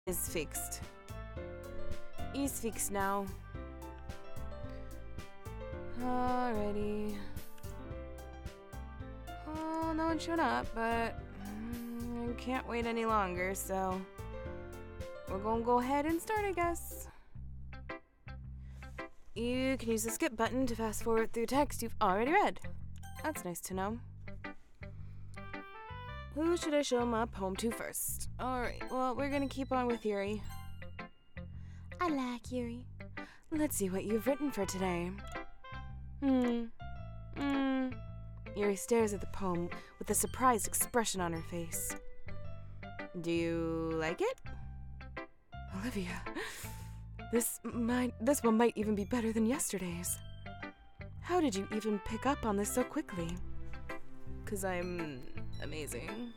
is fixed. Is fixed now. Alrighty. Oh, no one's shown up, but I can't wait any longer, so we're gonna go ahead and start, I guess. You can use the skip button to fast forward through text you've already read. That's nice to know. Who should I show my poem to first? Alright, well, we're gonna keep on with Yuri. I like Yuri. Let's see what you've written for today. Yuri stares at the poem with a surprised expression on her face. Do you like it? Olivia, this one might even be better than yesterday's. How did you even pick up on this so quickly? 'Cause I'm amazing.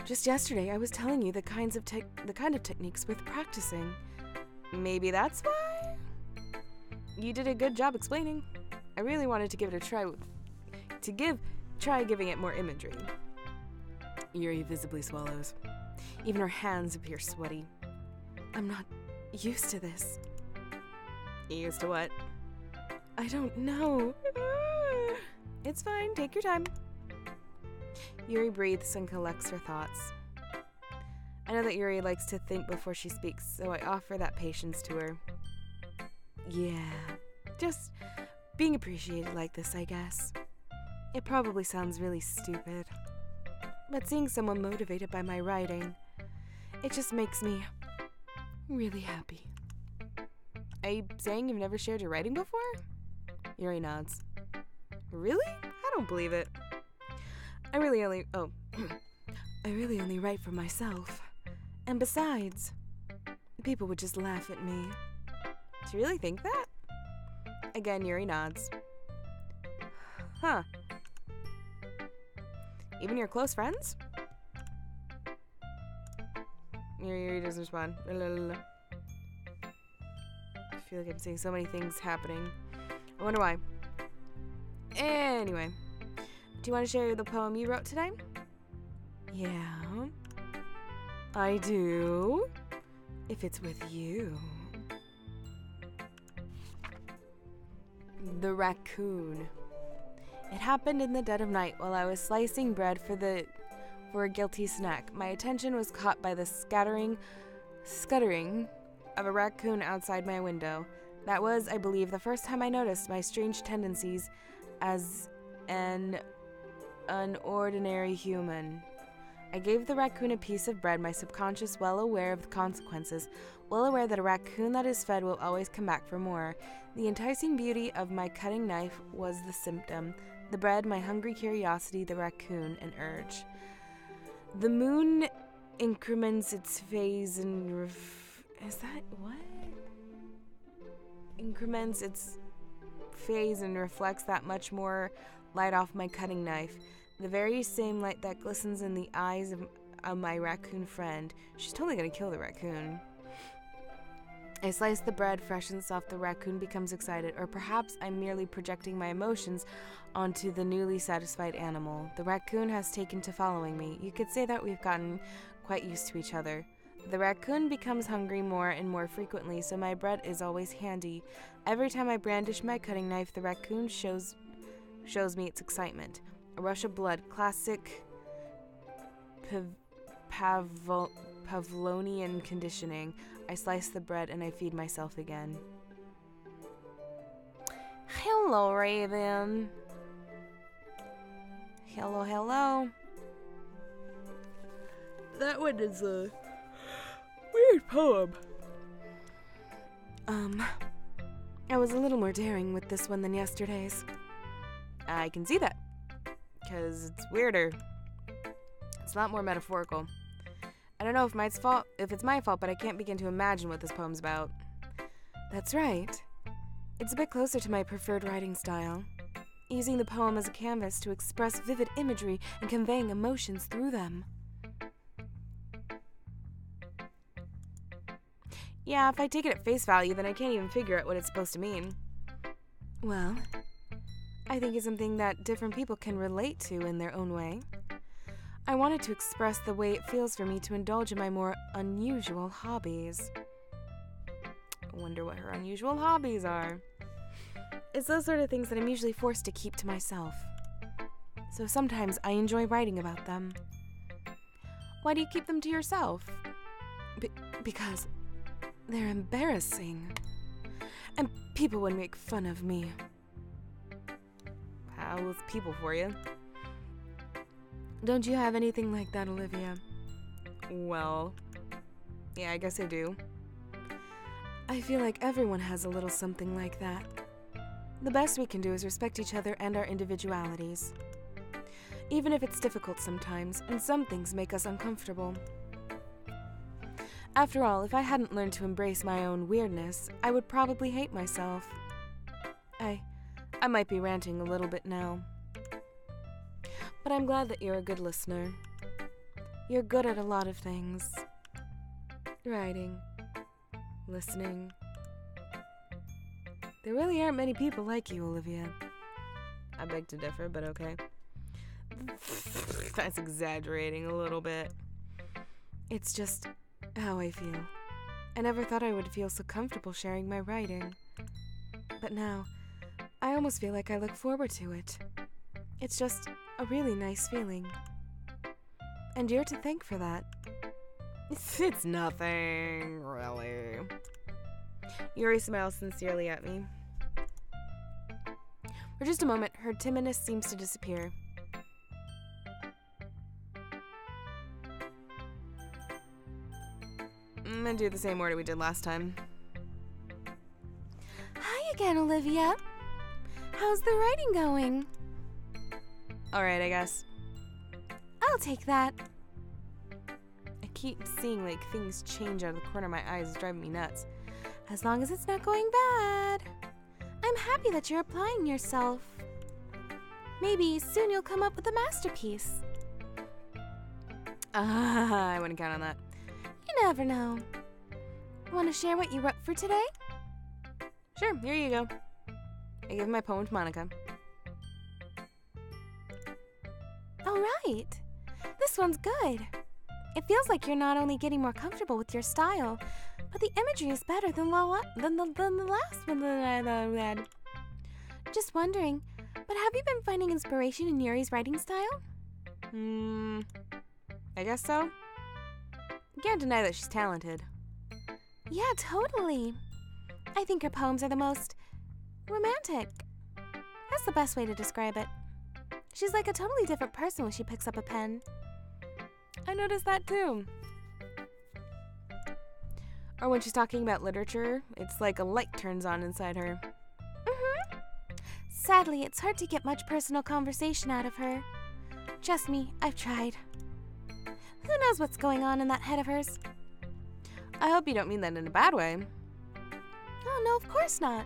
Just yesterday I was telling you the kind of techniques worth practicing. Maybe that's why? You did a good job explaining. I really wanted to give it a try try giving it more imagery. Yuri visibly swallows. Even her hands appear sweaty. I'm not used to this. Used to what? I don't know. It's fine, take your time. Yuri breathes and collects her thoughts. I know that Yuri likes to think before she speaks, so I offer that patience to her. Yeah, just being appreciated like this, I guess. It probably sounds really stupid, but seeing someone motivated by my writing, it just makes me really happy. Are you saying you've never shared your writing before? Yuri nods. Really? I don't believe it. I really only write for myself. And besides, people would just laugh at me. Do you really think that? Again, Yuri nods. Huh. Even your close friends? Yuri doesn't respond. I feel like I'm seeing so many things happening. I wonder why. Anyway, do you want to share the poem you wrote today? Yeah, I do. If it's with you. The Raccoon. It happened in the dead of night while I was slicing bread for a guilty snack. My attention was caught by the scuttering of a raccoon outside my window. That was, I believe, the first time I noticed my strange tendencies as an unordinary human. I gave the raccoon a piece of bread, my subconscious well aware of the consequences, well aware that a raccoon that is fed will always come back for more. The enticing beauty of my cutting knife was the symptom. The bread, my hungry curiosity, the raccoon, an urge. The moon increments its phase and increments its phase and reflects that much more light off my cutting knife. The very same light that glistens in the eyes of my raccoon friend. She's totally gonna kill the raccoon. I slice the bread, fresh and soft. The raccoon becomes excited, or perhaps I'm merely projecting my emotions onto the newly satisfied animal. The raccoon has taken to following me. You could say that we've gotten quite used to each other. The raccoon becomes hungry more and more frequently, so my bread is always handy. Every time I brandish my cutting knife, the raccoon shows me its excitement. A rush of blood, classic Pavlovian conditioning. I slice the bread and I feed myself again. Hello, Raven. Hello, hello. That one is a weird poem. I was a little more daring with this one than yesterday's. I can see that, because it's weirder. It's a lot more metaphorical. I don't know if it's my fault, but I can't begin to imagine what this poem's about. That's right. It's a bit closer to my preferred writing style, using the poem as a canvas to express vivid imagery and conveying emotions through them. Yeah, if I take it at face value, then I can't even figure out what it's supposed to mean. Well, I think it's something that different people can relate to in their own way. I wanted to express the way it feels for me to indulge in my more unusual hobbies. I wonder what her unusual hobbies are. It's those sort of things that I'm usually forced to keep to myself. So sometimes I enjoy writing about them. Why do you keep them to yourself? Because they're embarrassing. And people would make fun of me. How's people for you? Don't you have anything like that, Olivia? Well, yeah, I guess I do. I feel like everyone has a little something like that. The best we can do is respect each other and our individualities. Even if it's difficult sometimes, and some things make us uncomfortable. After all, if I hadn't learned to embrace my own weirdness, I would probably hate myself. I might be ranting a little bit now. But I'm glad that you're a good listener. You're good at a lot of things. Writing. Listening. There really aren't many people like you, Olivia. I beg to differ, but okay. That's exaggerating a little bit. It's just how I feel. I never thought I would feel so comfortable sharing my writing. But now, I almost feel like I look forward to it. It's just a really nice feeling. And you're to thank for that. It's nothing, really. Yuri smiles sincerely at me. For just a moment, her timidness seems to disappear. I'm gonna do the same order we did last time. Hi again, Olivia. How's the writing going? Alright, I guess. I'll take that. I keep seeing like things change out of the corner of my eyes. It's driving me nuts. As long as it's not going bad. I'm happy that you're applying yourself. Maybe soon you'll come up with a masterpiece. I wouldn't count on that. You never know. Want to share what you wrote for today? Sure, here you go. I gave my poem to Monica. All right. This one's good. It feels like you're not only getting more comfortable with your style, but the imagery is better than the last one that I read. Just wondering, but have you been finding inspiration in Yuri's writing style? I guess so. You can't deny that she's talented. Yeah, totally. I think her poems are the most romantic. That's the best way to describe it. She's like a totally different person when she picks up a pen. I noticed that too. Or when she's talking about literature, it's like a light turns on inside her. Sadly, it's hard to get much personal conversation out of her. Trust me, I've tried. Who knows what's going on in that head of hers? I hope you don't mean that in a bad way. Oh, no, of course not.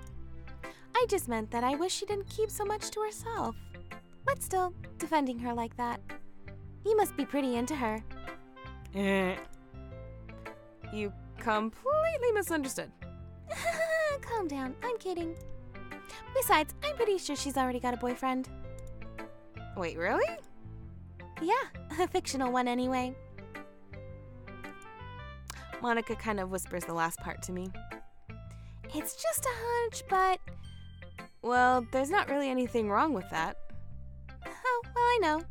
I just meant that I wish she didn't keep so much to herself. But still, defending her like that. You must be pretty into her. You completely misunderstood. Calm down, I'm kidding. Besides, I'm pretty sure she's already got a boyfriend. Wait, really? Yeah, a fictional one anyway. Monica kind of whispers the last part to me. It's just a hunch, but... Well, there's not really anything wrong with that. Oh, well, I know.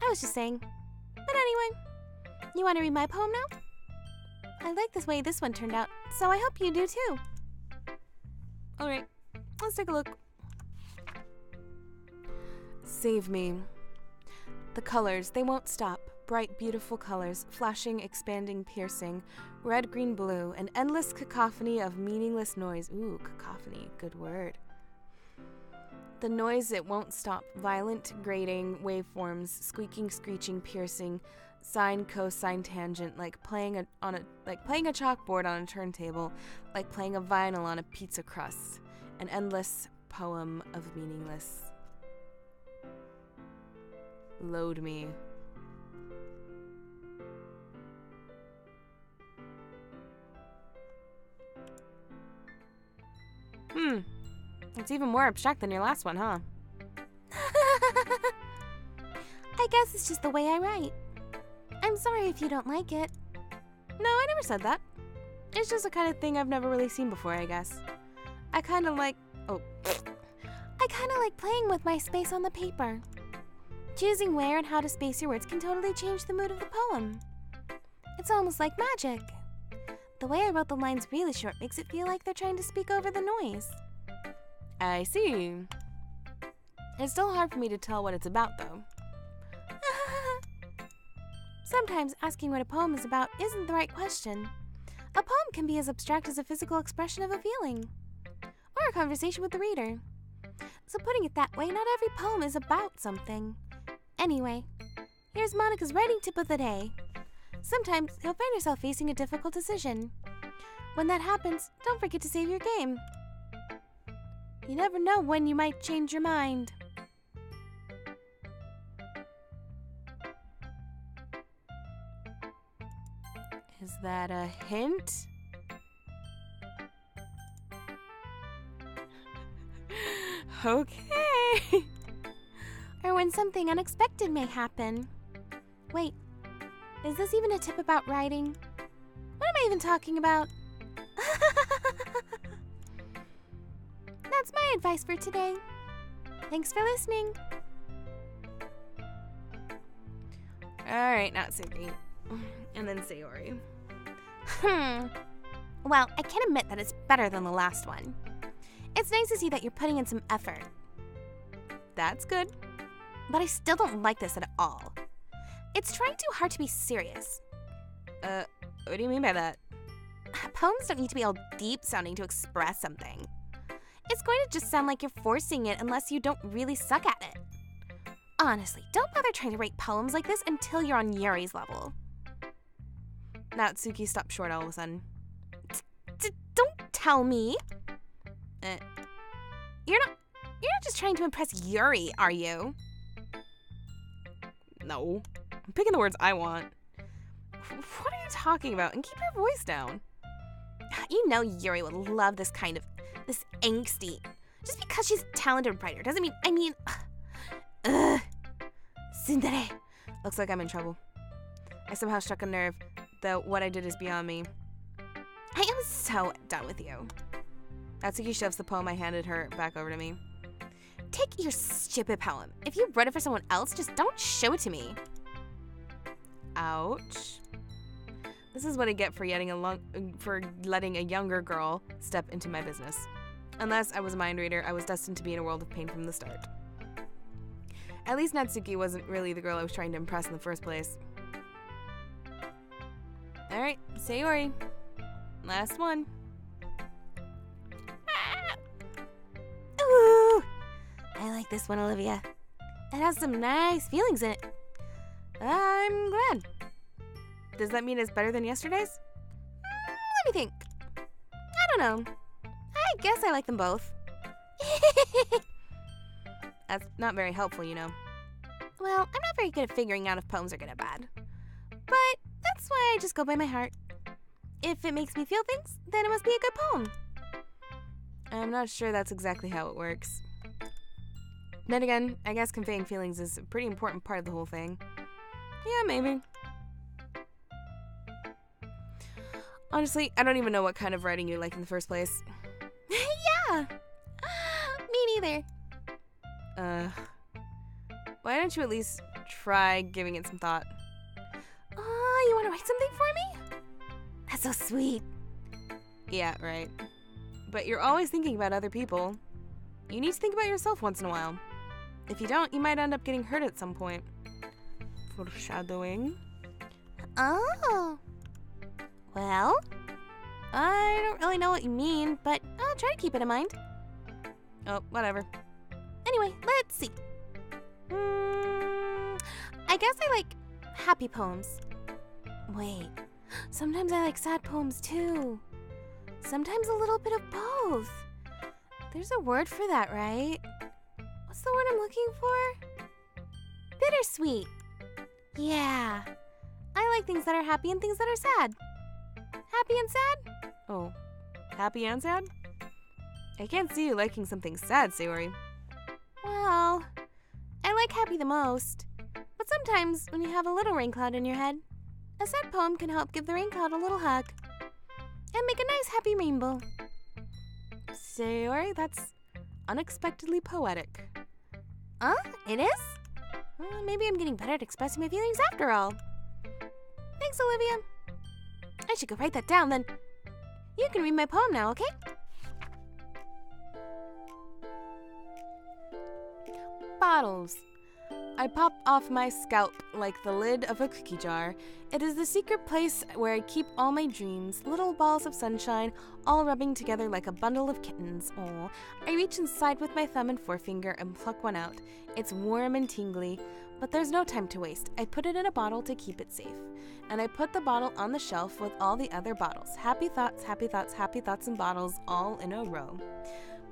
I was just saying. But anyway, you want to read my poem now? I like the way this one turned out, so I hope you do too. Alright, let's take a look. Save me. The colors, they won't stop. Bright, beautiful colors, flashing, expanding, piercing. Red, green, blue, an endless cacophony of meaningless noise. Ooh, cacophony, good word. The noise, it won't stop. Violent, grating, waveforms, squeaking, screeching, piercing, sine, cosine, tangent, like playing a chalkboard on a turntable, like playing a vinyl on a pizza crust. An endless poem of meaningless. Load me. It's even more abstract than your last one, huh? I guess it's just the way I write. I'm sorry if you don't like it. No, I never said that. It's just the kind of thing I've never really seen before, I guess. I kind of like playing with my space on the paper. Choosing where and how to space your words can totally change the mood of the poem. It's almost like magic. The way I wrote the lines really short makes it feel like they're trying to speak over the noise. I see. It's still hard for me to tell what it's about, though. Sometimes asking what a poem is about isn't the right question. A poem can be as abstract as a physical expression of a feeling, or a conversation with the reader. So putting it that way, not every poem is about something. Anyway, here's Monica's writing tip of the day. Sometimes you'll find yourself facing a difficult decision. When that happens, don't forget to save your game. You never know when you might change your mind. Is that a hint? Okay. Or when something unexpected may happen. Wait, is this even a tip about writing? What am I even talking about? That's my advice for today. Thanks for listening. Alright, Natsuki. And then Sayori. Well, I can admit that it's better than the last one. It's nice to see that you're putting in some effort. That's good. But I still don't like this at all. It's trying too hard to be serious. What do you mean by that? Poems don't need to be all deep sounding to express something. It's going to just sound like you're forcing it unless you don't really suck at it. Honestly, don't bother trying to write poems like this until you're on Yuri's level. Natsuki stopped short all of a sudden. Don't tell me. You're not just trying to impress Yuri, are you? No. I'm picking the words I want. What are you talking about? And keep your voice down. You know Yuri would love this angsty. Just because she's a talented writer doesn't mean, Tsundere. Looks like I'm in trouble. I somehow struck a nerve, though what I did is beyond me. I am so done with you. Natsuki shoves the poem I handed her back over to me. Take your stupid poem. If you wrote it for someone else, just don't show it to me. Ouch. This is what I get for letting a younger girl step into my business. Unless I was a mind reader, I was destined to be in a world of pain from the start. At least Natsuki wasn't really the girl I was trying to impress in the first place. Alright, Sayori. Last one. Ooh! I like this one, Olivia. It has some nice feelings in it. I'm glad. Does that mean it's better than yesterday's? Let me think. I don't know. I guess I like them both. That's not very helpful, you know. Well, I'm not very good at figuring out if poems are good or bad. But that's why I just go by my heart. If it makes me feel things, then it must be a good poem. I'm not sure that's exactly how it works. Then again, I guess conveying feelings is a pretty important part of the whole thing. Yeah, maybe. Honestly, I don't even know what kind of writing you like in the first place. Yeah! Me neither. Why don't you at least try giving it some thought? You want to write something for me? That's so sweet. Yeah, right. But you're always thinking about other people. You need to think about yourself once in a while. If you don't, you might end up getting hurt at some point. Foreshadowing. Oh. Well, I don't really know what you mean, but I'll try to keep it in mind. Oh, whatever. Anyway, let's see. I guess I like happy poems. Wait, sometimes I like sad poems too. Sometimes a little bit of both. There's a word for that, right? What's the word I'm looking for? Bittersweet. Yeah. I like things that are happy and things that are sad. Happy and sad? Oh, happy and sad? I can't see you liking something sad, Sayori. Well, I like happy the most. But Sometimes, when you have a little rain cloud in your head, a sad poem can help give the rain cloud a little hug and make a nice happy rainbow. Sayori, that's unexpectedly poetic. It is? Maybe I'm getting better at expressing my feelings after all. Thanks, Olivia. I should go write that down, then you can read my poem now, okay? Bottles. I pop off my scalp like the lid of a cookie jar. It is the secret place where I keep all my dreams, little balls of sunshine, all rubbing together like a bundle of kittens. Aw. I reach inside with my thumb and forefinger and pluck one out. It's warm and tingly, but there's no time to waste. I put it in a bottle to keep it safe. And I put the bottle on the shelf with all the other bottles. Happy thoughts, happy thoughts, happy thoughts, and bottles all in a row.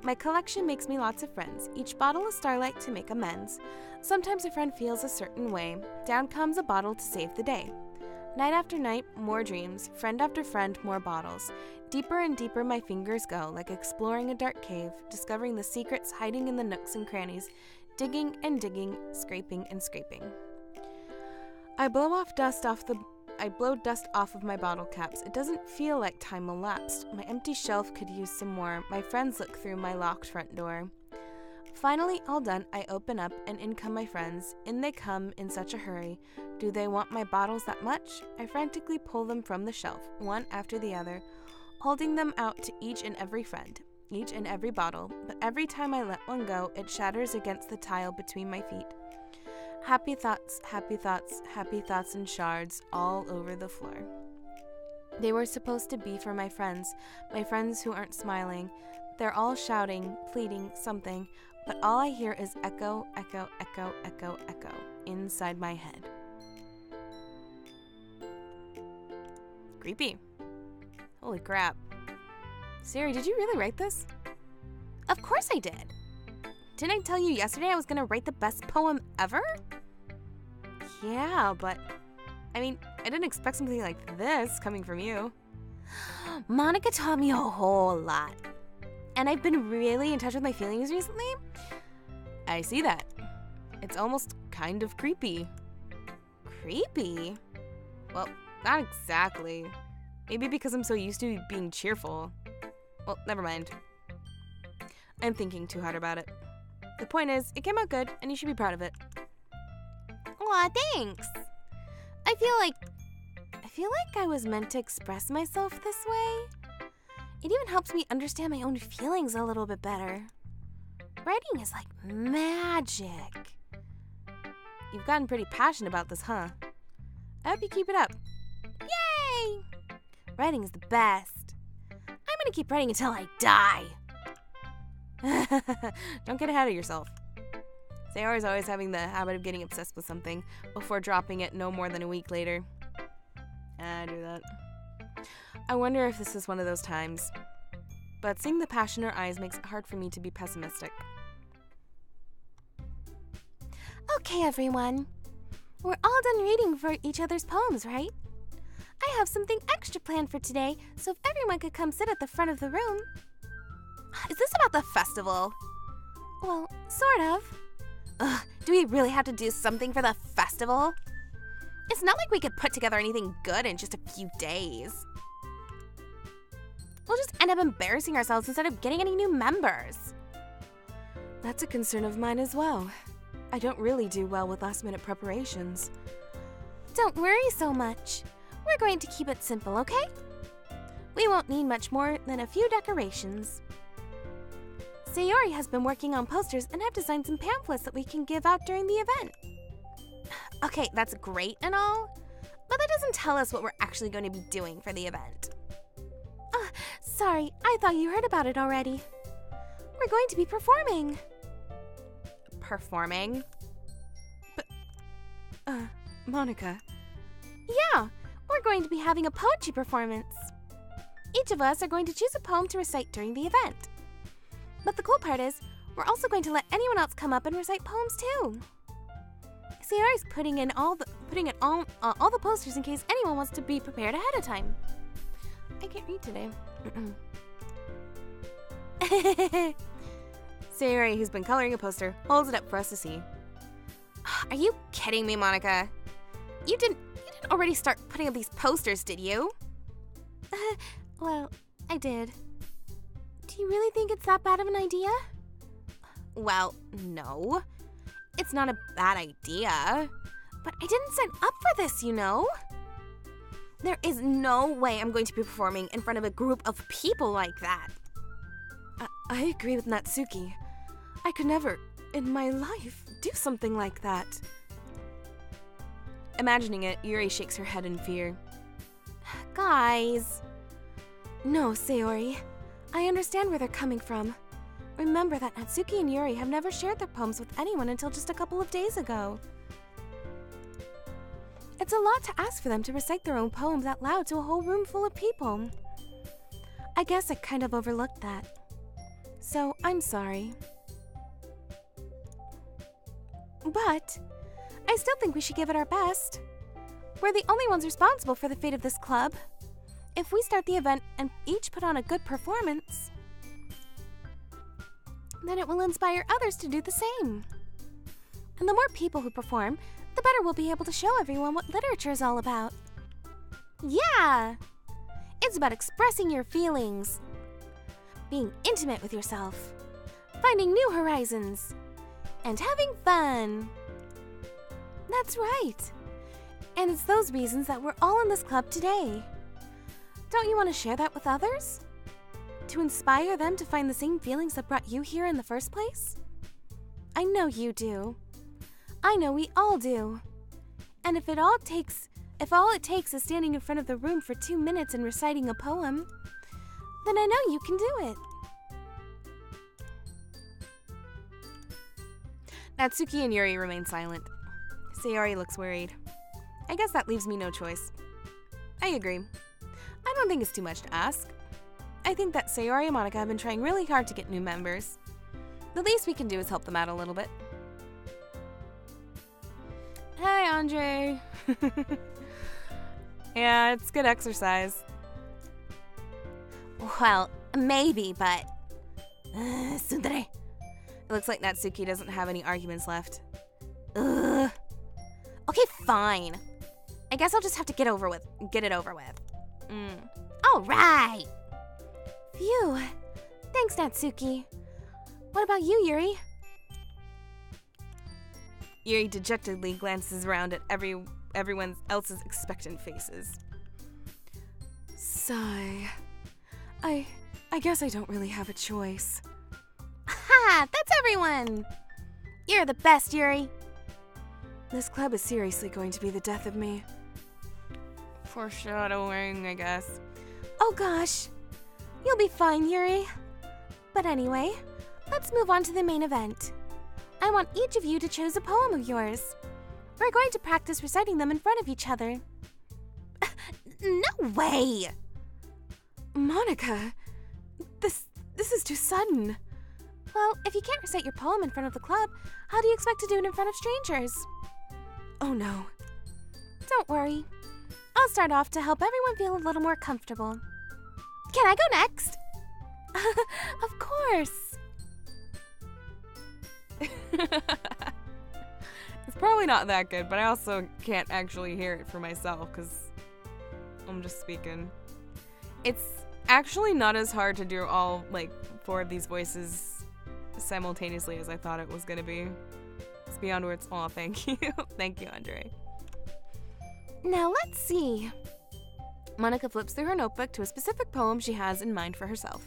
My collection makes me lots of friends, each bottle a starlight to make amends. Sometimes a friend feels a certain way. Down comes a bottle to save the day. Night after night, more dreams. Friend after friend, more bottles. Deeper and deeper my fingers go, like exploring a dark cave, discovering the secrets hiding in the nooks and crannies, digging and digging, scraping and scraping. I blow dust off of my bottle caps. It doesn't feel like time elapsed. My empty shelf could use some more. My friends look through my locked front door. Finally, all done, I open up, and in come my friends. In they come in such a hurry. Do they want my bottles that much? I frantically pull them from the shelf, one after the other, holding them out to each and every friend, each and every bottle. But every time I let one go, it shatters against the tile between my feet. Happy thoughts, happy thoughts, happy thoughts in shards all over the floor. They were supposed to be for my friends who aren't smiling. They're all shouting, pleading, something, but all I hear is echo, echo, echo, echo, echo inside my head. Creepy. Holy crap. Sayori, did you really write this? Of course I did. Didn't I tell you yesterday I was gonna write the best poem ever? Yeah, but I didn't expect something like this coming from you. Monica taught me a whole lot. And I've been really in touch with my feelings recently. I see that. It's almost kind of creepy. Creepy? Well, not exactly. Maybe because I'm so used to being cheerful. Well, never mind. I'm thinking too hard about it. The point is, it came out good, and you should be proud of it. Aw, thanks. I feel like I was meant to express myself this way. It even helps me understand my own feelings a little bit better. Writing is like magic. You've gotten pretty passionate about this, huh? I hope you keep it up. Yay! Writing is the best. I'm gonna keep writing until I die. Don't get ahead of yourself. Sayori's always having the habit of getting obsessed with something before dropping it no more than a week later. I do that. I wonder if this is one of those times. But seeing the passion in her eyes makes it hard for me to be pessimistic. Okay, everyone. We're all done reading for each other's poems, right? I have something extra planned for today, so if everyone could come sit at the front of the room. Is this about the festival? Well, sort of. Ugh, do we really have to do something for the festival? It's not like we could put together anything good in just a few days. We'll just end up embarrassing ourselves instead of getting any new members. That's a concern of mine as well. I don't really do well with last-minute preparations. Don't worry so much. We're going to keep it simple, okay? We won't need much more than a few decorations. Sayori has been working on posters and I've designed some pamphlets that we can give out during the event. Okay, that's great and all, but that doesn't tell us what we're actually going to be doing for the event. Sorry, I thought you heard about it already. We're going to be performing. Performing? But, Monica. Yeah, we're going to be having a poetry performance. Each of us are going to choose a poem to recite during the event. But the cool part is, we're also going to let anyone else come up and recite poems too. Sayori's putting all the posters in case anyone wants to be prepared ahead of time. I can't read today. Sayori, who's been coloring a poster, holds it up for us to see. Are you kidding me, Monica? You didn't already start putting up these posters, did you? Well, I did. Do you really think it's that bad of an idea? Well, no. It's not a bad idea. But I didn't sign up for this, you know? There is no way I'm going to be performing in front of a group of people like that. I agree with Natsuki. I could never, in my life, do something like that. Imagining it, Yuri shakes her head in fear. Guys. No, Sayori. I understand where they're coming from. Remember that Natsuki and Yuri have never shared their poems with anyone until just a couple of days ago. It's a lot to ask for them to recite their own poems out loud to a whole room full of people. I guess I kind of overlooked that. So, I'm sorry. But I still think we should give it our best. We're the only ones responsible for the fate of this club. If we start the event and each put on a good performance, then it will inspire others to do the same. And the more people who perform, the better we'll be able to show everyone what literature is all about. Yeah! It's about expressing your feelings, being intimate with yourself, finding new horizons, and having fun. That's right. And it's those reasons that we're all in this club today. Don't you want to share that with others? To inspire them to find the same feelings that brought you here in the first place? I know you do. I know we all do. And if all it takes is standing in front of the room for 2 minutes and reciting a poem, then I know you can do it. Natsuki and Yuri remain silent. Sayori looks worried. I guess that leaves me no choice. I agree. I don't think it's too much to ask. I think that Sayori and Monica have been trying really hard to get new members. The least we can do is help them out a little bit. Hey, Andre. Yeah, it's good exercise. Well, maybe, but... Tsundere. It looks like Natsuki doesn't have any arguments left. Okay, fine. I guess I'll just have to get it over with. All right. Phew. Thanks, Natsuki. What about you, Yuri? Yuri dejectedly glances around at everyone else's expectant faces. Sigh. I guess I don't really have a choice. Ha! That's everyone! You're the best, Yuri. This club is seriously going to be the death of me. Foreshadowing, I guess. Oh gosh. You'll be fine, Yuri. But anyway, let's move on to the main event. I want each of you to choose a poem of yours. We're going to practice reciting them in front of each other. No way! Monica, this is too sudden. Well, if you can't recite your poem in front of the club, how do you expect to do it in front of strangers? Oh no. Don't worry. I'll start off to help everyone feel a little more comfortable. Can I go next? Of course. It's probably not that good, but I also can't actually hear it for myself because I'm just speaking. It's actually not as hard to do all, 4 of these voices simultaneously as I thought it was going to be. It's beyond words. Aw, thank you. Thank you, Andre. Now let's see. Monica flips through her notebook to a specific poem she has in mind for herself.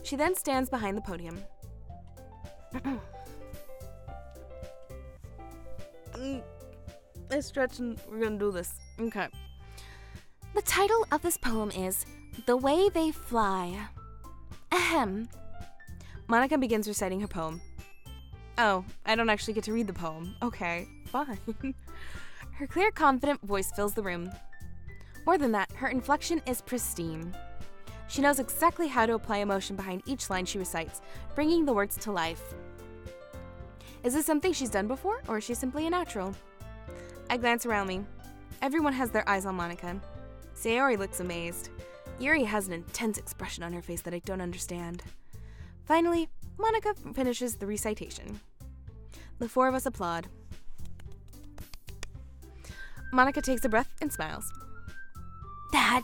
She then stands behind the podium. Let's stretch and we're gonna do this. Okay. The title of this poem is The Way They Fly. Ahem. Monica begins reciting her poem. Oh, I don't actually get to read the poem. Okay, fine. Her clear, confident voice fills the room. More than that, her inflection is pristine. She knows exactly how to apply emotion behind each line she recites, bringing the words to life. Is this something she's done before, or is she simply a natural? I glance around me. Everyone has their eyes on Monica. Sayori looks amazed. Yuri has an intense expression on her face that I don't understand. Finally, Monica finishes the recitation. The 4 of us applaud. Monica takes a breath and smiles. That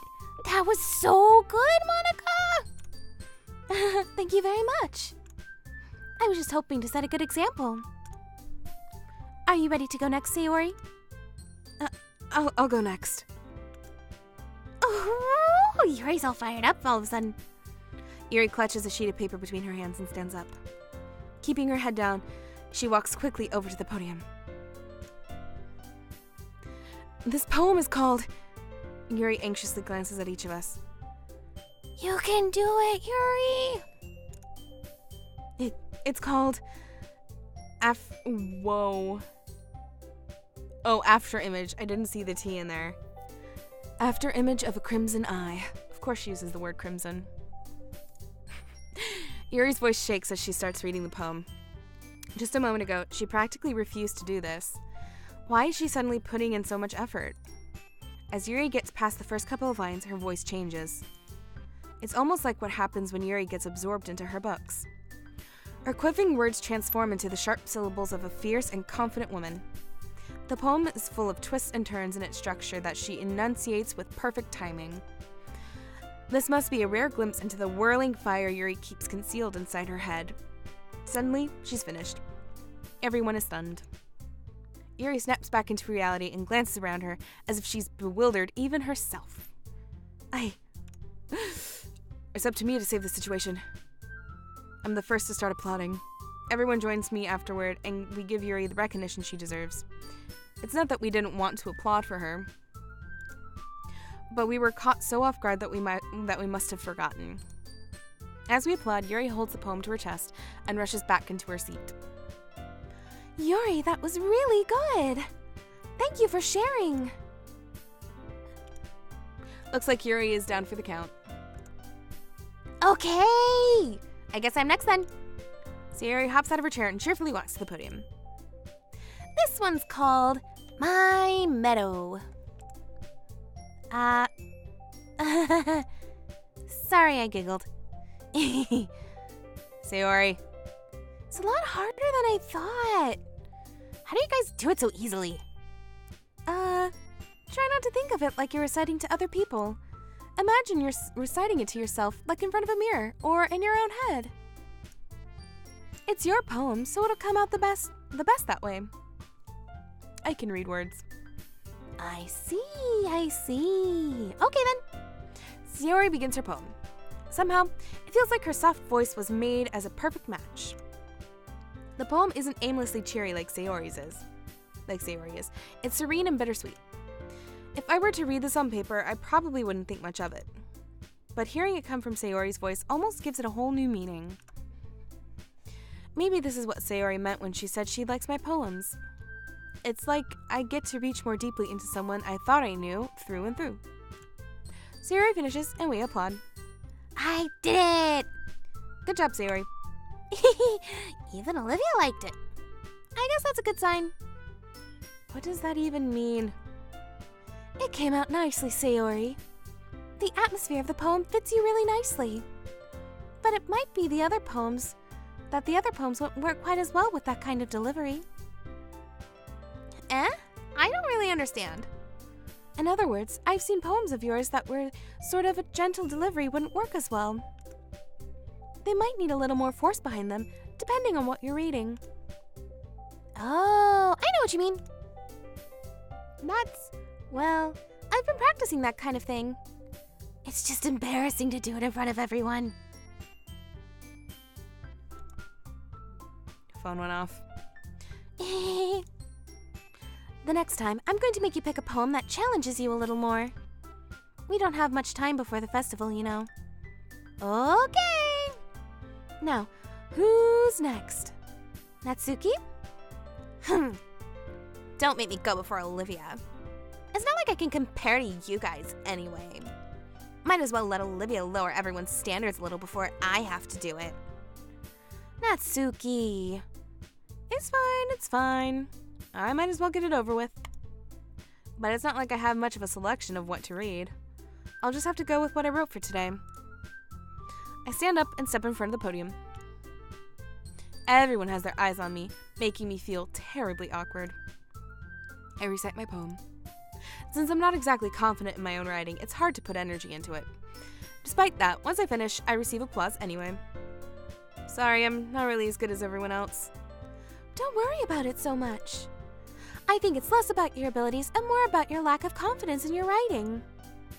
was so good, Monica! Thank you very much. I was just hoping to set a good example. Are you ready to go next, Sayori? I'll go next. Oh, Yuri's all fired up all of a sudden. Yuri clutches a sheet of paper between her hands and stands up. Keeping her head down, she walks quickly over to the podium. This poem is called... Yuri anxiously glances at each of us. You can do it, Yuri! It's called... Whoa. Oh, after image. I didn't see the T in there. After image of a crimson eye. Of course she uses the word crimson. Yuri's voice shakes as she starts reading the poem. Just a moment ago, she practically refused to do this. Why is she suddenly putting in so much effort? As Yuri gets past the first couple of lines, her voice changes. It's almost like what happens when Yuri gets absorbed into her books. Her quivering words transform into the sharp syllables of a fierce and confident woman. The poem is full of twists and turns in its structure that she enunciates with perfect timing. This must be a rare glimpse into the whirling fire Yuri keeps concealed inside her head. Suddenly, she's finished. Everyone is stunned. Yuri snaps back into reality and glances around her as if she's bewildered even herself. It's up to me to save the situation. I'm the first to start applauding. Everyone joins me afterward, and we give Yuri the recognition she deserves. It's not that we didn't want to applaud for her, but we were caught so off guard that we must have forgotten. As we applaud, Yuri holds the poem to her chest and rushes back into her seat. Yuri, that was really good. Thank you for sharing. Looks like Yuri is down for the count. Okay, I guess I'm next then. Sayori hops out of her chair and cheerfully walks to the podium. This one's called My Meadow. Sorry I giggled. Sayori. It's a lot harder than I thought. How do you guys do it so easily? Try not to think of it like you're reciting to other people. Imagine you're reciting it to yourself, like in front of a mirror or in your own head. It's your poem, so it'll come out the best that way. I can read words. I see. Okay then. Sayori begins her poem. Somehow, it feels like her soft voice was made as a perfect match. The poem isn't aimlessly cheery like Sayori is. It's serene and bittersweet. If I were to read this on paper, I probably wouldn't think much of it. But hearing it come from Sayori's voice almost gives it a whole new meaning. Maybe this is what Sayori meant when she said she likes my poems. It's like I get to reach more deeply into someone I thought I knew through and through. Sayori finishes and we applaud. I did it! Good job, Sayori. Even Olivia liked it. I guess that's a good sign. What does that even mean? It came out nicely, Sayori. The atmosphere of the poem fits you really nicely. But it might be the other poems won't work quite as well with that kind of delivery. I don't really understand. In other words, I've seen poems of yours that were sort of a gentle delivery wouldn't work as well. They might need a little more force behind them, depending on what you're reading. Oh, I know what you mean. Well, I've been practicing that kind of thing. It's just embarrassing to do it in front of everyone. Phone went off. The next time, I'm going to make you pick a poem that challenges you a little more. We don't have much time before the festival, you know. Okay! Now, who's next? Natsuki? Don't make me go before Olivia. It's not like I can compare to you guys anyway. Might as well let Olivia lower everyone's standards a little before I have to do it. Natsuki. It's fine. I might as well get it over with. But it's not like I have much of a selection of what to read. I'll just have to go with what I wrote for today. I stand up and step in front of the podium. Everyone has their eyes on me, making me feel terribly awkward. I recite my poem. Since I'm not exactly confident in my own writing, it's hard to put energy into it. Despite that, once I finish, I receive applause anyway. Sorry, I'm not really as good as everyone else. Don't worry about it so much. I think it's less about your abilities and more about your lack of confidence in your writing.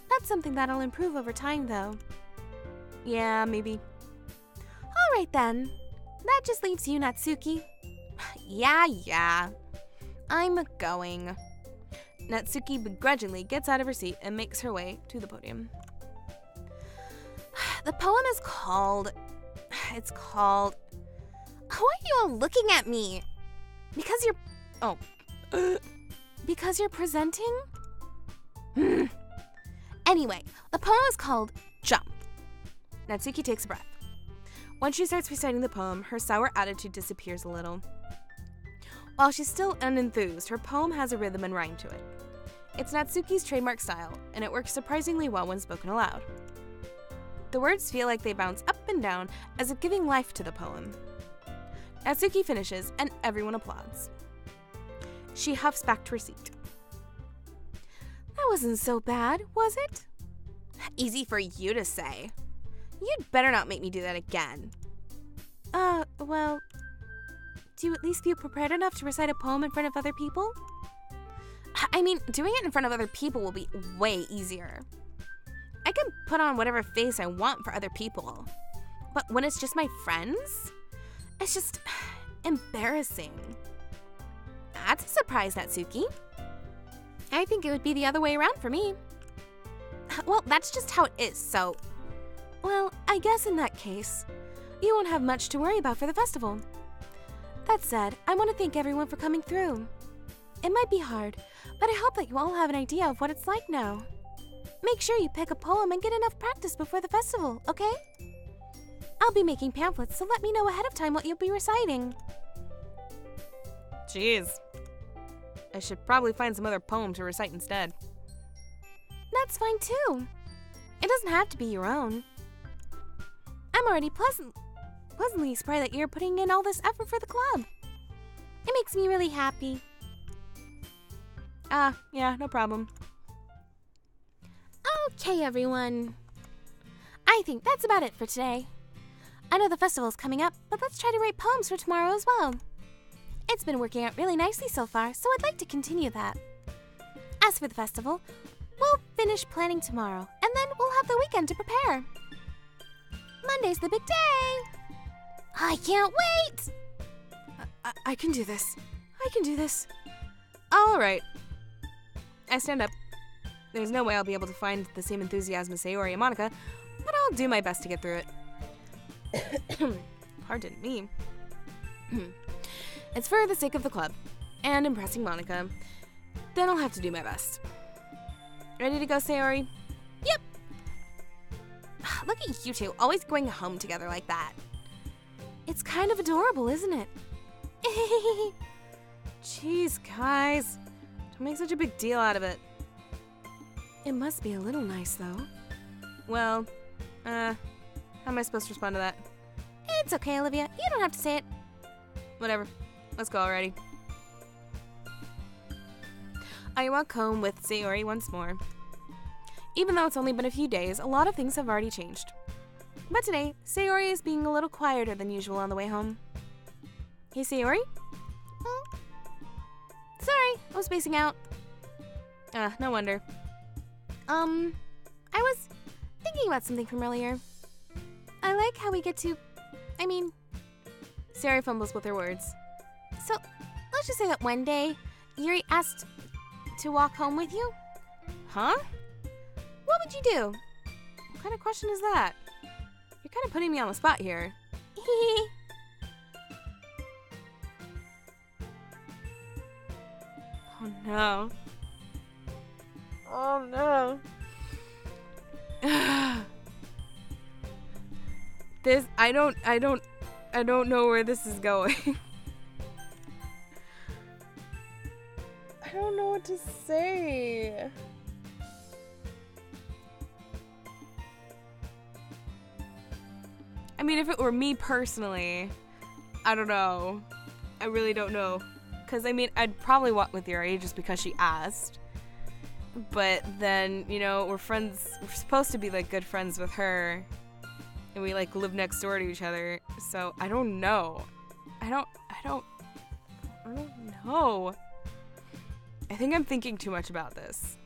That's something that'll improve over time, though. Yeah, maybe. Alright then. That just leaves you, Natsuki. Yeah. I'm going. Natsuki begrudgingly gets out of her seat and makes her way to the podium. The poem is called... It's called... Why are you all looking at me? Because you're... Oh. Because you're presenting? Anyway, the poem is called Jump. Natsuki takes a breath. Once she starts reciting the poem, her sour attitude disappears a little. While she's still unenthused, her poem has a rhythm and rhyme to it. It's Natsuki's trademark style, and it works surprisingly well when spoken aloud. The words feel like they bounce up and down as if giving life to the poem. Natsuki finishes, and everyone applauds. She huffs back to her seat. That wasn't so bad, was it? Easy for you to say. You'd better not make me do that again. Well, do you at least feel prepared enough to recite a poem in front of other people? I mean, doing it in front of other people will be way easier. I can put on whatever face I want for other people. But when it's just my friends, it's just embarrassing. That's a surprise, Natsuki. I think it would be the other way around for me. Well, that's just how it is, so... Well, I guess in that case, you won't have much to worry about for the festival. That said, I want to thank everyone for coming through. It might be hard, but I hope that you all have an idea of what it's like now. Make sure you pick a poem and get enough practice before the festival, okay? I'll be making pamphlets, so let me know ahead of time what you'll be reciting. Jeez. I should probably find some other poem to recite instead. That's fine too. It doesn't have to be your own. I'm already pleasantly surprised that you're putting in all this effort for the club. It makes me really happy. Yeah, no problem. Okay, everyone. I think that's about it for today. I know the festival's coming up, but let's try to write poems for tomorrow as well. It's been working out really nicely so far, so I'd like to continue that. As for the festival, we'll finish planning tomorrow, and then we'll have the weekend to prepare. Monday's the big day! I can't wait! I can do this. I can do this. All right. I stand up. There's no way I'll be able to find the same enthusiasm as Sayori and Monica, but I'll do my best to get through it. Pardon me. It's for the sake of the club and impressing Monica. Then I'll have to do my best. Ready to go, Sayori? Yep. Look at you two, always going home together like that. It's kind of adorable, isn't it? Jeez, guys. Don't make such a big deal out of it. It must be a little nice, though. Well, how am I supposed to respond to that? It's okay, Olivia. You don't have to say it. Whatever. Let's go already. I walk home with Sayori once more. Even though it's only been a few days, a lot of things have already changed. But today, Sayori is being a little quieter than usual on the way home. Hey, Sayori? Sorry, I was spacing out. No wonder. I was thinking about something from earlier. I like how we get to... Sayori fumbles with her words. So, let's just say that one day, Yuri asked to walk home with you? Huh? What would you do? What kind of question is that? You're kind of putting me on the spot here. Oh no. Oh no. I don't know where this is going. I don't know what to say. I mean, if it were me personally, I don't know. I really don't know. Because, I'd probably walk with Yuri just because she asked. But then, you know, we're friends. We're supposed to be like good friends with her, and we like live next door to each other. So I don't know. I don't know. I think I'm thinking too much about this.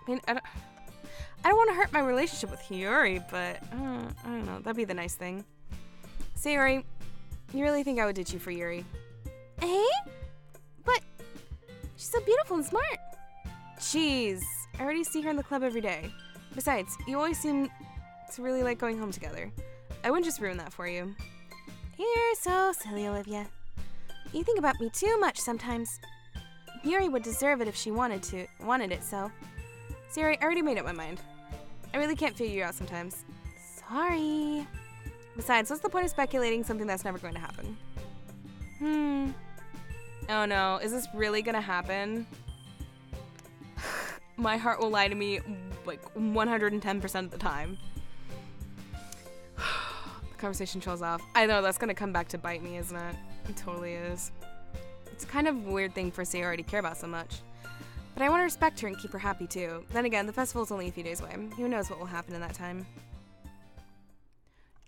I mean, I don't want to hurt my relationship with Yuri, but I don't know. That'd be the nice thing. Sayori, you really think I would ditch you for Yuri? Hey? But she's so beautiful and smart. Jeez, I already see her in the club every day. Besides, you always seem to really like going home together. I wouldn't just ruin that for you. You're so silly, Olivia. You think about me too much sometimes. Yuri would deserve it if she wanted it, so. Sayori, I already made up my mind. I really can't figure you out sometimes. Sorry. Besides, what's the point of speculating something that's never going to happen? Oh no, is this really gonna happen? My heart will lie to me like 110% of the time. The conversation trails off. I know, that's gonna come back to bite me, isn't it? It totally is. It's kind of a weird thing for Sayori to care about so much. But I want to respect her and keep her happy too. Then again, the festival's only a few days away. Who knows what will happen in that time.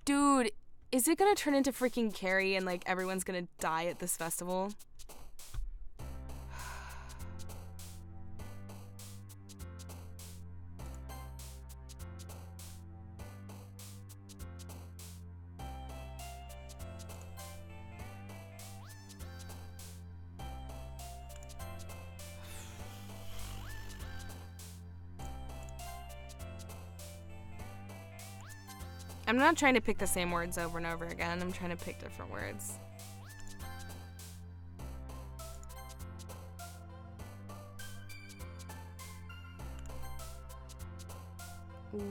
Dude, is it gonna turn into freaking Carrie and like everyone's gonna die at this festival? I'm not trying to pick the same words over and over again. I'm trying to pick different words. Yeah.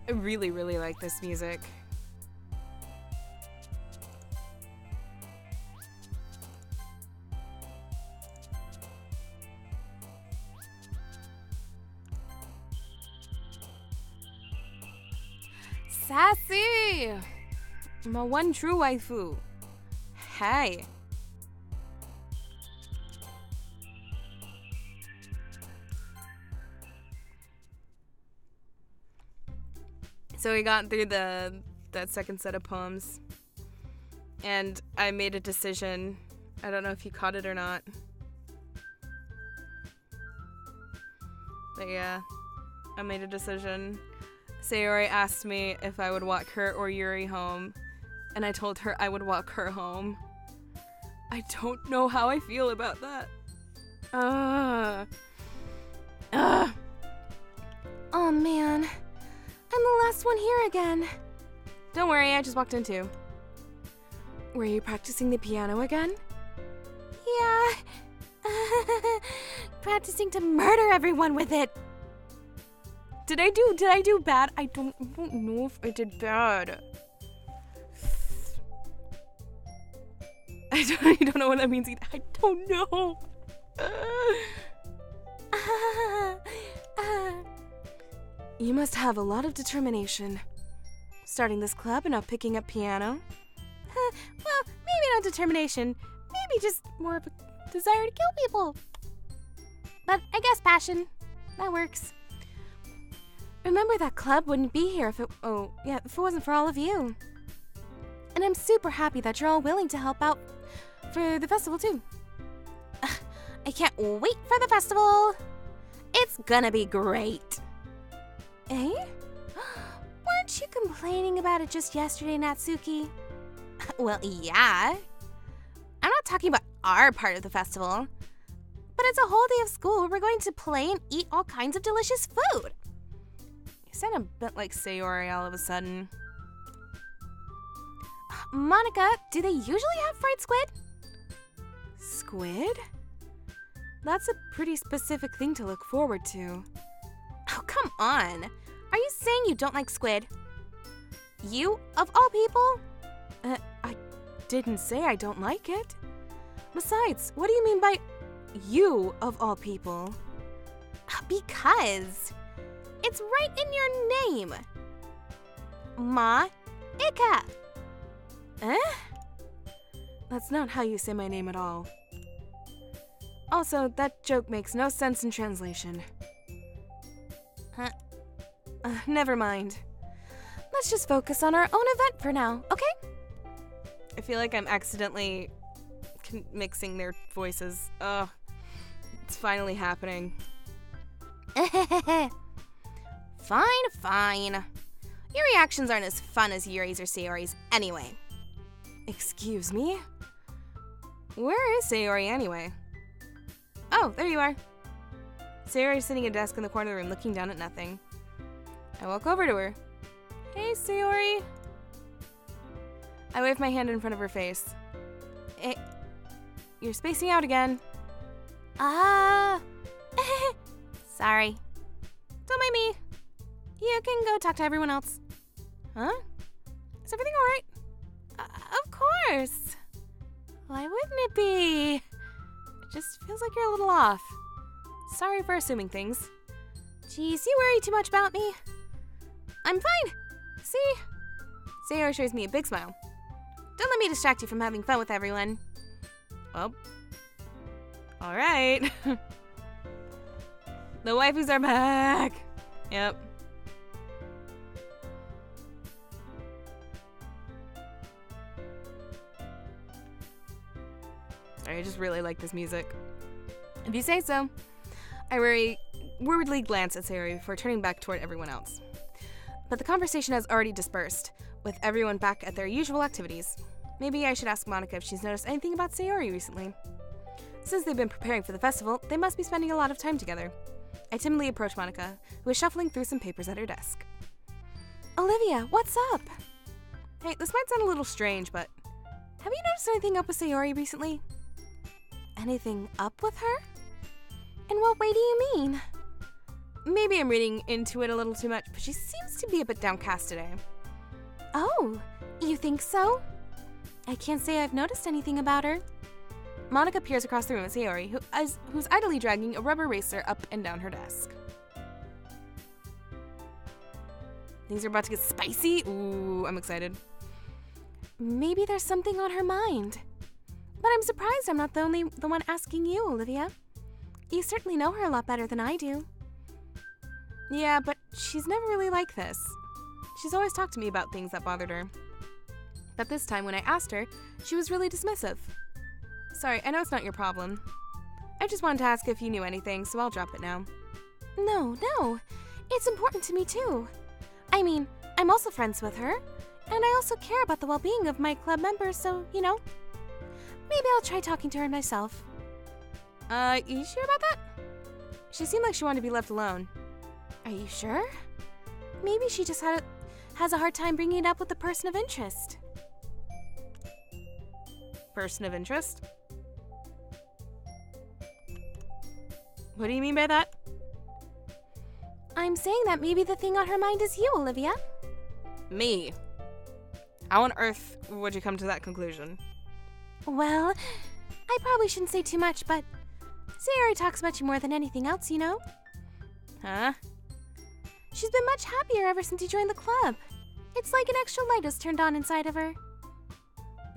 I really, really like this music. Sassy! My one true waifu. Hey. So we got through that second set of poems, and I made a decision. I don't know if you caught it or not. But yeah, I made a decision. Sayori asked me if I would walk her or Yuri home, and I told her I would walk her home. I don't know how I feel about that. Oh man. I'm the last one here again. Don't worry, I just walked in too. Were you practicing the piano again? Yeah. Practicing to murder everyone with it. Did I do bad? I don't know if I did bad. I don't know what that means either. I don't know. You must have a lot of determination. Starting this club and not picking up piano. Well, maybe not determination. Maybe just more of a desire to kill people. But I guess passion. That works. Remember, that club wouldn't be here if it wasn't for all of you. And I'm super happy that you're all willing to help out for the festival too. I can't wait for the festival. It's gonna be great. Eh? Weren't you complaining about it just yesterday, Natsuki? Well, yeah. I'm not talking about our part of the festival. But it's a whole day of school where we're going to play and eat all kinds of delicious food. You sound a bit like Sayori all of a sudden. Monica, do they usually have fried squid? Squid? That's a pretty specific thing to look forward to. come on. Are you saying you don't like squid? You, of all people? I didn't say I don't like it. Besides, what do you mean by you, of all people? Because it's right in your name. Ma-ika. Eh? That's not how you say my name at all. Also, that joke makes no sense in translation. Huh? Never mind. Let's just focus on our own event for now, okay? I feel like I'm accidentally mixing their voices. Ugh. It's finally happening. Fine. Your reactions aren't as fun as Yuri's or Sayori's anyway. Excuse me? Where is Sayori anyway? Oh, there you are. Sayori is sitting at a desk in the corner of the room looking down at nothing. I walk over to her. Hey, Sayori. I wave my hand in front of her face. Hey, you're spacing out again. Sorry. Don't mind me. You can go talk to everyone else. Huh? Is everything alright? Of course. Why wouldn't it be? It just feels like you're a little off. Sorry for assuming things. Jeez, you worry too much about me. I'm fine. See? Sayori shows me a big smile. Don't let me distract you from having fun with everyone. Well, alright. The waifus are back. Yep. Sorry, I just really like this music. If you say so. I worriedly glance at Sayori before turning back toward everyone else. But the conversation has already dispersed, with everyone back at their usual activities. Maybe I should ask Monica if she's noticed anything about Sayori recently. Since they've been preparing for the festival, they must be spending a lot of time together. I timidly approach Monica, who is shuffling through some papers at her desk. Olivia, what's up? Hey, this might sound a little strange, but have you noticed anything up with Sayori recently? Anything up with her? In what way do you mean? Maybe I'm reading into it a little too much, but she seems to be a bit downcast today. Oh, you think so? I can't say I've noticed anything about her. Monica peers across the room at Sayori, who's idly dragging a rubber racer up and down her desk. Things are about to get spicy? Ooh, I'm excited. Maybe there's something on her mind. But I'm surprised I'm not the one asking you, Olivia. You certainly know her a lot better than I do. Yeah, but she's never really like this. She's always talked to me about things that bothered her. But this time when I asked her, she was really dismissive. Sorry, I know it's not your problem. I just wanted to ask if you knew anything, so I'll drop it now. No. It's important to me too. I mean, I'm also friends with her, and I also care about the well-being of my club members, so, you know. Maybe I'll try talking to her myself. You sure about that? She seemed like she wanted to be left alone. Are you sure? Maybe she just has a hard time bringing it up with the person of interest. Person of interest? What do you mean by that? I'm saying that maybe the thing on her mind is you, Olivia. Me? How on earth would you come to that conclusion? Well, I probably shouldn't say too much, but Sayori talks about you more than anything else, you know? Huh? She's been much happier ever since you joined the club. It's like an extra light was turned on inside of her.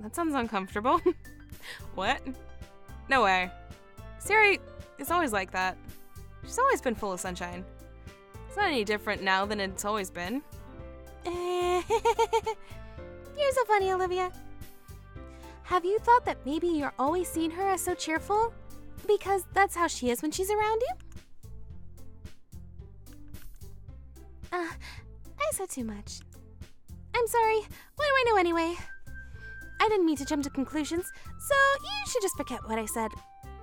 That sounds uncomfortable. What? No way. Sayori is always like that. She's always been full of sunshine. It's not any different now than it's always been. You're so funny, Olivia. Have you thought that maybe you're always seeing her as so cheerful? Because that's how she is when she's around you? I said too much. I'm sorry. What do I know anyway? I didn't mean to jump to conclusions, so you should just forget what I said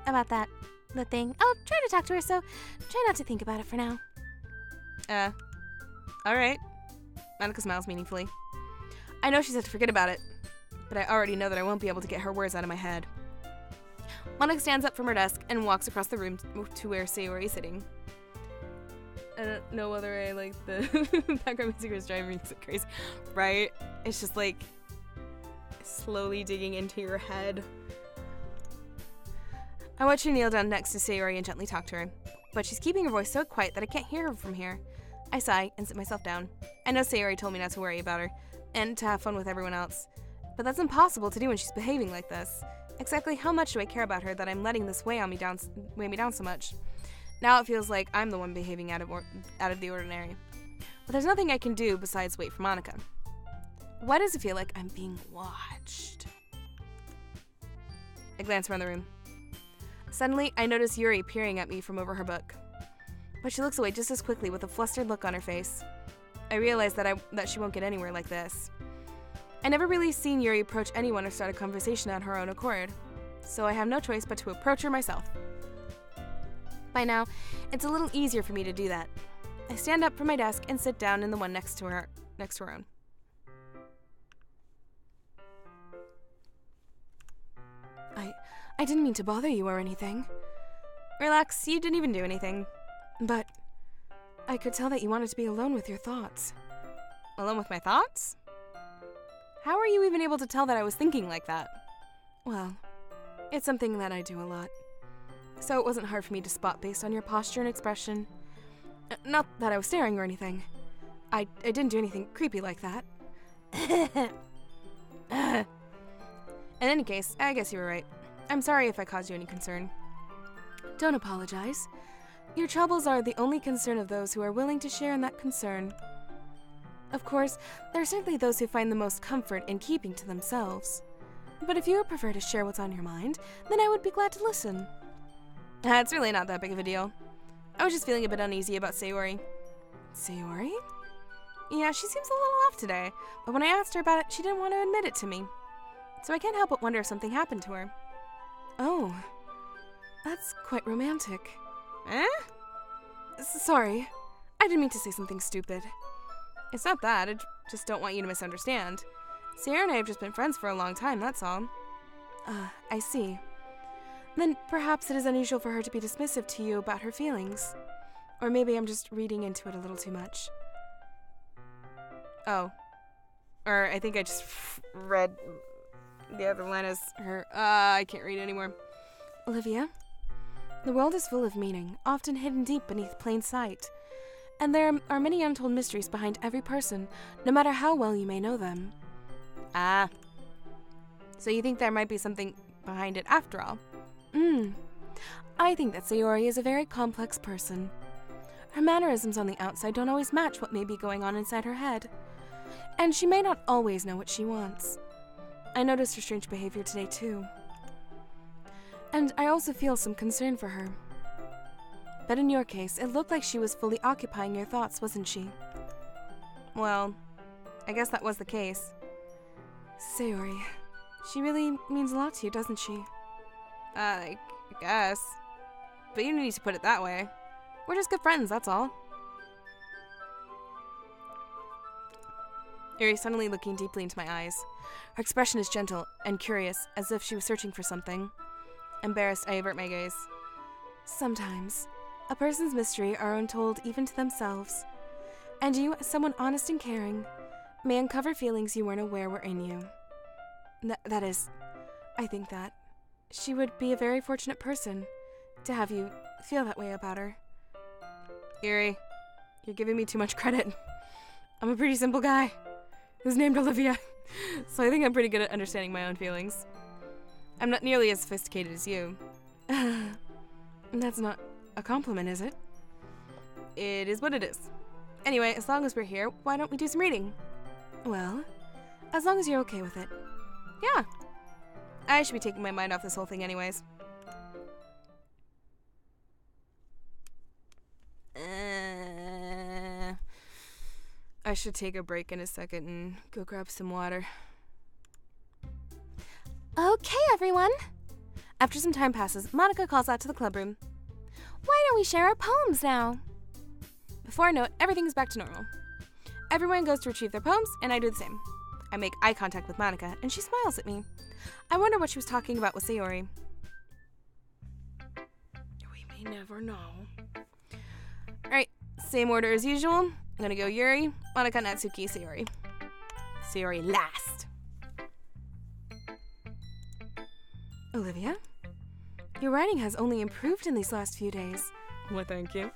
about the thing. I'll try to talk to her, so try not to think about it for now. Alright. Monica smiles meaningfully. I know she said to forget about it, but I already know that I won't be able to get her words out of my head. Monica stands up from her desk and walks across the room to where Sayori is sitting. I don't know whether I like the background music is driving me crazy. Right? It's just like slowly digging into your head. I watch her kneel down next to Sayori and gently talk to her, but she's keeping her voice so quiet that I can't hear her from here. I sigh and sit myself down. I know Sayori told me not to worry about her, and to have fun with everyone else, but that's impossible to do when she's behaving like this. Exactly how much do I care about her that I'm letting this weigh me down so much? Now it feels like I'm the one behaving out of the ordinary. But there's nothing I can do besides wait for Monica. Why does it feel like I'm being watched? I glance around the room. Suddenly, I notice Yuri peering at me from over her book. But she looks away just as quickly with a flustered look on her face. I realize that she won't get anywhere like this. I never really seen Yuri approach anyone or start a conversation on her own accord, so I have no choice but to approach her myself. By now, it's a little easier for me to do that. I stand up from my desk and sit down in the one next to her own. I didn't mean to bother you or anything. Relax, you didn't even do anything. But I could tell that you wanted to be alone with your thoughts. Alone with my thoughts? How are you even able to tell that I was thinking like that? Well, it's something that I do a lot. So it wasn't hard for me to spot based on your posture and expression. Not that I was staring or anything. I didn't do anything creepy like that. In any case, I guess you were right. I'm sorry if I caused you any concern. Don't apologize. Your troubles are the only concern of those who are willing to share in that concern. Of course, there are certainly those who find the most comfort in keeping to themselves. But if you would prefer to share what's on your mind, then I would be glad to listen. It's really not that big of a deal. I was just feeling a bit uneasy about Sayori. Sayori? Yeah, she seems a little off today, but when I asked her about it, she didn't want to admit it to me. So I can't help but wonder if something happened to her. Oh, that's quite romantic. Eh? Sorry, I didn't mean to say something stupid. It's not that, I just don't want you to misunderstand. Sayori and I have just been friends for a long time, that's all. I see. Then perhaps it is unusual for her to be dismissive to you about her feelings. Or maybe I'm just reading into it a little too much. Oh. Or I think I just read the other line as her. I can't read anymore. Olivia, the world is full of meaning, often hidden deep beneath plain sight. And there are many untold mysteries behind every person, no matter how well you may know them. Ah. So you think there might be something behind it after all? I think that Sayori is a very complex person. Her mannerisms on the outside don't always match what may be going on inside her head. And she may not always know what she wants. I noticed her strange behavior today, too. And I also feel some concern for her. But in your case, it looked like she was fully occupying your thoughts, wasn't she? Well, I guess that was the case. Sayori, she really means a lot to you, doesn't she? I guess. But you don't need to put it that way. We're just good friends, that's all. Yuri suddenly looking deeply into my eyes. Her expression is gentle and curious, as if she was searching for something. Embarrassed, I avert my gaze. Sometimes, a person's mystery are untold even to themselves. And you, as someone honest and caring, may uncover feelings you weren't aware were in you. That is, I think that she would be a very fortunate person to have you feel that way about her. Yuri, you're giving me too much credit. I'm a pretty simple guy who's named Olivia, so I think I'm pretty good at understanding my own feelings. I'm not nearly as sophisticated as you. That's not a compliment, is it? It is what it is. Anyway, as long as we're here, why don't we do some reading? Well, as long as you're okay with it. Yeah. I should be taking my mind off this whole thing anyways. I should take a break in a second and go grab some water. Okay, everyone. After some time passes, Monica calls out to the clubroom. Why don't we share our poems now? Before I know it, everything is back to normal. Everyone goes to retrieve their poems, and I do the same. I make eye contact with Monica, and she smiles at me. I wonder what she was talking about with Sayori. We may never know. Alright, Same order as usual. I'm gonna go Yuri, Monica, Natsuki, Sayori. Sayori last. Olivia, your writing has only improved in these last few days. Well, thank you.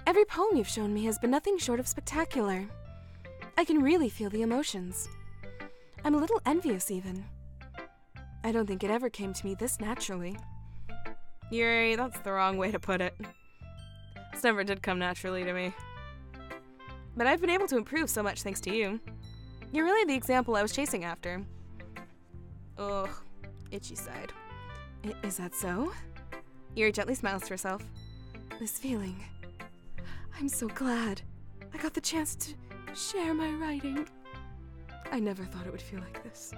Every poem you've shown me has been nothing short of spectacular. I can really feel the emotions. I'm a little envious, even. I don't think it ever came to me this naturally. Yuri, that's the wrong way to put it. This never did come naturally to me. But I've been able to improve so much thanks to you. You're really the example I was chasing after. Ugh, itchy side. Is that so? Yuri gently smiles to herself. This feeling. I'm so glad I got the chance to share my writing. I never thought it would feel like this.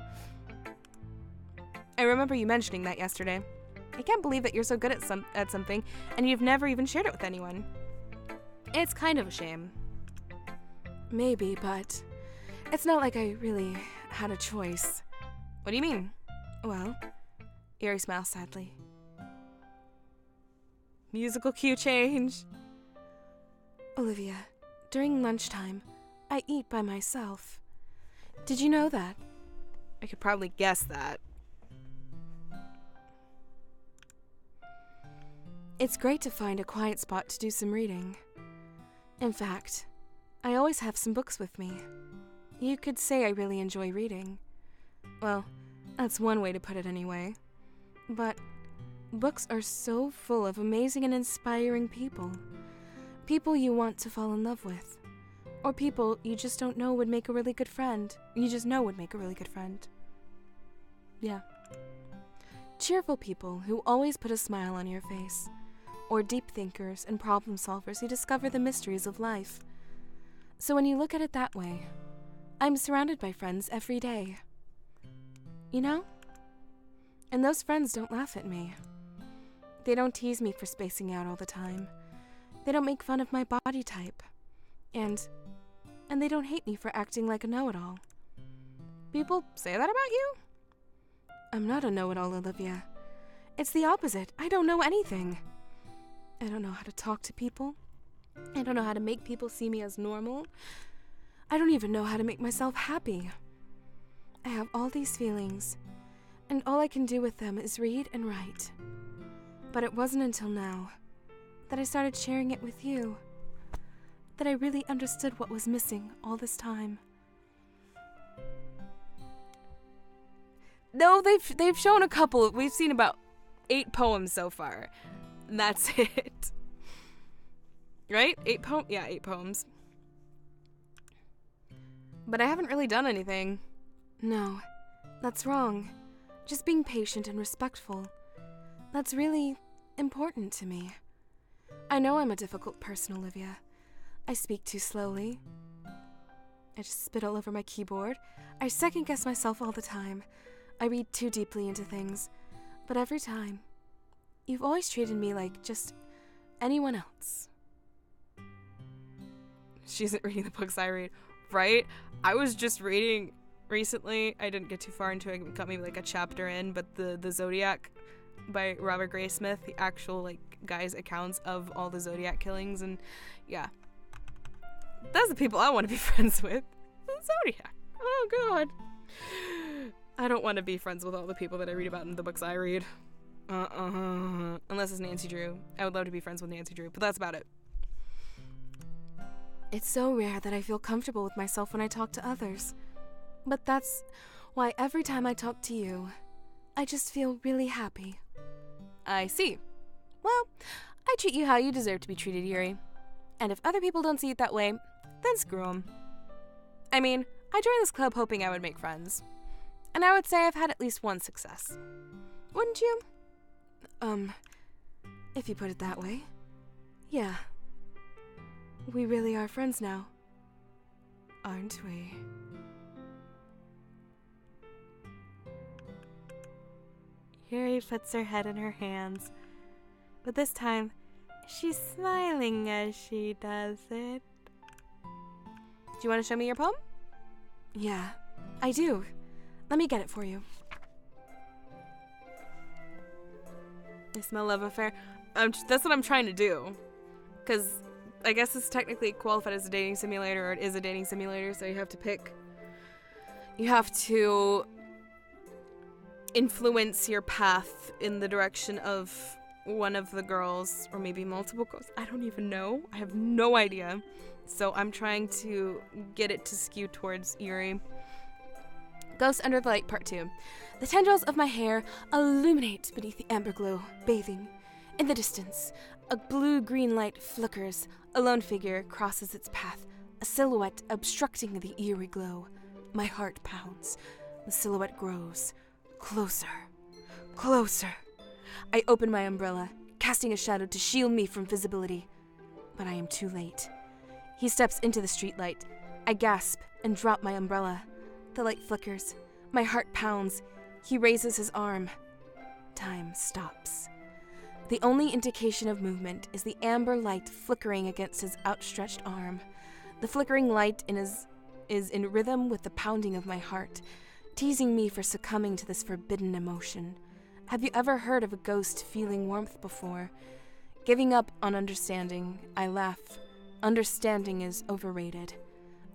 I remember you mentioning that yesterday. I can't believe that you're so good at something and you've never even shared it with anyone. It's kind of a shame. Maybe, but it's not like I really had a choice. What do you mean? Well, Yuri smiles sadly. Musical cue change. Olivia, during lunchtime, I eat by myself. Did you know that? I could probably guess that. It's great to find a quiet spot to do some reading. In fact, I always have some books with me. You could say I really enjoy reading. Well, that's one way to put it anyway. But books are so full of amazing and inspiring people. People you want to fall in love with. Or people you just don't know would make a really good friend. You just know would make a really good friend. Yeah. Cheerful people who always put a smile on your face. Or deep thinkers and problem solvers who discover the mysteries of life. So when you look at it that way, I'm surrounded by friends every day. You know? And those friends don't laugh at me. They don't tease me for spacing out all the time. They don't make fun of my body type. And they don't hate me for acting like a know-it-all. People say that about you? I'm not a know-it-all, Olivia. It's the opposite. I don't know anything. I don't know how to talk to people. I don't know how to make people see me as normal. I don't even know how to make myself happy. I have all these feelings, and all I can do with them is read and write. But it wasn't until now that I started sharing it with you that I really understood what was missing all this time. No, they've shown a couple. We've seen about 8 poems so far. And that's it. Right? 8 poems? Yeah, 8 poems. But I haven't really done anything. No, that's wrong. Just being patient and respectful. That's really important to me. I know I'm a difficult person, Olivia. I speak too slowly. I just spit all over my keyboard. I second-guess myself all the time. I read too deeply into things. But every time, you've always treated me like just anyone else. She isn't reading the books I read, right? I was just reading recently. I didn't get too far into it. It got maybe like a chapter in, but the Zodiac by Robert Graysmith, the actual like guy's accounts of all the Zodiac killings, and yeah. That's the people I want to be friends with. The Zodiac. Oh god. I don't want to be friends with all the people that I read about in the books I read. Unless it's Nancy Drew. I would love to be friends with Nancy Drew, but that's about it. It's so rare that I feel comfortable with myself when I talk to others. But that's why every time I talk to you, I just feel really happy. I see. Well, I treat you how you deserve to be treated, Yuri. And if other people don't see it that way, then screw them. I mean, I joined this club hoping I would make friends. And I would say I've had at least one success. Wouldn't you? If you put it that way. Yeah. We really are friends now. Aren't we? Yuri puts her head in her hands. But this time, she's smiling as she does it. Do you want to show me your poem? Yeah, I do. Let me get it for you. I smell love affair. That's what I'm trying to do. Because I guess it's technically qualified as a dating simulator, or it is a dating simulator, so you have to influence your path in the direction of one of the girls, or maybe multiple girls. I don't even know. I have no idea. So I'm trying to get it to skew towards Yuri. Ghost Under the Light Part 2. The tendrils of my hair illuminate beneath the amber glow, bathing. In the distance, a blue-green light flickers. A lone figure crosses its path, a silhouette obstructing the eerie glow. My heart pounds. The silhouette grows. Closer. Closer. I open my umbrella, casting a shadow to shield me from visibility. But I am too late. He steps into the streetlight. I gasp and drop my umbrella. The light flickers. My heart pounds. He raises his arm. Time stops. The only indication of movement is the amber light flickering against his outstretched arm. The flickering light is in rhythm with the pounding of my heart, teasing me for succumbing to this forbidden emotion. Have you ever heard of a ghost feeling warmth before? Giving up on understanding, I laugh. Understanding is overrated.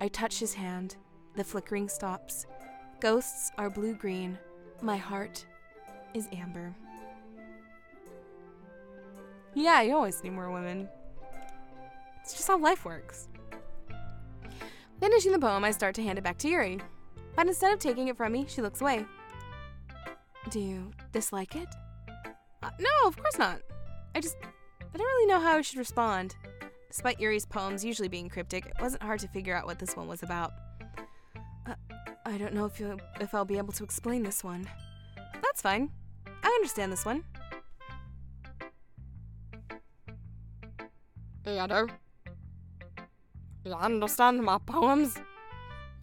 I touch his hand. The flickering stops. Ghosts are blue-green. My heart is amber. Yeah, you always need more women. It's just how life works. Finishing the poem, I start to hand it back to Yuri. But instead of taking it from me, she looks away. Do you dislike it? No, of course not. I don't really know how I should respond. Despite Yuri's poems usually being cryptic, it wasn't hard to figure out what this one was about. I don't know if I'll be able to explain this one. That's fine. I understand this one. You understand my poems?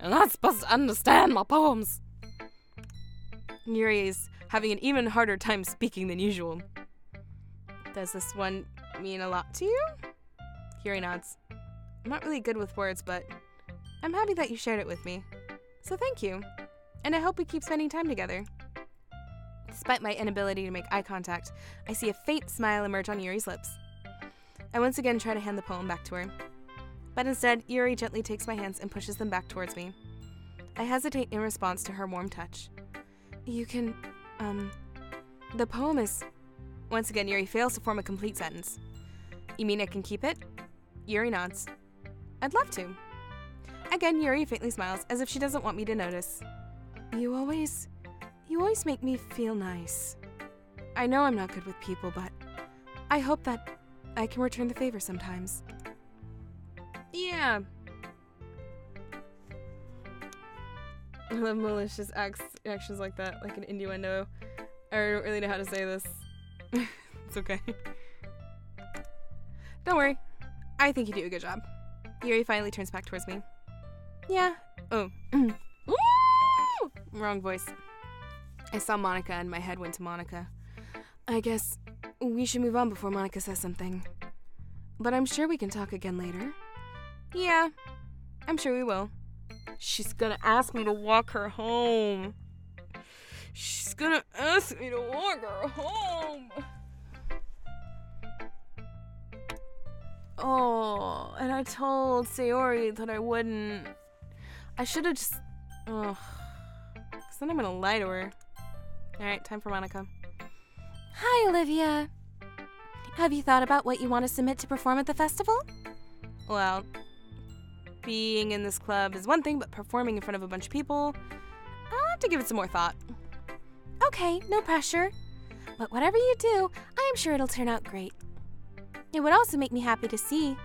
You're not supposed to understand my poems. Yuri is having an even harder time speaking than usual. Does this one mean a lot to you? Yuri nods. I'm not really good with words, but I'm happy that you shared it with me. So thank you. And I hope we keep spending time together. Despite my inability to make eye contact, I see a faint smile emerge on Yuri's lips. I once again try to hand the poem back to her. But instead, Yuri gently takes my hands and pushes them back towards me. I hesitate in response to her warm touch. You can, the poem is... Once again, Yuri fails to form a complete sentence. You mean I can keep it? Yuri nods. I'd love to. Again, Yuri faintly smiles, as if she doesn't want me to notice. You always make me feel nice. I know I'm not good with people, but I hope that I can return the favor sometimes. Yeah. I love malicious actions like that, like an innuendo. I don't really know how to say this. It's okay. Don't worry. I think you do a good job. Yuri finally turns back towards me. Yeah. Oh. Ooh! Wrong voice. I saw Monica and my head went to Monica. I guess we should move on before Monica says something. But I'm sure we can talk again later. Yeah, I'm sure we will. She's gonna ask me to walk her home. She's gonna ask me to walk her home. Oh, and I told Sayori that I wouldn't. I should have just... Ugh. Because then I'm gonna lie to her. Alright, time for Monica. Hi, Olivia. Have you thought about what you want to submit to perform at the festival? Well, being in this club is one thing, but performing in front of a bunch of people, I'll have to give it some more thought. Okay, no pressure. But whatever you do, I am sure it'll turn out great. It would also make me happy to see.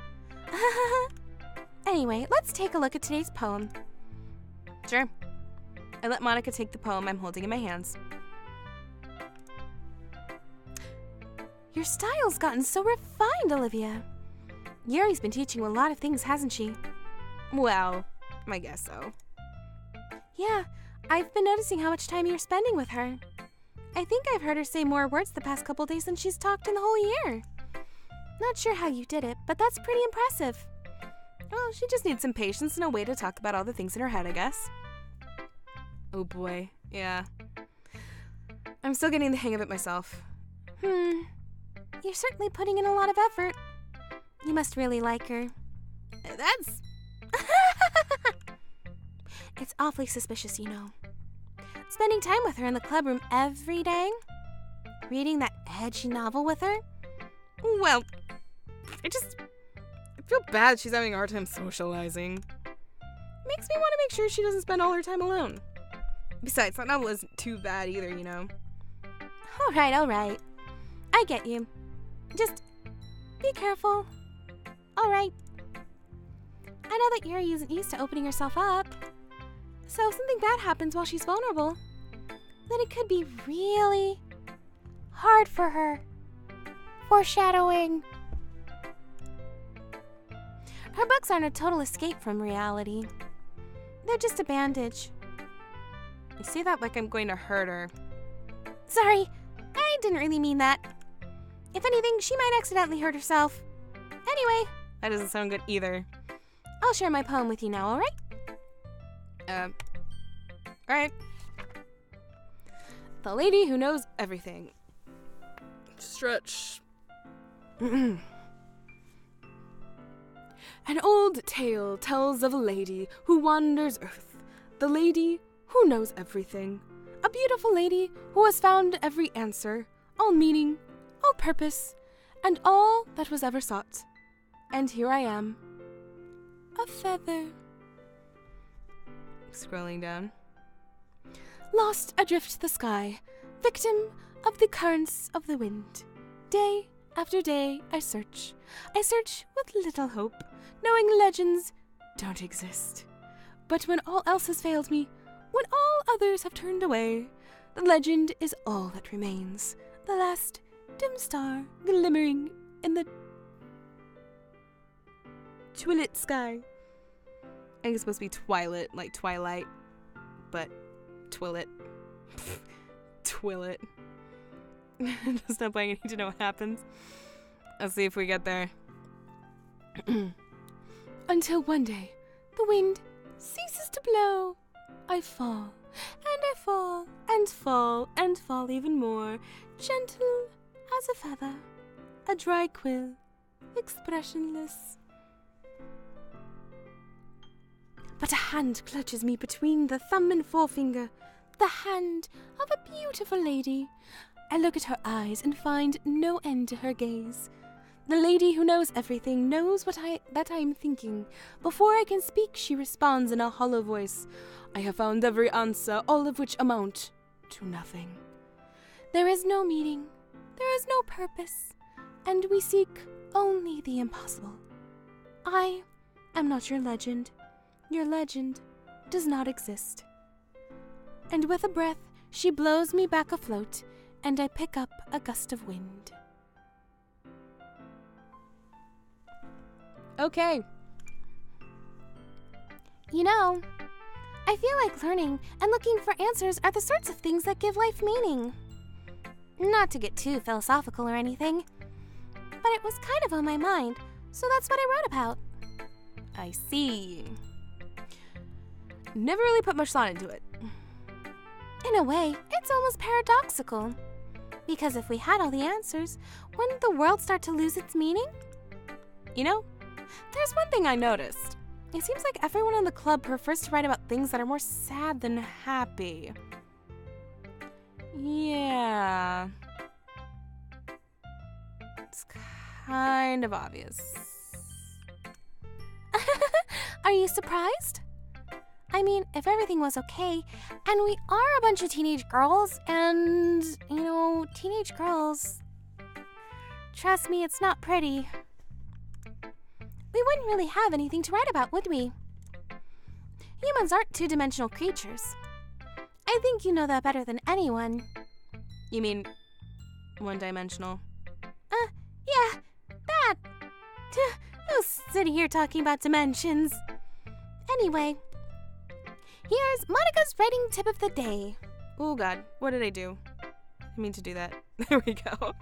Anyway, let's take a look at today's poem. Sure. I let Monica take the poem I'm holding in my hands. Your style's gotten so refined, Olivia. Yuri's been teaching you a lot of things, hasn't she? Well, I guess so. Yeah, I've been noticing how much time you're spending with her. I think I've heard her say more words the past couple days than she's talked in the whole year. Not sure how you did it, but that's pretty impressive. Well, she just needs some patience and a way to talk about all the things in her head, I guess. Oh boy, yeah. I'm still getting the hang of it myself. You're certainly putting in a lot of effort. You must really like her. That's... It's awfully suspicious, you know. Spending time with her in the clubroom every day? Reading that edgy novel with her? Well, I feel bad she's having a hard time socializing. Makes me want to make sure she doesn't spend all her time alone. Besides, that novel isn't too bad either, you know. All right. I get you. Just be careful. All right. I know that Yuri isn't used to opening herself up. So if something bad happens while she's vulnerable, then it could be really hard for her. Foreshadowing. Her books aren't a total escape from reality. They're just a bandage. You say that like I'm going to hurt her. Sorry, I didn't really mean that. If anything, she might accidentally hurt herself. Anyway. That doesn't sound good either. I'll share my poem with you now, alright? Alright. The lady who knows everything. Stretch. An old tale tells of a lady who wanders earth. The lady who knows everything. A beautiful lady who has found every answer, all meaning, all purpose, and all that was ever sought. And here I am. A feather. Scrolling down. Lost adrift to the sky, victim of the currents of the wind. Day after day I search with little hope, knowing legends don't exist. But when all else has failed me, when all others have turned away, the legend is all that remains, the last dim star glimmering in the twilit sky. I think it's supposed to be twilight, like twilight, but twillet. Twillet. Just not playing, I need to know what happens. Let's see if we get there. Until one day, the wind ceases to blow. I fall, and I fall, and fall, and fall even more, gentle as a feather, a dry quill, expressionless. But a hand clutches me between the thumb and forefinger, the hand of a beautiful lady. I look at her eyes and find no end to her gaze. The lady who knows everything knows that I am thinking. Before I can speak, she responds in a hollow voice. I have found every answer, all of which amount to nothing. There is no meaning, there is no purpose, and we seek only the impossible. I am not your legend. Your legend does not exist. And with a breath, she blows me back afloat, and I pick up a gust of wind. Okay. You know, I feel like learning and looking for answers are the sorts of things that give life meaning. Not to get too philosophical or anything, but it was kind of on my mind, so that's what I wrote about. I see. Never really put much thought into it. In a way, it's almost paradoxical. Because if we had all the answers, wouldn't the world start to lose its meaning? You know, there's one thing I noticed. It seems like everyone in the club prefers to write about things that are more sad than happy. Yeah. It's kind of obvious. Are you surprised? I mean, if everything was okay, and we are a bunch of teenage girls, and, you know, teenage girls, trust me, it's not pretty. We wouldn't really have anything to write about, would we? Humans aren't two-dimensional creatures. I think you know that better than anyone. You mean one-dimensional? Yeah, that. I'll sit here talking about dimensions. Anyway, here's Monica's writing tip of the day. Oh God, what did I do? I mean to do that. There we go.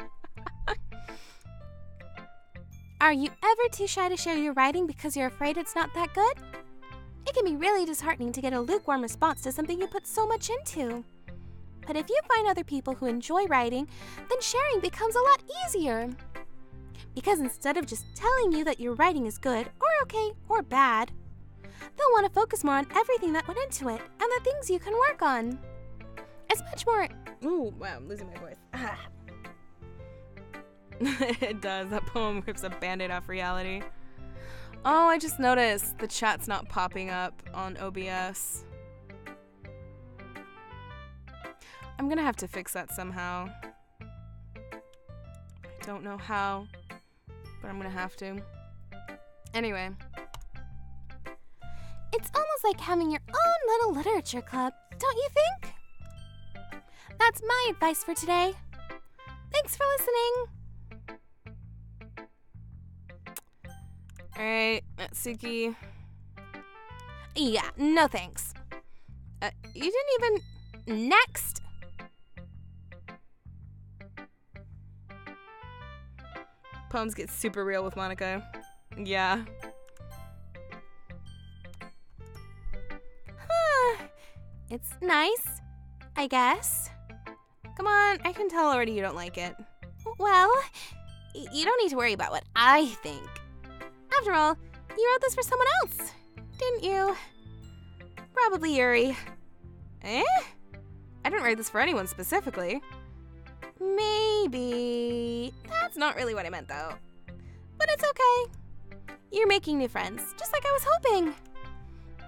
Are you ever too shy to share your writing because you're afraid it's not that good? It can be really disheartening to get a lukewarm response to something you put so much into. But if you find other people who enjoy writing, then sharing becomes a lot easier. Because instead of just telling you that your writing is good, or okay, or bad, they'll want to focus more on everything that went into it and the things you can work on. It's much more... Ooh, wow, I'm losing my voice. It does. That poem rips a band-aid off reality. Oh, I just noticed the chat's not popping up on OBS. I'm gonna have to fix that somehow. I don't know how, but I'm gonna have to. Anyway. It's almost like having your own little literature club, don't you think? That's my advice for today. Thanks for listening. Alright, Natsuki. Yeah, no thanks. You didn't even... Next! Poems get super real with Monica. Yeah. It's nice, I guess. Come on, I can tell already you don't like it. Well, you don't need to worry about what I think. After all, you wrote this for someone else, didn't you? Probably Yuri. Eh? I didn't write this for anyone specifically. Maybe. That's not really what I meant, though. But it's okay. You're making new friends, just like I was hoping.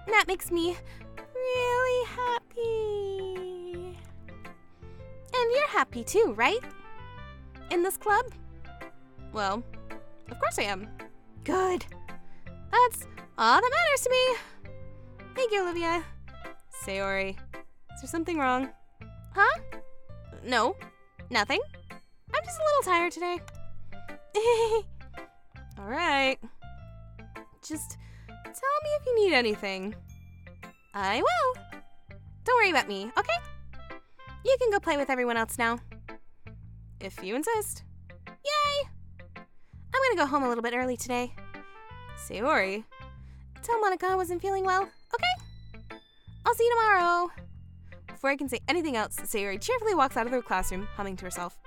That makes me really happy. And you're happy too, right? In this club? Well, of course I am. Good. That's all that matters to me. Thank you, Olivia. Sayori, is there something wrong? Huh? No, nothing. I'm just a little tired today. Alright. Just tell me if you need anything. I will. Don't worry about me, okay? You can go play with everyone else now. If you insist. Yay! I'm gonna go home a little bit early today. Sayori. Tell Monica I wasn't feeling well, okay? I'll see you tomorrow. Before I can say anything else, Sayori cheerfully walks out of the classroom, humming to herself.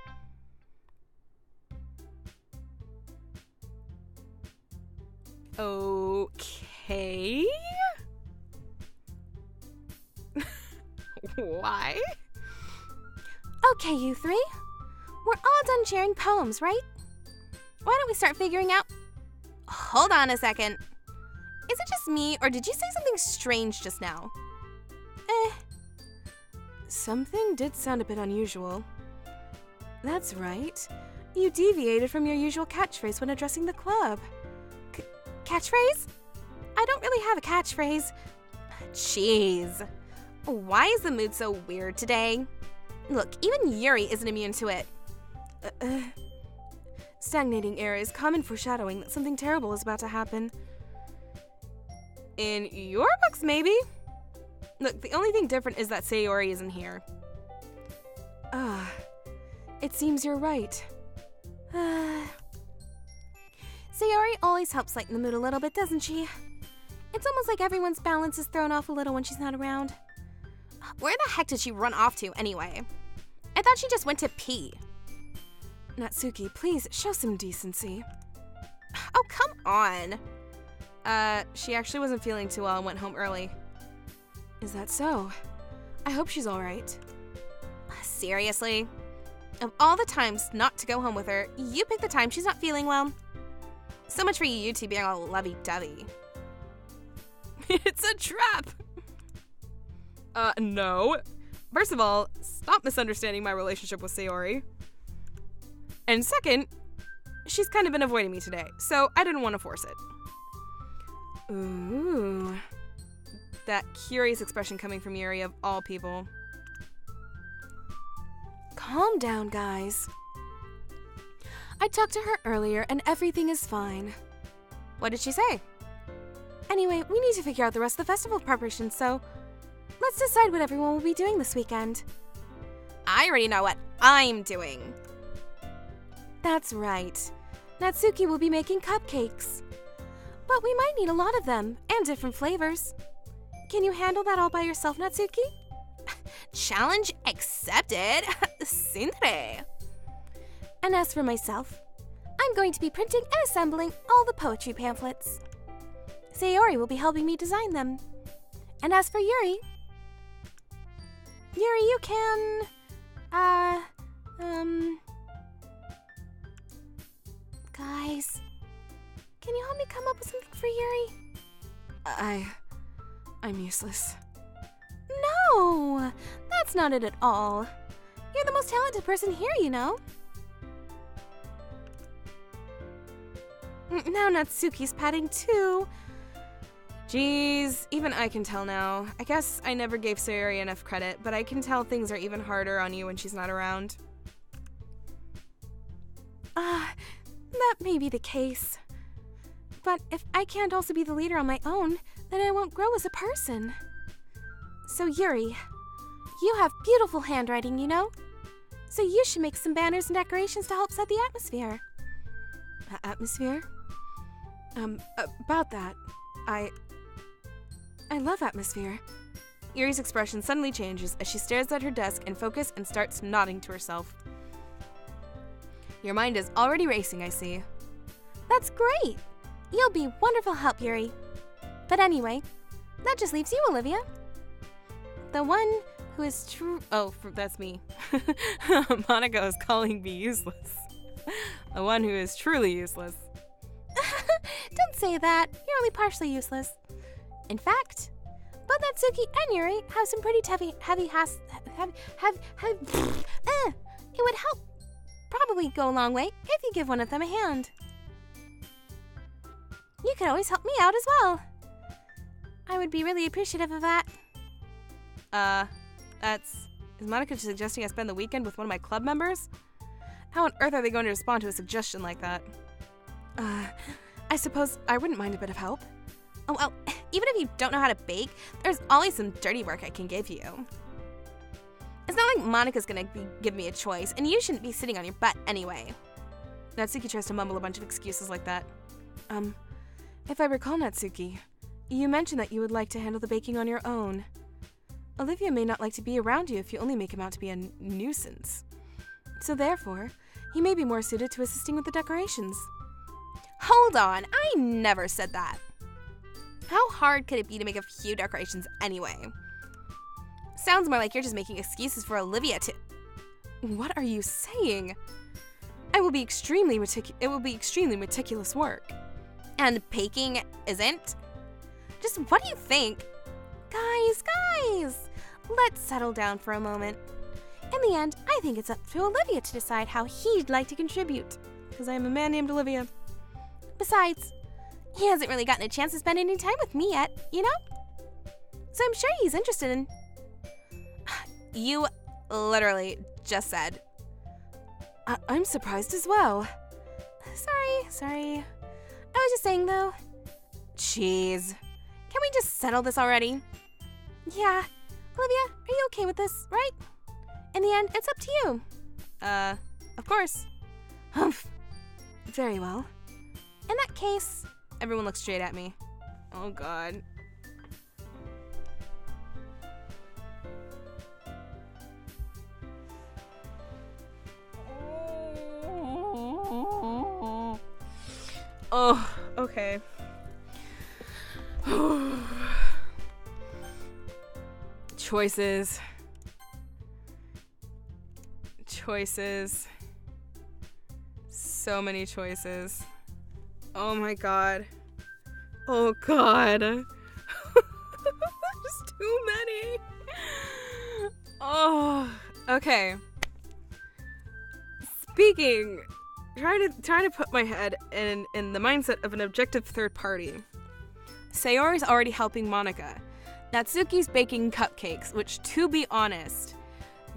Okay. Why? Okay, you three. We're all done sharing poems, right? Why don't we start figuring out... Hold on a second. Is it just me, or did you say something strange just now? Something did sound a bit unusual. That's right. You deviated from your usual catchphrase when addressing the club. Catchphrase? I don't really have a catchphrase. Jeez. Why is the mood so weird today? Look, even Yuri isn't immune to it. Stagnating air is common foreshadowing that something terrible is about to happen. In your books, maybe? Look, the only thing different is that Sayori isn't here. It seems you're right. Sayori always helps lighten the mood a little bit, doesn't she? It's almost like everyone's balance is thrown off a little when she's not around. Where the heck did she run off to, anyway? I thought she just went to pee. Natsuki, please show some decency. Oh, come on. She actually wasn't feeling too well and went home early. Is that so? I hope she's alright. Seriously? Of all the times not to go home with her, you pick the time she's not feeling well. So much for you two being all lovey-dovey. It's a trap! No. First of all, stop misunderstanding my relationship with Sayori. And second, she's kind of been avoiding me today, so I didn't want to force it. Ooh. That curious expression coming from Yuri of all people. Calm down, guys. I talked to her earlier and everything is fine. What did she say? Anyway, we need to figure out the rest of the festival preparations, so let's decide what everyone will be doing this weekend. I already know what I'm doing. That's right. Natsuki will be making cupcakes. But we might need a lot of them, and different flavors. Can you handle that all by yourself, Natsuki? Challenge accepted. Sindre. And as for myself, I'm going to be printing and assembling all the poetry pamphlets. Sayori will be helping me design them. And as for Yuri, you can, guys, can you help me come up with something for Yuri? I'm useless. No, that's not it at all. You're the most talented person here, you know. Now Natsuki's patting too. Jeez, even I can tell now. I guess I never gave Sayori enough credit, but I can tell things are even harder on you when she's not around. That may be the case. But if I can't also be the leader on my own, then I won't grow as a person. So Yuri, you have beautiful handwriting, you know? So you should make some banners and decorations to help set the atmosphere. Atmosphere? About that, I love atmosphere. Yuri's expression suddenly changes as she stares at her desk in focus and starts nodding to herself. Your mind is already racing, I see. That's great! You'll be wonderful help, Yuri. But anyway, that just leaves you, Olivia. The one who is true. Oh, that's me. Monica is calling me useless. The one who is truly useless. Don't say that. You're only partially useless. In fact, both Natsuki and Yuri have some pretty it would help probably go a long way if you give one of them a hand. You could always help me out as well. I would be really appreciative of that. Is Monica suggesting I spend the weekend with one of my club members? How on earth are they going to respond to a suggestion like that? I suppose I wouldn't mind a bit of help. Oh, well, even if you don't know how to bake, there's always some dirty work I can give you. It's not like Monica's gonna give me a choice, and you shouldn't be sitting on your butt anyway. Natsuki tries to mumble a bunch of excuses like that. If I recall, Natsuki, you mentioned that you would like to handle the baking on your own. Olivia may not like to be around you if you only make him out to be a nuisance. So therefore, he may be more suited to assisting with the decorations. Hold on, I never said that. How hard could it be to make a few decorations anyway? Sounds more like you're just making excuses for Olivia to... What are you saying? It will be extremely meticulous work. And baking isn't? Just what do you think? Guys, let's settle down for a moment. In the end, I think it's up to Olivia to decide how he'd like to contribute, because I am a man named Olivia. Besides, he hasn't really gotten a chance to spend any time with me yet, you know? So I'm sure he's interested in... You literally just said... I'm surprised as well. Sorry. I was just saying, though. Jeez. Can we just settle this already? Yeah. Olivia, are you okay with this, right? In the end, it's up to you. Of course. Humph. Very well. In that case... Everyone looks straight at me. Oh, God. Oh, okay. Choices. So many choices. Oh my God. Oh God. There's too many. Oh, okay. Speaking, trying to put my head in the mindset of an objective third party. Sayori's already helping Monica. Natsuki's baking cupcakes, which, to be honest,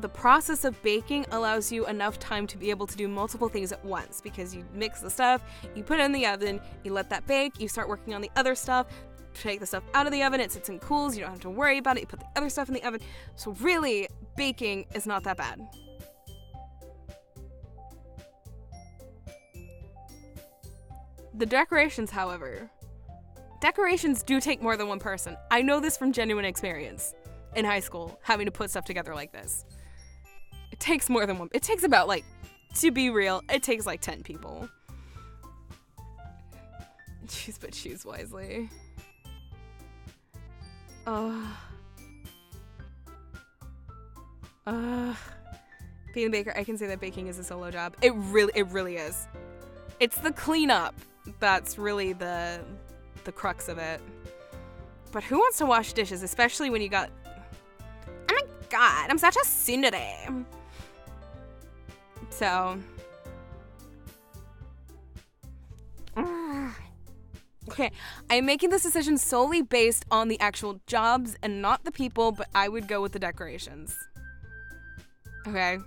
the process of baking allows you enough time to be able to do multiple things at once, because you mix the stuff, you put it in the oven, you let that bake, you start working on the other stuff, take the stuff out of the oven, it sits and cools, you don't have to worry about it, you put the other stuff in the oven. So really, baking is not that bad. The decorations, however, decorations do take more than one person. I know this from genuine experience in high school, having to put stuff together like this. It takes more than one. It takes about, to be real, it takes 10 people. Choose but choose wisely. Being a baker, I can say that baking is a solo job. It really is. It's the cleanup that's really the crux of it. But who wants to wash dishes, especially when you got... Oh my god, I'm such a tsundere. So... Okay, I'm making this decision solely based on the actual jobs and not the people, but I would go with the decorations. Okay?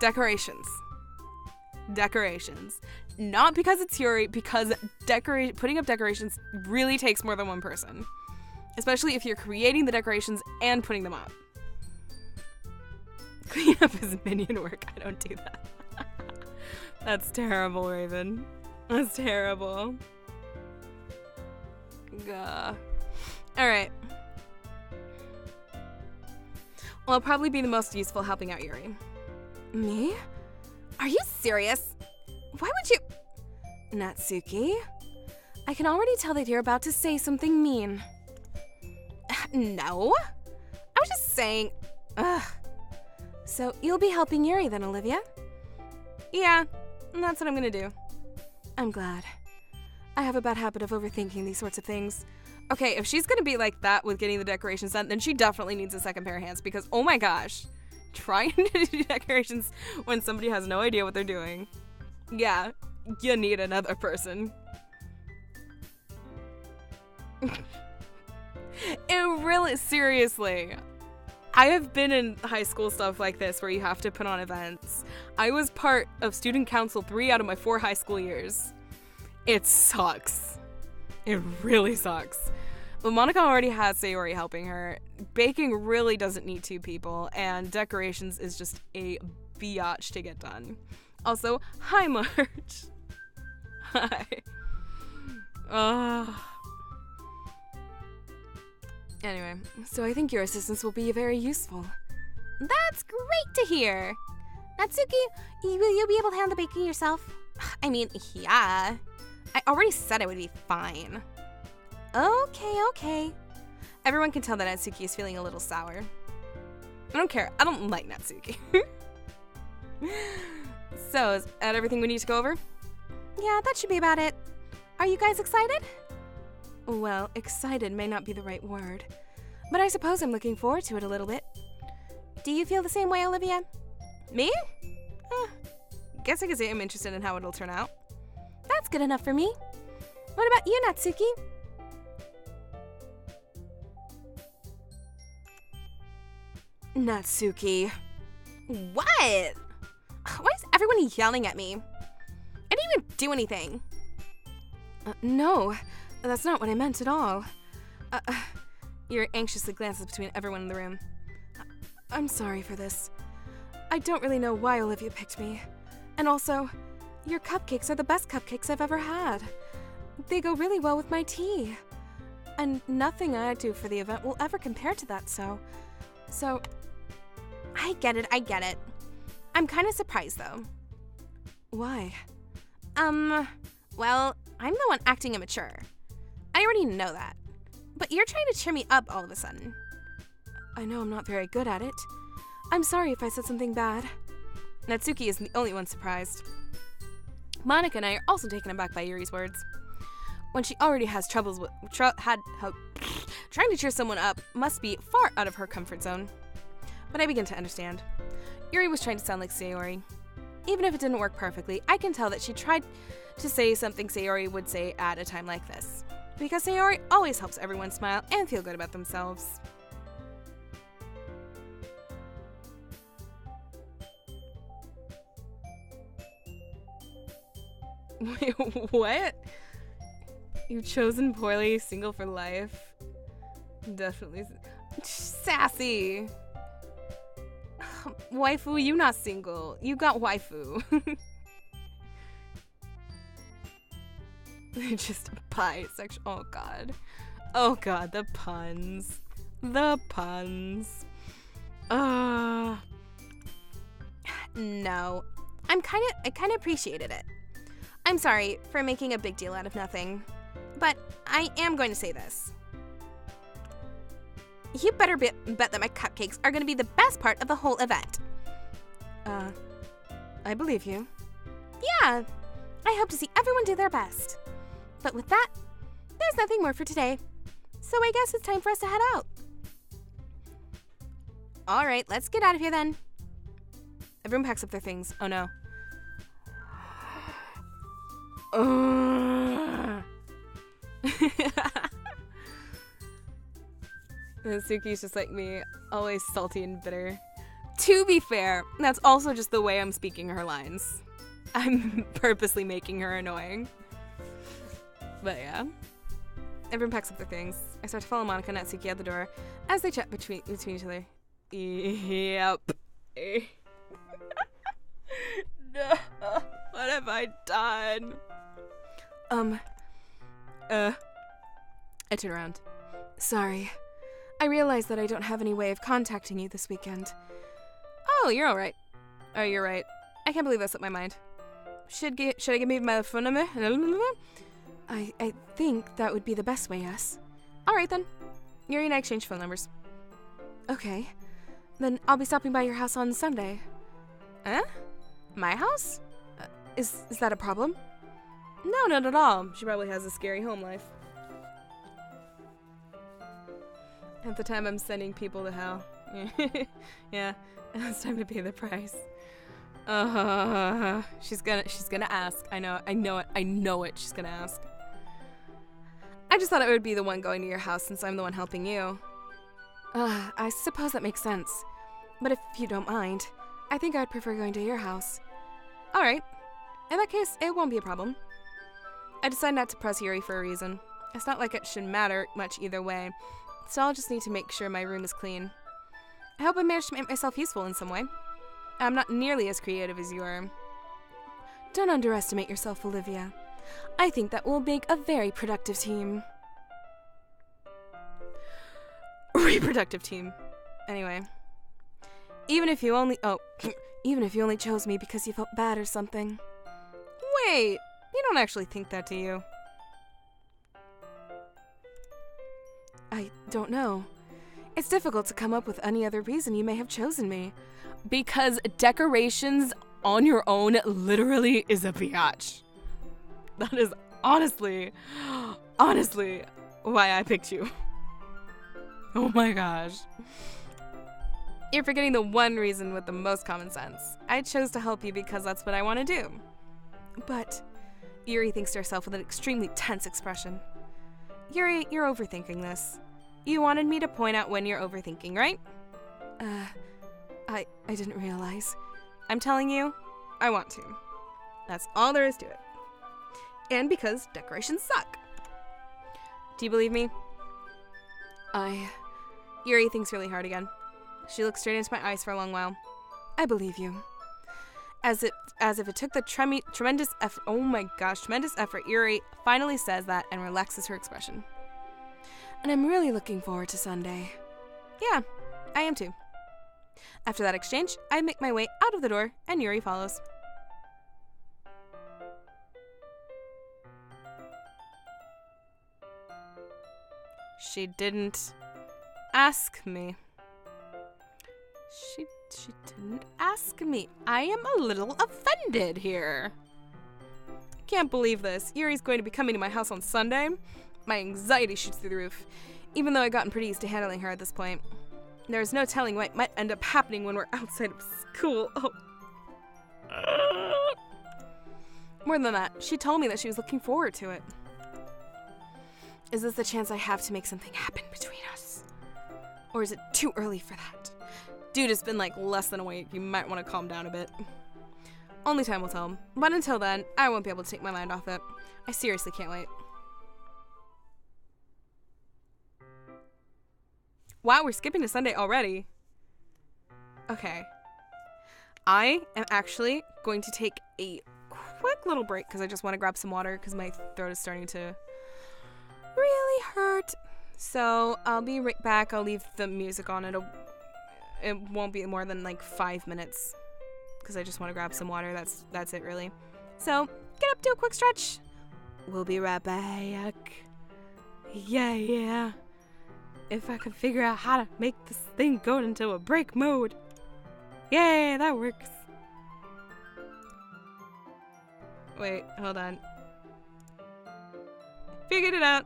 Decorations. Not because it's Yuri, because putting up decorations really takes more than one person. Especially if you're creating the decorations and putting them up. Cleanup is minion work. I don't do that. That's terrible, Raven. That's terrible. Gah. Alright. Well, I'll probably be the most useful helping out Yuri. Me? Are you serious? Why would you... Natsuki? I can already tell that you're about to say something mean. No. I was just saying... Ugh. So, you'll be helping Yuri then, Olivia? Yeah, that's what I'm gonna do. I'm glad. I have a bad habit of overthinking these sorts of things. Okay, if she's gonna be like that with getting the decorations done, then she definitely needs a second pair of hands because, oh my gosh, trying to do decorations when somebody has no idea what they're doing. Yeah, you need another person. It really, seriously. I have been in high school stuff like this where you have to put on events. I was part of student council 3 out of my 4 high school years. It sucks. It really sucks. But Monica already has Sayori helping her. Baking really doesn't need 2 people, and decorations is just a biatch to get done. Also, hi March. Hi. Anyway, so I think your assistance will be very useful. That's great to hear. Natsuki, will you be able to handle the baking yourself? I mean, yeah. I already said I would be fine. Okay. Everyone can tell that Natsuki is feeling a little sour. I don't care. I don't like Natsuki. So, is that everything we need to go over? Yeah, that should be about it. Are you guys excited? Well, excited may not be the right word, but I suppose I'm looking forward to it a little bit. Do you feel the same way, Olivia? Me? Guess I could say I'm interested in how it'll turn out. That's good enough for me. What about you, Natsuki? Natsuki. What? Why is everyone yelling at me? I didn't even do anything. No, that's not what I meant at all. Yuri anxiously glances between everyone in the room. I'm sorry for this. I don't really know why Olivia picked me. And also, your cupcakes are the best cupcakes I've ever had. They go really well with my tea. And nothing I do for the event will ever compare to that, so... I get it. I'm kind of surprised, though. Why? Well, I'm the one acting immature. I already know that. But you're trying to cheer me up all of a sudden. I know I'm not very good at it. I'm sorry if I said something bad. Natsuki isn't the only one surprised. Monica and I are also taken aback by Yuri's words. When she already has troubles with trying to cheer someone up must be far out of her comfort zone. But I begin to understand. Yuri was trying to sound like Sayori. Even if it didn't work perfectly, I can tell that she tried to say something Sayori would say at a time like this. Because Sayori always helps everyone smile and feel good about themselves. Wait, what? You've chosen poorly, single for life. Definitely sassy. Waifu, you not single. You got waifu. Just bisexual. Oh god. Oh god, the puns. The puns. No. I kind of appreciated it. I'm sorry for making a big deal out of nothing. But I am going to say this. You better bet that my cupcakes are going to be the best part of the whole event. I believe you. Yeah, I hope to see everyone do their best. But with that, there's nothing more for today. So I guess it's time for us to head out. All right, let's get out of here then. Everyone packs up their things. Oh no. Natsuki's just like me, always salty and bitter. To be fair, that's also just the way I'm speaking her lines. I'm purposely making her annoying. But yeah. Everyone packs up their things. I start to follow Monica and Natsuki out the door as they chat between each other. Yep. No. What have I done? I turn around. Sorry. I realize that I don't have any way of contacting you this weekend. Oh, you're alright. Oh, you're right. I can't believe that slipped my mind. Should I give me my phone number? I think that would be the best way, yes. Alright then. Yuri and I exchange phone numbers. Okay. Then I'll be stopping by your house on Sunday. Huh? My house? Is that a problem? No, not at all. She probably has a scary home life. At the time I'm sending people to hell. Yeah, it's time to pay the price. She's gonna ask. I know it. She's gonna ask. I just thought it would be the one going to your house since I'm the one helping you. I suppose that makes sense. But if you don't mind, I think I'd prefer going to your house. Alright. In that case, it won't be a problem. I decided not to press Yuri for a reason. It's not like it should matter much either way. So I'll just need to make sure my room is clean. I hope I managed to make myself useful in some way. I'm not nearly as creative as you are. Don't underestimate yourself, Olivia. I think that we'll make a very productive team. Reproductive team. Anyway. Even if you only chose me because you felt bad or something. Wait, you don't actually think that, do you? I don't know. It's difficult to come up with any other reason you may have chosen me. Because decorations on your own literally is a biatch. That is honestly why I picked you. Oh my gosh. You're forgetting the one reason with the most common sense. I chose to help you because that's what I want to do. But Yuri thinks to herself with an extremely tense expression. Yuri, you're overthinking this. You wanted me to point out when you're overthinking, right? I didn't realize. I'm telling you, I want to. That's all there is to it. And because decorations suck. Do you believe me? Yuri thinks really hard again. She looks straight into my eyes for a long while. I believe you. As if it took the tremendous effort. Oh my gosh, tremendous effort. Yuri finally says that and relaxes her expression. And I'm really looking forward to Sunday. Yeah, I am too. After that exchange, I make my way out of the door and Yuri follows. She didn't ask me. She didn't ask me. I am a little offended here. I can't believe this. Yuri's going to be coming to my house on Sunday. My anxiety shoots through the roof, even though I've gotten pretty used to handling her at this point. There's no telling what might end up happening when we're outside of school. Oh. More than that, she told me that she was looking forward to it. Is this the chance I have to make something happen between us? Or is it too early for that? Dude, it's been like less than a week. You might want to calm down a bit. Only time will tell. But until then, I won't be able to take my mind off it. I seriously can't wait. Wow, we're skipping to Sunday already. Okay. I am actually going to take a quick little break because I just want to grab some water because my throat is starting to really hurt. So I'll be right back. I'll leave the music on. It won't be more than like 5 minutes because I just want to grab some water. That's it really. So get up, do a quick stretch. We'll be right back. Yeah. If I could figure out how to make this thing go into a break mode. Yay, that works. Wait, hold on. Figured it out.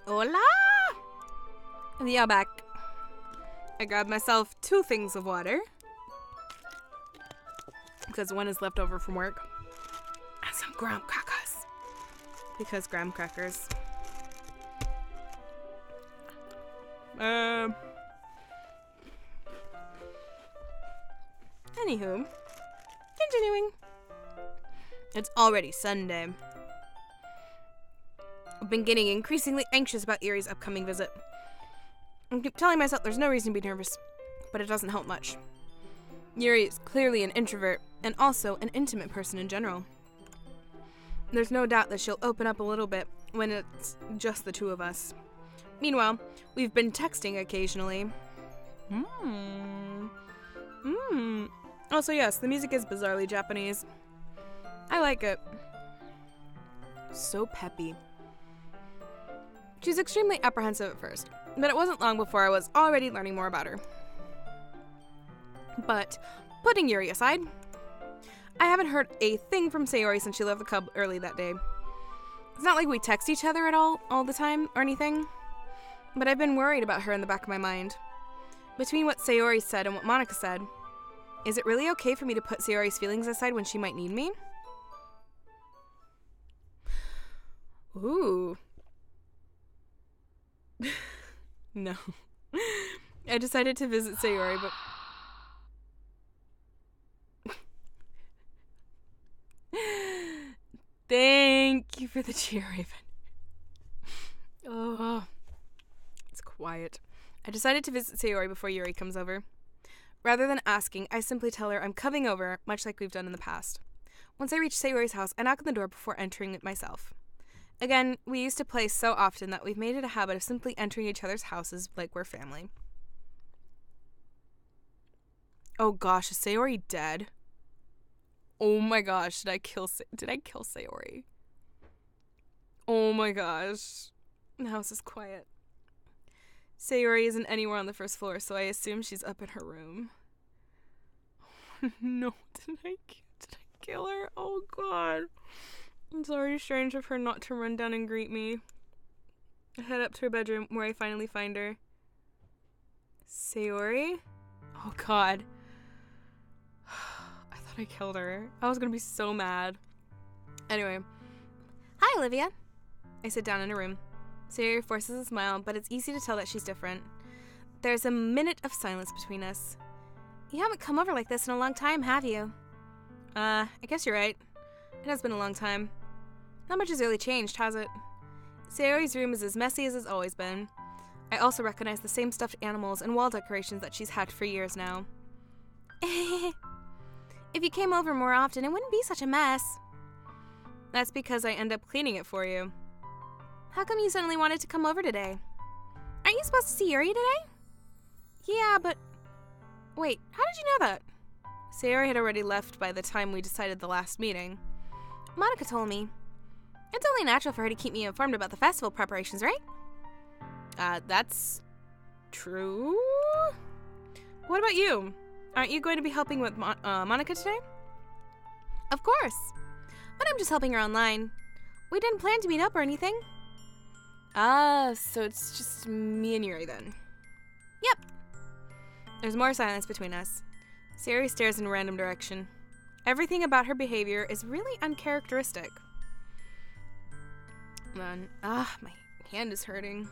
Hola! Yeah, back. I grabbed myself 2 things of water. Because one is left over from work. And some graham crackers. Because graham crackers. Anywho, continuing. It's already Sunday. I've been getting increasingly anxious about Yuri's upcoming visit. I keep telling myself there's no reason to be nervous, but it doesn't help much. Yuri is clearly an introvert, and also an intimate person in general. There's no doubt that she'll open up a little bit when it's just the two of us. Meanwhile, we've been texting occasionally. Also, yes, the music is bizarrely Japanese. I like it. So peppy. She's extremely apprehensive at first, but it wasn't long before I was already learning more about her. But, putting Yuri aside, I haven't heard a thing from Sayori since she left the club early that day. It's not like we text each other at all the time or anything, but I've been worried about her in the back of my mind. Between what Sayori said and what Monica said, is it really okay for me to put Sayori's feelings aside when she might need me? Ooh. No. I decided to visit Sayori, but... Thank you for the cheer, Raven. Oh, it's quiet. I decided to visit Sayori before Yuri comes over. Rather than asking, I simply tell her I'm coming over, much like we've done in the past. Once I reach Sayori's house, I knock on the door before entering it myself. Again, we used to play so often that we've made it a habit of simply entering each other's houses like we're family. Oh gosh, is Sayori dead? Oh my gosh, did I kill Sayori? Oh my gosh. The house is quiet. Sayori isn't anywhere on the first floor, so I assume she's up in her room. No, did I kill her? Oh god. It's already strange of her not to run down and greet me. I head up to her bedroom where I finally find her. Sayori? Oh god. I thought I killed her. I was gonna be so mad. Anyway. Hi, Olivia. I sit down in her room. Sayori forces a smile, but it's easy to tell that she's different. There's a minute of silence between us. You haven't come over like this in a long time, have you? I guess you're right. It has been a long time. Not much has really changed, has it? Sayori's room is as messy as it's always been. I also recognize the same stuffed animals and wall decorations that she's had for years now. If you came over more often, it wouldn't be such a mess. That's because I end up cleaning it for you. How come you suddenly wanted to come over today? Aren't you supposed to see Yuri today? Yeah, but... Wait, how did you know that? Sayori had already left by the time we decided the last meeting. Monica told me. It's only natural for her to keep me informed about the festival preparations, right? That's... true? What about you? Aren't you going to be helping with Monica today? Of course. But I'm just helping her online. We didn't plan to meet up or anything. So it's just me and Yuri then. Yep. There's more silence between us. Sayori stares in a random direction. Everything about her behavior is really uncharacteristic. Man, my hand is hurting.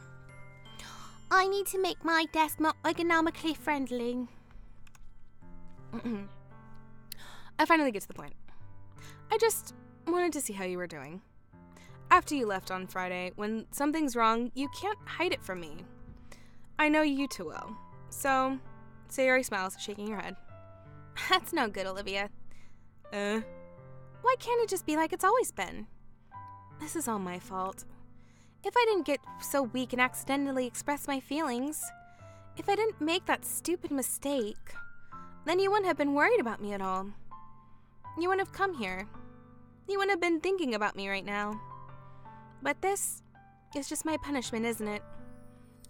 I need to make my desk more ergonomically friendly. I finally get to the point. I just wanted to see how you were doing. After you left on Friday, when something's wrong, you can't hide it from me. I know you too well. So, Sayori smiles, shaking her head. That's no good, Olivia. Why can't it just be like it's always been? This is all my fault. If I didn't get so weak and accidentally express my feelings, if I didn't make that stupid mistake, then you wouldn't have been worried about me at all. You wouldn't have come here. You wouldn't have been thinking about me right now. But this is just my punishment, isn't it?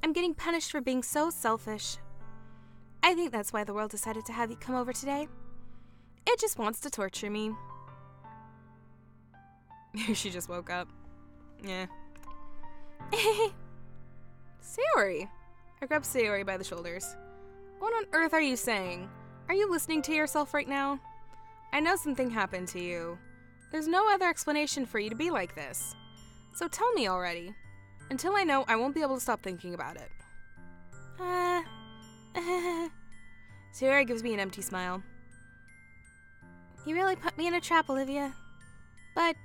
I'm getting punished for being so selfish. I think that's why the world decided to have you come over today. It just wants to torture me. She just woke up. Yeah. Sayori. I grabbed Sayori by the shoulders. What on earth are you saying? Are you listening to yourself right now? I know something happened to you. There's no other explanation for you to be like this. So tell me already. Until I know, I won't be able to stop thinking about it. Sayori gives me an empty smile. You really put me in a trap, Olivia. But...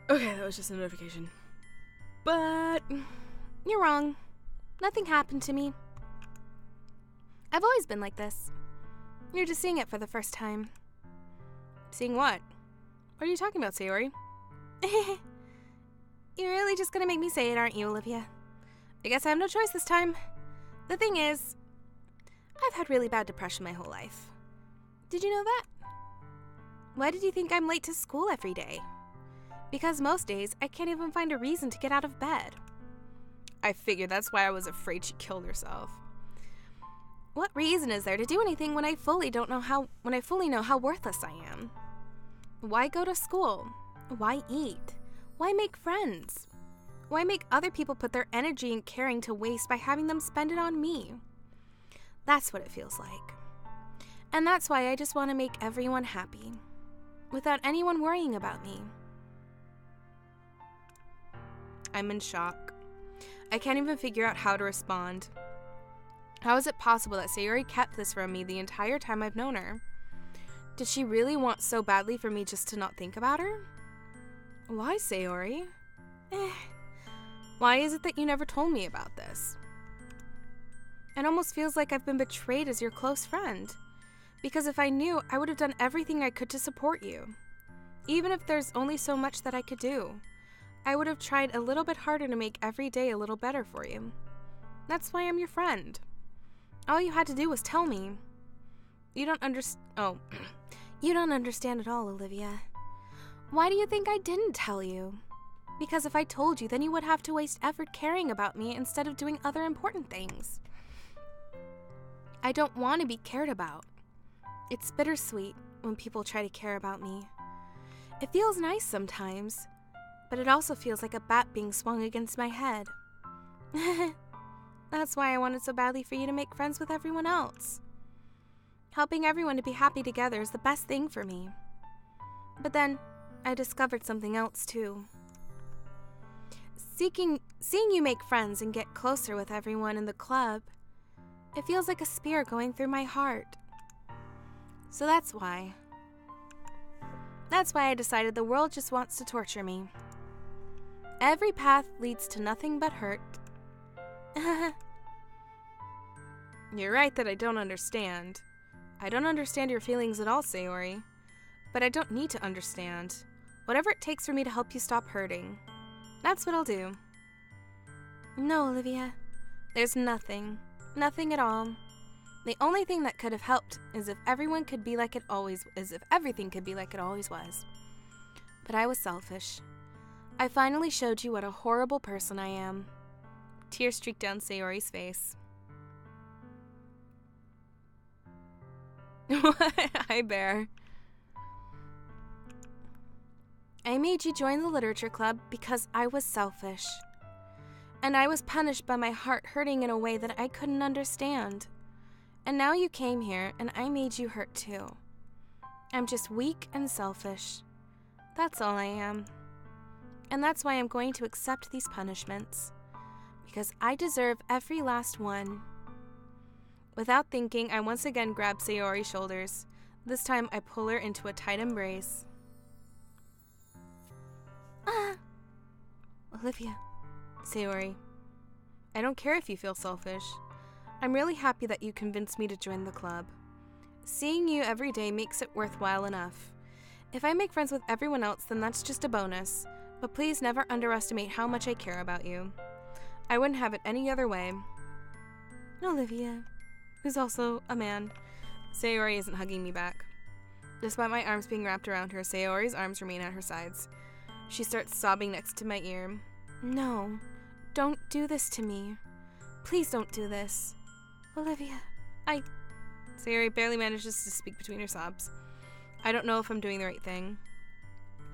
Okay, that was just a notification. But... You're wrong. Nothing happened to me. I've always been like this. You're just seeing it for the first time. Seeing what? What are you talking about, Sayori? You're really just gonna make me say it, aren't you, Olivia? I guess I have no choice this time. The thing is, I've had really bad depression my whole life. Did you know that? Why did you think I'm late to school every day? Because most days, I can't even find a reason to get out of bed. I figured that's why I was afraid she killed herself. What reason is there to do anything when I fully know how worthless I am? Why go to school? Why eat? Why make friends? Why make other people put their energy and caring to waste by having them spend it on me? That's what it feels like. And that's why I just want to make everyone happy, without anyone worrying about me. I'm in shock. I can't even figure out how to respond. How is it possible that Sayori kept this from me the entire time I've known her? Did she really want so badly for me just to not think about her? Why, Sayori? Why is it that you never told me about this? It almost feels like I've been betrayed as your close friend. Because if I knew, I would have done everything I could to support you. Even if there's only so much that I could do. I would have tried a little bit harder to make every day a little better for you. That's why I'm your friend. All you had to do was tell me. You don't You don't understand at all, Olivia. Why do you think I didn't tell you? Because if I told you, then you would have to waste effort caring about me instead of doing other important things. I don't want to be cared about. It's bittersweet when people try to care about me. It feels nice sometimes, but it also feels like a bat being swung against my head. That's why I wanted so badly for you to make friends with everyone else. Helping everyone to be happy together is the best thing for me. But then, I discovered something else too. Seeing you make friends and get closer with everyone in the club, it feels like a spear going through my heart. So that's why I decided the world just wants to torture me. Every path leads to nothing but hurt. You're right that I don't understand. I don't understand your feelings at all, Sayori. But I don't need to understand. Whatever it takes for me to help you stop hurting. That's what I'll do. No, Olivia. There's nothing. Nothing at all. The only thing that could have helped is if everything could be like it always was. But I was selfish. I finally showed you what a horrible person I am. Tears streaked down Sayori's face. Hi, Bear. I made you join the literature club because I was selfish. And I was punished by my heart hurting in a way that I couldn't understand. And now you came here and I made you hurt too. I'm just weak and selfish. That's all I am. And that's why I'm going to accept these punishments. Because I deserve every last one. Without thinking, I once again grab Sayori's shoulders. This time, I pull her into a tight embrace. Olivia. Sayori, I don't care if you feel selfish. I'm really happy that you convinced me to join the club. Seeing you every day makes it worthwhile enough. If I make friends with everyone else, then that's just a bonus. But please never underestimate how much I care about you. I wouldn't have it any other way. Olivia. Who's also a man. Sayori isn't hugging me back. Despite my arms being wrapped around her, Sayori's arms remain at her sides. She starts sobbing next to my ear. No, don't do this to me. Please don't do this. Olivia, Sayori barely manages to speak between her sobs. I don't know if I'm doing the right thing.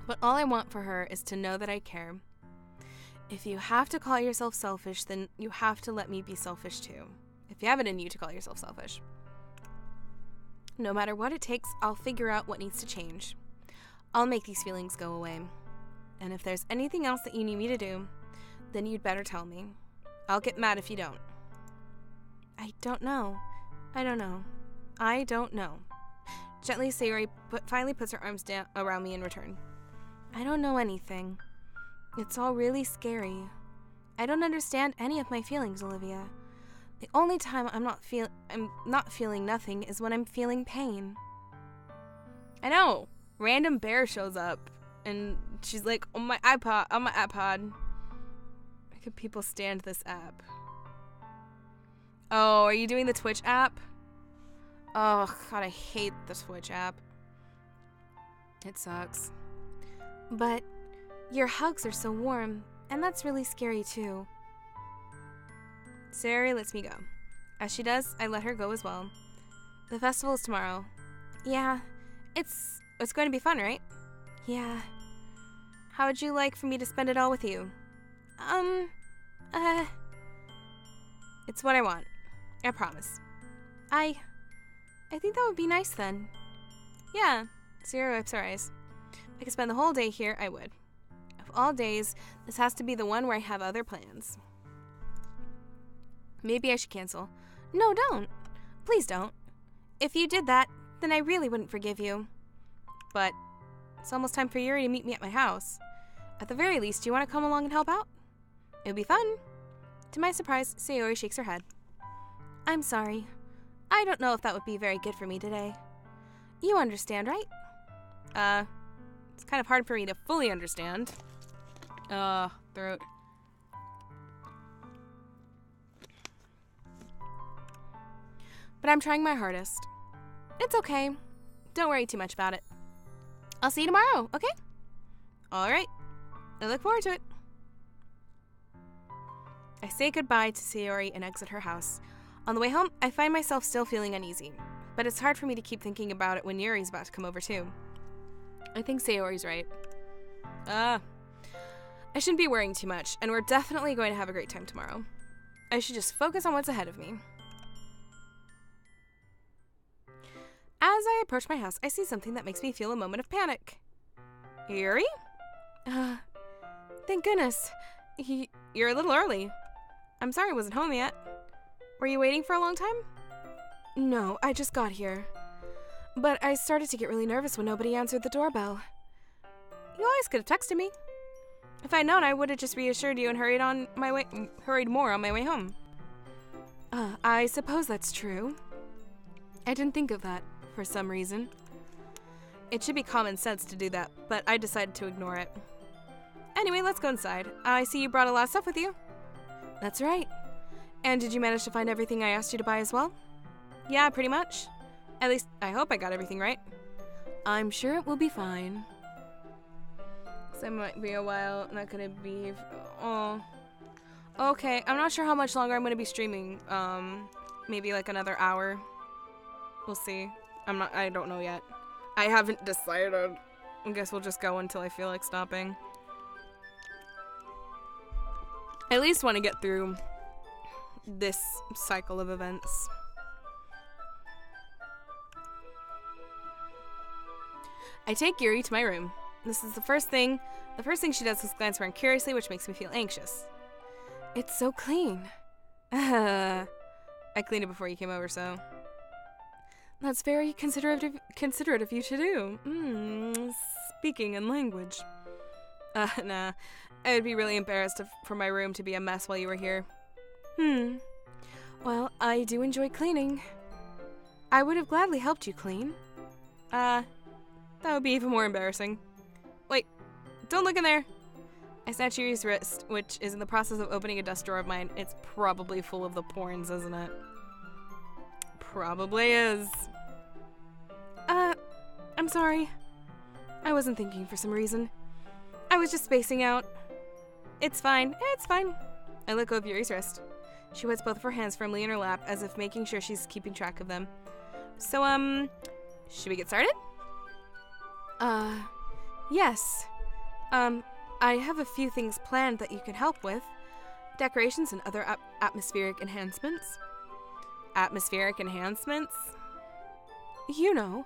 But all I want for her is to know that I care. If you have to call yourself selfish, then you have to let me be selfish too. If you have it in you to call yourself selfish. No matter what it takes, I'll figure out what needs to change. I'll make these feelings go away. And if there's anything else that you need me to do, then you'd better tell me. I'll get mad if you don't. I don't know. I don't know. Gently, Sayori finally puts her arms down around me in return. I don't know anything. It's all really scary. I don't understand any of my feelings, Olivia. The only time I'm not feeling nothing is when I'm feeling pain. I know. Random bear shows up and she's like, on my iPod. Why could people stand this app? Oh, are you doing the Twitch app? Oh, God, I hate the Twitch app. It sucks. But your hugs are so warm, and that's really scary, too. Sayori lets me go. As she does, I let her go as well. The festival is tomorrow. Yeah, it's going to be fun, right? Yeah. How would you like for me to spend it all with you? It's what I want. I promise. I think that would be nice then. Yeah, Sayori wipes her eyes. If I could spend the whole day here, I would. Of all days, this has to be the one where I have other plans. Maybe I should cancel. No, don't. Please don't. If you did that, then I really wouldn't forgive you. But it's almost time for Yuri to meet me at my house. At the very least, do you want to come along and help out? It would be fun. To my surprise, Sayori shakes her head. I'm sorry. I don't know if that would be very good for me today. You understand, right? It's kind of hard for me to fully understand. Throat. But I'm trying my hardest. It's okay. Don't worry too much about it. I'll see you tomorrow, okay? Alright. I look forward to it. I say goodbye to Sayori and exit her house. On the way home, I find myself still feeling uneasy, but it's hard for me to keep thinking about it when Yuri's about to come over too. I think Sayori's right. I shouldn't be worrying too much, and we're definitely going to have a great time tomorrow. I should just focus on what's ahead of me. As I approach my house, I see something that makes me feel a moment of panic. Yuri? Thank goodness. You're a little early. I'm sorry I wasn't home yet. Were you waiting for a long time? No, I just got here. But I started to get really nervous when nobody answered the doorbell. You always could have texted me. If I'd known, I would have just reassured you and hurried more on my way home. I suppose that's true. I didn't think of that, for some reason. It should be common sense to do that, but I decided to ignore it. Anyway, let's go inside. I see you brought a lot of stuff with you. That's right. And did you manage to find everything I asked you to buy as well? Yeah, pretty much. At least, I hope I got everything right. I'm sure it will be fine. So it might be a while, not gonna be... Oh. Okay, I'm not sure how much longer I'm gonna be streaming. Maybe like another hour. We'll see. I don't know yet. I haven't decided. I guess we'll just go until I feel like stopping. I at least want to get through this cycle of events. I take Yuri to my room. This is the first thing she does is glance around curiously, which makes me feel anxious. It's so clean. I cleaned it before you came over, so... That's very considerate of you to do. Speaking in language. Nah. I would be really embarrassed for my room to be a mess while you were here. Well, I do enjoy cleaning. I would have gladly helped you clean. That would be even more embarrassing. Wait, don't look in there. I snatch Yuri's wrist, which is in the process of opening a desk drawer of mine. It's probably full of the porns, isn't it? Probably is. I'm sorry. I wasn't thinking for some reason. I was just spacing out. It's fine. It's fine. I let go of Yuri's wrist. She puts both of her hands firmly in her lap, as if making sure she's keeping track of them. So, should we get started? Yes. I have a few things planned that you can help with. Decorations and other atmospheric enhancements. Atmospheric enhancements? You know,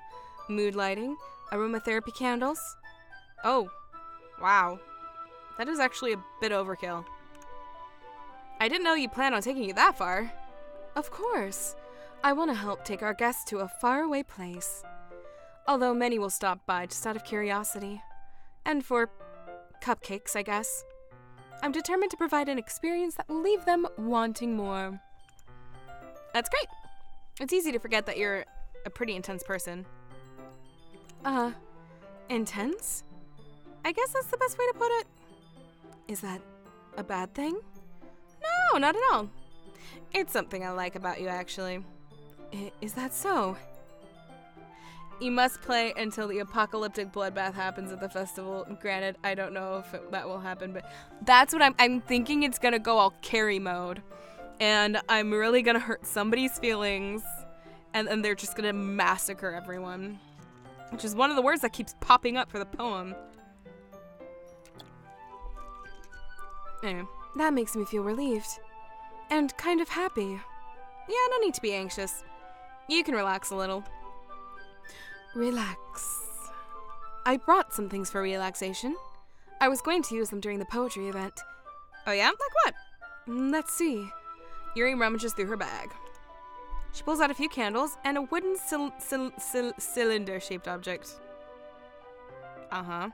mood lighting, aromatherapy candles. Oh, wow. That is actually a bit overkill. I didn't know you planned on taking it that far. Of course. I want to help take our guests to a faraway place. Although many will stop by just out of curiosity. And for cupcakes, I guess. I'm determined to provide an experience that will leave them wanting more. That's great. It's easy to forget that you're a pretty intense person. Intense? I guess that's the best way to put it. Is that a bad thing? No, not at all. It's something I like about you, actually. Is that so? You must play until the apocalyptic bloodbath happens at the festival. Granted, I don't know if that will happen, but that's what I'm thinking. It's gonna go all carry mode. And I'm really gonna hurt somebody's feelings. And they're just gonna massacre everyone. Which is one of the words that keeps popping up for the poem. Anyway, that makes me feel relieved. And kind of happy. Yeah, no need to be anxious. You can relax a little. Relax. I brought some things for relaxation. I was going to use them during the poetry event. Oh yeah? Like what? Let's see. Yuri rummages through her bag. She pulls out a few candles and a wooden cylinder-shaped object. Uh-huh.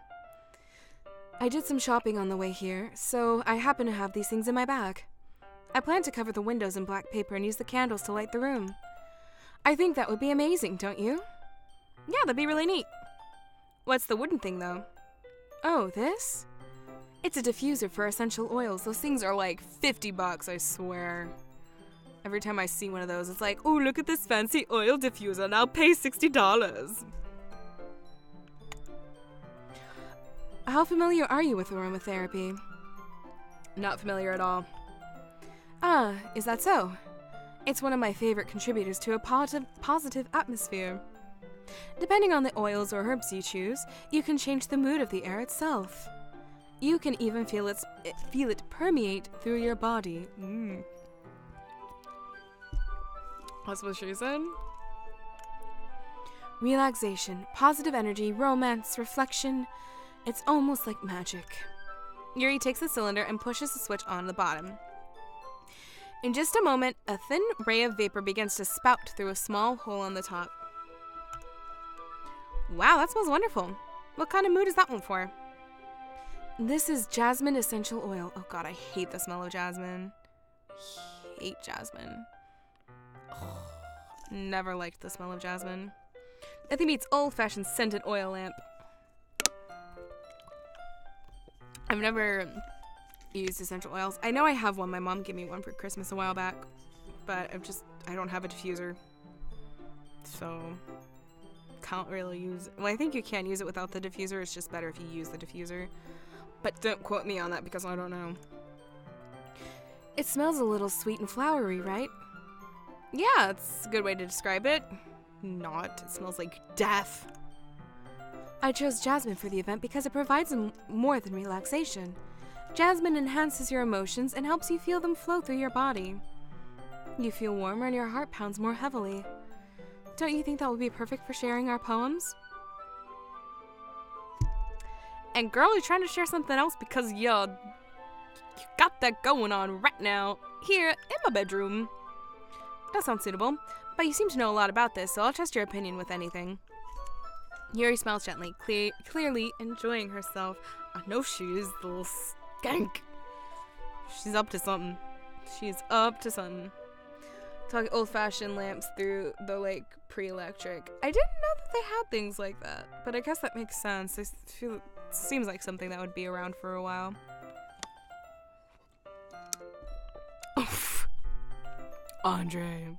I did some shopping on the way here, so I happen to have these things in my bag. I plan to cover the windows in black paper and use the candles to light the room. I think that would be amazing, don't you? Yeah, that'd be really neat. What's the wooden thing, though? Oh, this? It's a diffuser for essential oils. Those things are like $50, I swear. Every time I see one of those, it's like, oh, look at this fancy oil diffuser, and I'll pay $60. How familiar are you with aromatherapy? Not familiar at all. Ah, is that so? It's one of my favorite contributors to a positive atmosphere. Depending on the oils or herbs you choose, you can change the mood of the air itself. You can even feel it permeate through your body. That's what she said. Relaxation, positive energy, romance, reflection. It's almost like magic. Yuri takes the cylinder and pushes the switch on the bottom. In just a moment, a thin ray of vapor begins to spout through a small hole on the top. Wow, that smells wonderful. What kind of mood is that one for? This is jasmine essential oil. Oh god, I hate the smell of jasmine. Hate jasmine. Oh, never liked the smell of jasmine. Nothing beats old-fashioned scented oil lamp. I've never used essential oils. I know I have one. My mom gave me one for Christmas a while back, but I don't have a diffuser. So, can't really use it. Well, I think you can use it without the diffuser. It's just better if you use the diffuser. But don't quote me on that because I don't know. It smells a little sweet and flowery, right? Yeah, it's a good way to describe it. Not. It smells like death. I chose jasmine for the event because it provides more than relaxation. Jasmine enhances your emotions and helps you feel them flow through your body. You feel warmer and your heart pounds more heavily. Don't you think that would be perfect for sharing our poems? And girl, you're trying to share something else because you got that going on right now here in my bedroom. That sounds suitable, but you seem to know a lot about this, so I'll trust your opinion with anything. Yuri smiles gently, clearly enjoying herself. I know she is, the little skank. She's up to something. She's up to something. Talking old-fashioned lamps through the, like, pre-electric. I didn't know that they had things like that, but I guess that makes sense. I feel it seems like something that would be around for a while. Oof. Andre.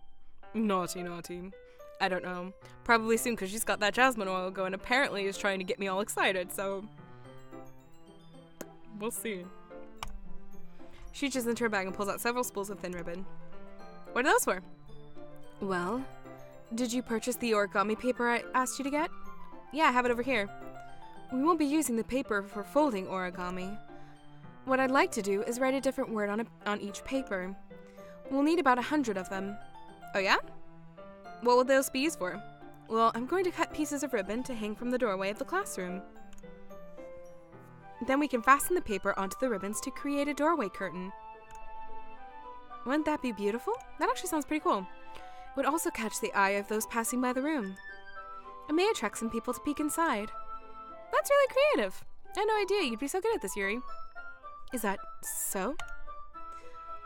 Naughty, naughty. I don't know. Probably soon because she's got that jasmine oil going. Apparently is trying to get me all excited, so we'll see. She reaches into her bag and pulls out several spools of thin ribbon. What are those for? Well, did you purchase the origami paper I asked you to get? Yeah, I have it over here. We won't be using the paper for folding origami. What I'd like to do is write a different word on each paper. We'll need about 100 of them. Oh yeah? What will those be used for? Well, I'm going to cut pieces of ribbon to hang from the doorway of the classroom. Then we can fasten the paper onto the ribbons to create a doorway curtain. Wouldn't that be beautiful? That actually sounds pretty cool. would also catch the eye of those passing by the room. It may attract some people to peek inside. That's really creative. I had no idea you'd be so good at this, Yuri. Is that so?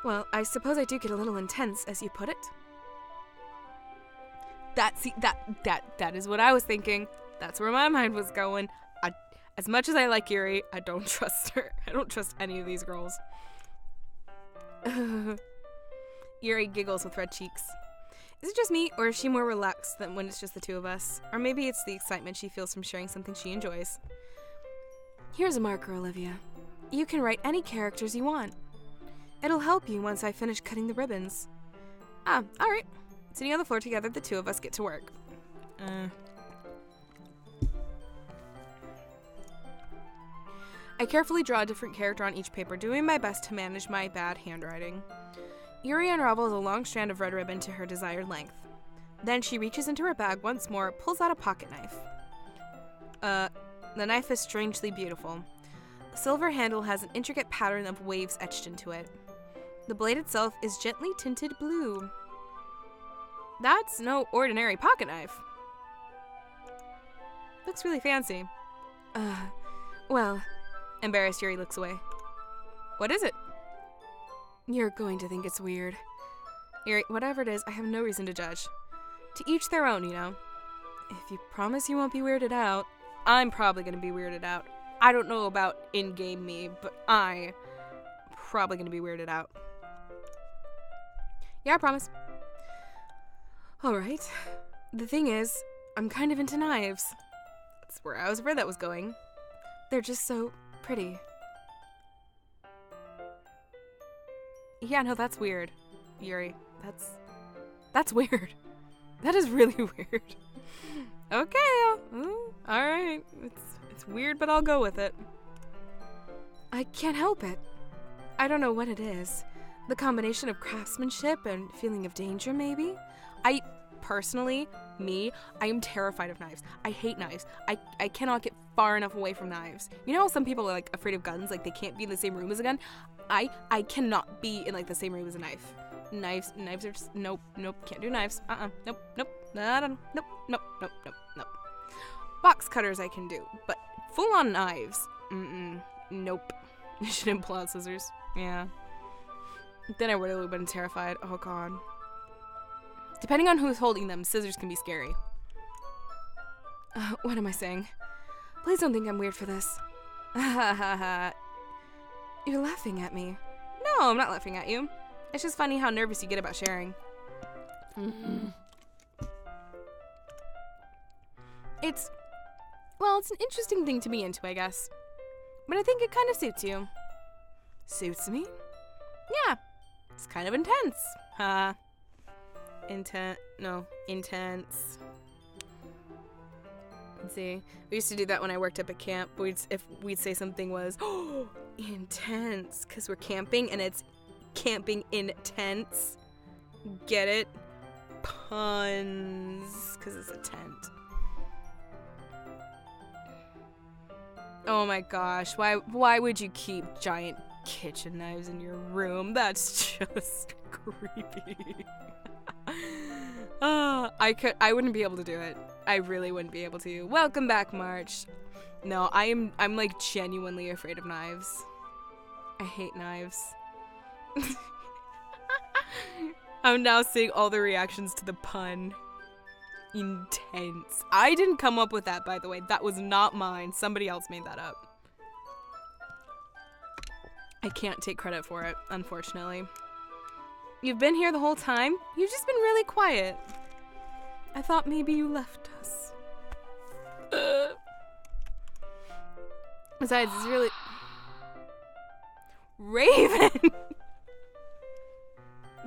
Well, I suppose I do get a little intense, as you put it. That is what I was thinking. That's where my mind was going. As much as I like Yuri, I don't trust her. I don't trust any of these girls. Yuri giggles with red cheeks. Is it just me, or is she more relaxed than when it's just the two of us? Or maybe it's the excitement she feels from sharing something she enjoys. Here's a marker, Olivia. You can write any characters you want. It'll help you once I finish cutting the ribbons. Alright. Sitting on the floor together, the two of us get to work. I carefully draw a different character on each paper, doing my best to manage my bad handwriting. Yuri unravels a long strand of red ribbon to her desired length. Then she reaches into her bag once more, pulls out a pocket knife. The knife is strangely beautiful. The silver handle has an intricate pattern of waves etched into it. The blade itself is gently tinted blue. That's no ordinary pocket knife. Looks really fancy. Well, embarrassed, Yuri looks away. What is it? You're going to think it's weird. Yuri, whatever it is, I have no reason to judge. To each their own, you know. If you promise you won't be weirded out, I'm probably going to be weirded out. I don't know about in-game me, but I'm probably going to be weirded out. Yeah, I promise. Alright. The thing is, I'm kind of into knives. That's where I was afraid that was going. They're just so pretty. Yeah, no, that's weird, Yuri. That's weird. That is really weird. Okay, alright. It's weird, but I'll go with it. I can't help it. I don't know what it is. The combination of craftsmanship and feeling of danger, maybe? I am terrified of knives. I hate knives. I cannot get far enough away from knives. You know how some people are like afraid of guns, like they can't be in the same room as a gun? I cannot be in like the same room as a knife. Knives are just, nope, can't do knives. Nope. Box cutters I can do, but full on knives, nope. I shouldn't pull out scissors. Yeah. Then I would have been terrified. Oh god. Depending on who's holding them, scissors can be scary. What am I saying? Please don't think I'm weird for this. You're laughing at me. No, I'm not laughing at you. It's just funny how nervous you get about sharing. It's an interesting thing to be into, I guess. But I think it kind of suits you. Suits me? Yeah. It's kind of intense. Intense. Let's see. We used to do that when I worked up at camp. If we'd say something was, oh, intense, because we're camping and it's camping intense. Get it? Puns, because it's a tent. Oh my gosh, why would you keep giant kitchen knives in your room? That's just creepy. I wouldn't be able to do it. I really wouldn't be able to. Welcome back, March. No, I'm like genuinely afraid of knives. I hate knives. I'm now seeing all the reactions to the pun. Intense. I didn't come up with that, by the way. That was not mine. Somebody else made that up. I can't take credit for it, unfortunately. You've been here the whole time? You've just been really quiet. I thought maybe you left us. Besides, it's really... Raven!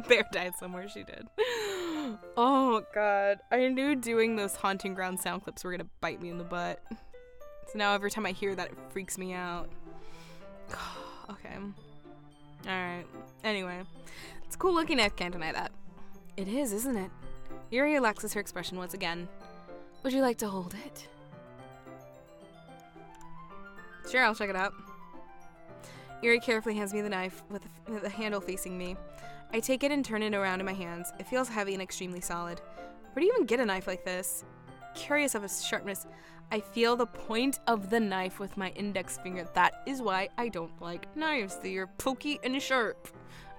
Bear died somewhere, she did. Oh god. I knew doing those Haunting Ground sound clips were gonna bite me in the butt. So now every time I hear that, it freaks me out. Okay. Alright. Anyway. It's cool looking, I can't deny that. It is, isn't it? Yuri relaxes her expression once again. Would you like to hold it? Sure, I'll check it out. Yuri carefully hands me the knife with the handle facing me. I take it and turn it around in my hands. It feels heavy and extremely solid. Where do you even get a knife like this? Curious of its sharpness, I feel the point of the knife with my index finger. That is why I don't like knives. They are pokey and sharp.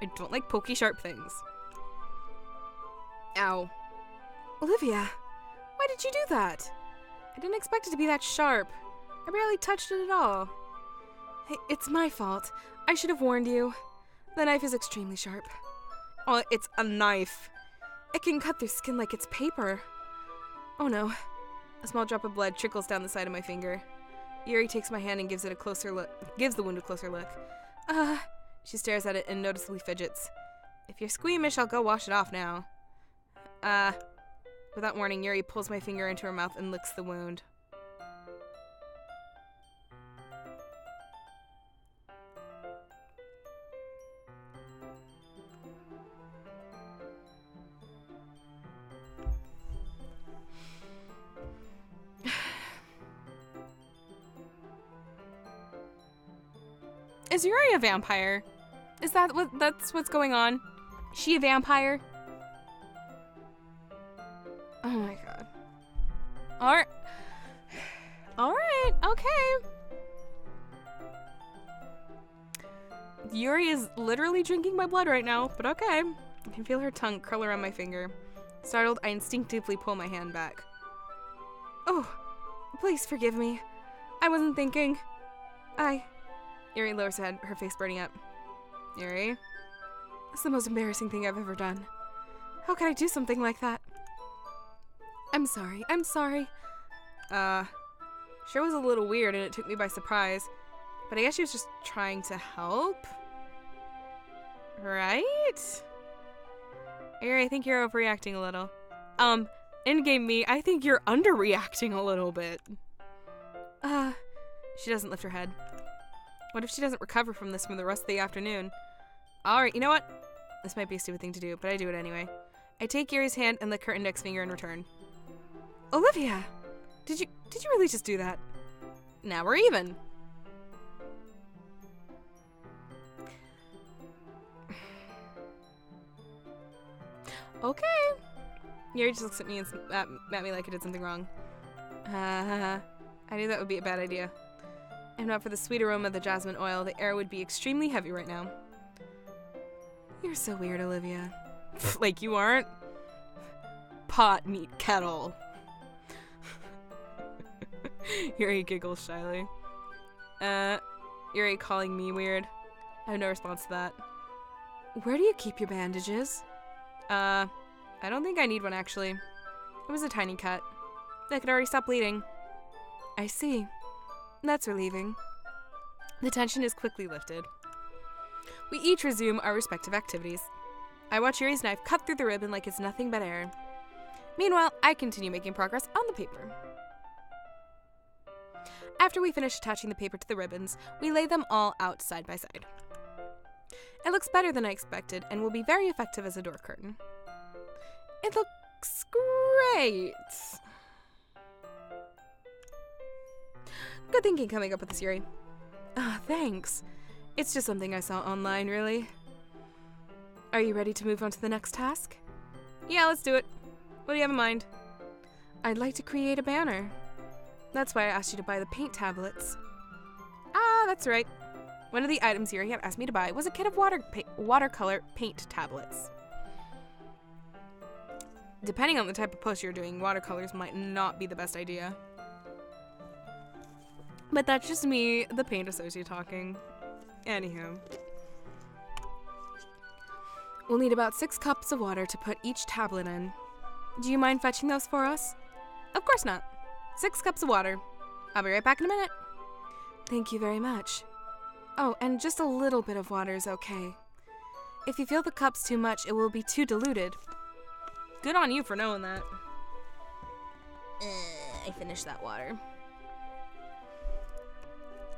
I don't like pokey, sharp things. Ow. Olivia, why did you do that? I didn't expect it to be that sharp. I barely touched it at all. Hey, it's my fault. I should have warned you. The knife is extremely sharp. Oh, it's a knife. It can cut through skin like it's paper. Oh no. A small drop of blood trickles down the side of my finger. Yuri takes my hand and gives the wound a closer look. She stares at it and noticeably fidgets. If you're squeamish, I'll go wash it off now. Without warning, Yuri pulls my finger into her mouth and licks the wound. Is Yuri a vampire? Is that's what's going on? Is she a vampire? Oh my god. Alright, okay. Yuri is literally drinking my blood right now, but okay. I can feel her tongue curl around my finger. Startled, I instinctively pull my hand back. Oh, please forgive me. I wasn't thinking. Yuri lowers her head, her face burning up. Yuri? That's the most embarrassing thing I've ever done. How could I do something like that? I'm sorry. Sure was a little weird and it took me by surprise, but I guess she was just trying to help? Right? Yuri, I think you're overreacting a little. In-game me, I think you're underreacting a little bit. She doesn't lift her head. What if she doesn't recover from this from the rest of the afternoon? Alright, you know what? This might be a stupid thing to do, but I do it anyway. I take Yuri's hand and lick her index finger in return. Olivia! Did you really just do that? Now we're even. Okay. Yuri just looks at me and at me like I did something wrong. I knew that would be a bad idea. If not for the sweet aroma of the jasmine oil, the air would be extremely heavy right now. You're so weird, Olivia. Like you aren't? Pot meet kettle. Yuri giggles shyly. Yuri calling me weird. I have no response to that. Where do you keep your bandages? I don't think I need one, actually. It was a tiny cut. I could already stop bleeding. I see. That's relieving. The tension is quickly lifted. We each resume our respective activities. I watch Yuri's knife cut through the ribbon like it's nothing but air. Meanwhile, I continue making progress on the paper. After we finish attaching the paper to the ribbons, we lay them all out side by side. It looks better than I expected and will be very effective as a door curtain. It looks great! Good thinking coming up with this, Yuri. Thanks. It's just something I saw online, really. Are you ready to move on to the next task? Yeah, let's do it. What do you have in mind? I'd like to create a banner. That's why I asked you to buy the paint tablets. That's right. One of the items Yuri had asked me to buy was a kit of watercolor paint tablets. Depending on the type of post you're doing, watercolors might not be the best idea. But that's just me, the paint associate, talking. Anywho. We'll need about 6 cups of water to put each tablet in. Do you mind fetching those for us? Of course not. 6 cups of water. I'll be right back in a minute. Thank you very much. Oh, and just a little bit of water is okay. If you feel the cup's too much, it will be too diluted. Good on you for knowing that. I finished that water.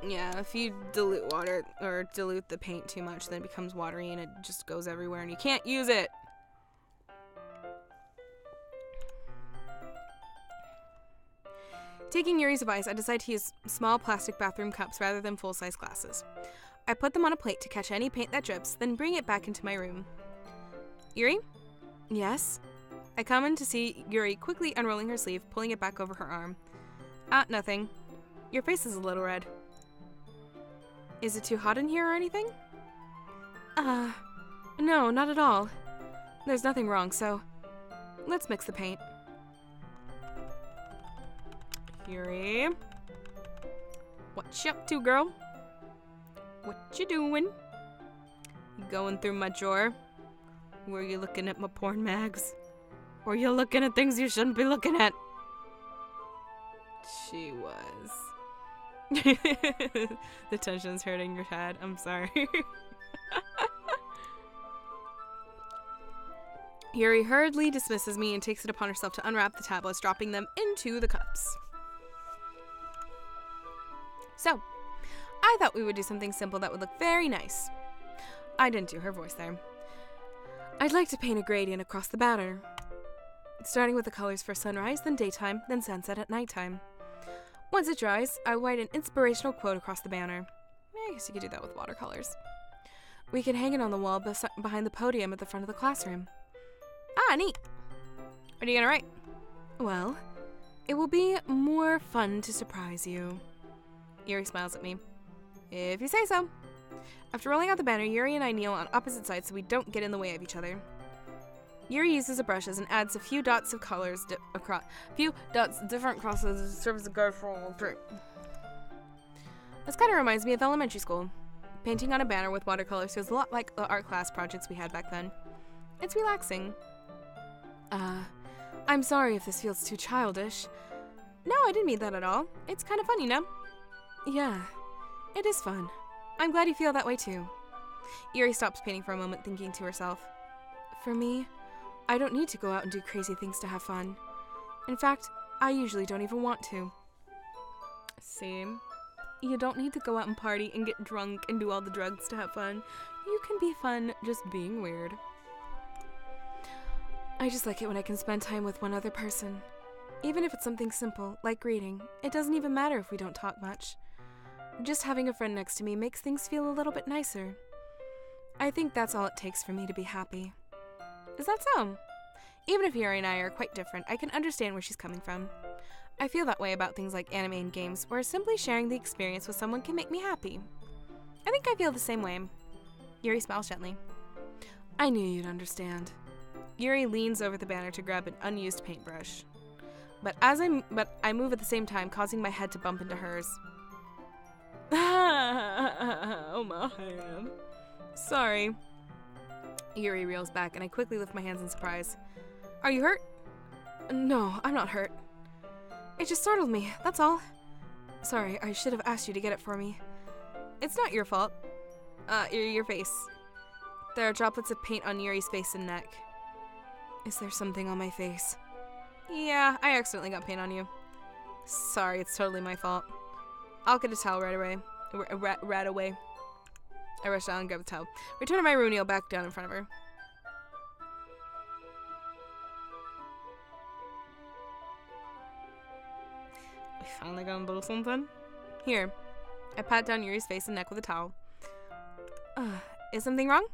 Yeah, if you dilute water or dilute the paint too much, then it becomes watery and it just goes everywhere and you can't use it. Taking Yuri's advice, I decide to use small plastic bathroom cups rather than full-size glasses. I put them on a plate to catch any paint that drips, then bring it back into my room. Yuri? Yes? I come in to see Yuri quickly unrolling her sleeve, pulling it back over her arm. Nothing. Your face is a little red. Is it too hot in here or anything? No, not at all. There's nothing wrong, so let's mix the paint. Yuri? What you up to, girl? What you doing? You going through my drawer? Were you looking at my porn mags? Or you looking at things you shouldn't be looking at? She was. The tension's hurting your head. I'm sorry. Yuri hurriedly dismisses me and takes it upon herself to unwrap the tablets, dropping them into the cups. So, I thought we would do something simple that would look very nice. I didn't do her voice there. I'd like to paint a gradient across the banner, starting with the colors for sunrise, then daytime, then sunset at nighttime. Once it dries, I write an inspirational quote across the banner. I guess you could do that with watercolors. We can hang it on the wall behind the podium at the front of the classroom. Neat. What are you gonna write? Well, it will be more fun to surprise you. Yuri smiles at me. If you say so. After rolling out the banner, Yuri and I kneel on opposite sides so we don't get in the way of each other. Yuri uses the brushes and adds a few dots of colors different crosses to serve as a guide for all three. This kind of reminds me of elementary school. Painting on a banner with watercolors feels a lot like the art class projects we had back then. It's relaxing. I'm sorry if this feels too childish. No, I didn't mean that at all. It's kind of fun, you know? Yeah, it is fun. I'm glad you feel that way too. Yuri stops painting for a moment, thinking to herself. For me, I don't need to go out and do crazy things to have fun. In fact, I usually don't even want to. Same. You don't need to go out and party and get drunk and do all the drugs to have fun. You can be fun just being weird. I just like it when I can spend time with one other person. Even if it's something simple, like reading, it doesn't even matter if we don't talk much. Just having a friend next to me makes things feel a little bit nicer. I think that's all it takes for me to be happy. Is that so? Even if Yuri and I are quite different, I can understand where she's coming from. I feel that way about things like anime and games, where simply sharing the experience with someone can make me happy. I think I feel the same way. Yuri smiles gently. I knew you'd understand. Yuri leans over the banner to grab an unused paintbrush. But I move at the same time, causing my head to bump into hers. Oh, my hand. Sorry. Yuri reels back, and I quickly lift my hands in surprise. Are you hurt? No, I'm not hurt. It just startled me, that's all. Sorry, I should have asked you to get it for me. It's not your fault. Your face. There are droplets of paint on Yuri's face and neck. Is there something on my face? Yeah, I accidentally got paint on you. Sorry, it's totally my fault. I'll get a towel right away. Right away. I rush down and grab the towel. Return to my room, kneel back down in front of her. We finally gonna do something? Here. I pat down Yuri's face and neck with a towel. Is something wrong?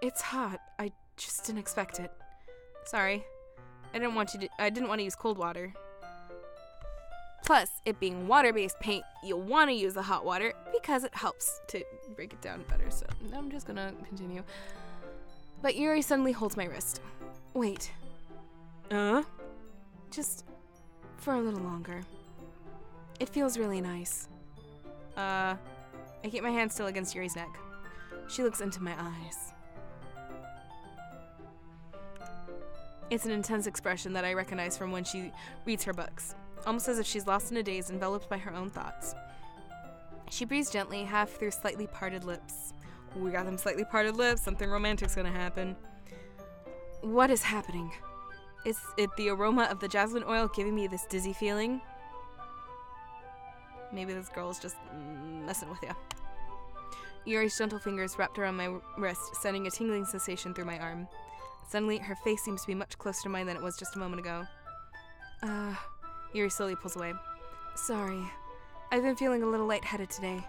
It's hot. I just didn't expect it. Sorry. I didn't want to use cold water. Plus, it being water-based paint, you'll want to use the hot water because it helps to break it down better, so I'm just gonna continue. But Yuri suddenly holds my wrist. Wait. Just for a little longer. It feels really nice. I keep my hand still against Yuri's neck. She looks into my eyes. It's an intense expression that I recognize from when she reads her books, almost as if she's lost in a daze, enveloped by her own thoughts. She breathes gently, half through slightly parted lips. We got them slightly parted lips, something romantic's gonna happen. What is happening? Is it the aroma of the jasmine oil giving me this dizzy feeling? Maybe this girl's just messing with ya. Yuri's gentle fingers wrapped around my wrist, sending a tingling sensation through my arm. Suddenly, her face seems to be much closer to mine than it was just a moment ago. Yuri slowly pulls away. Sorry. I've been feeling a little lightheaded today.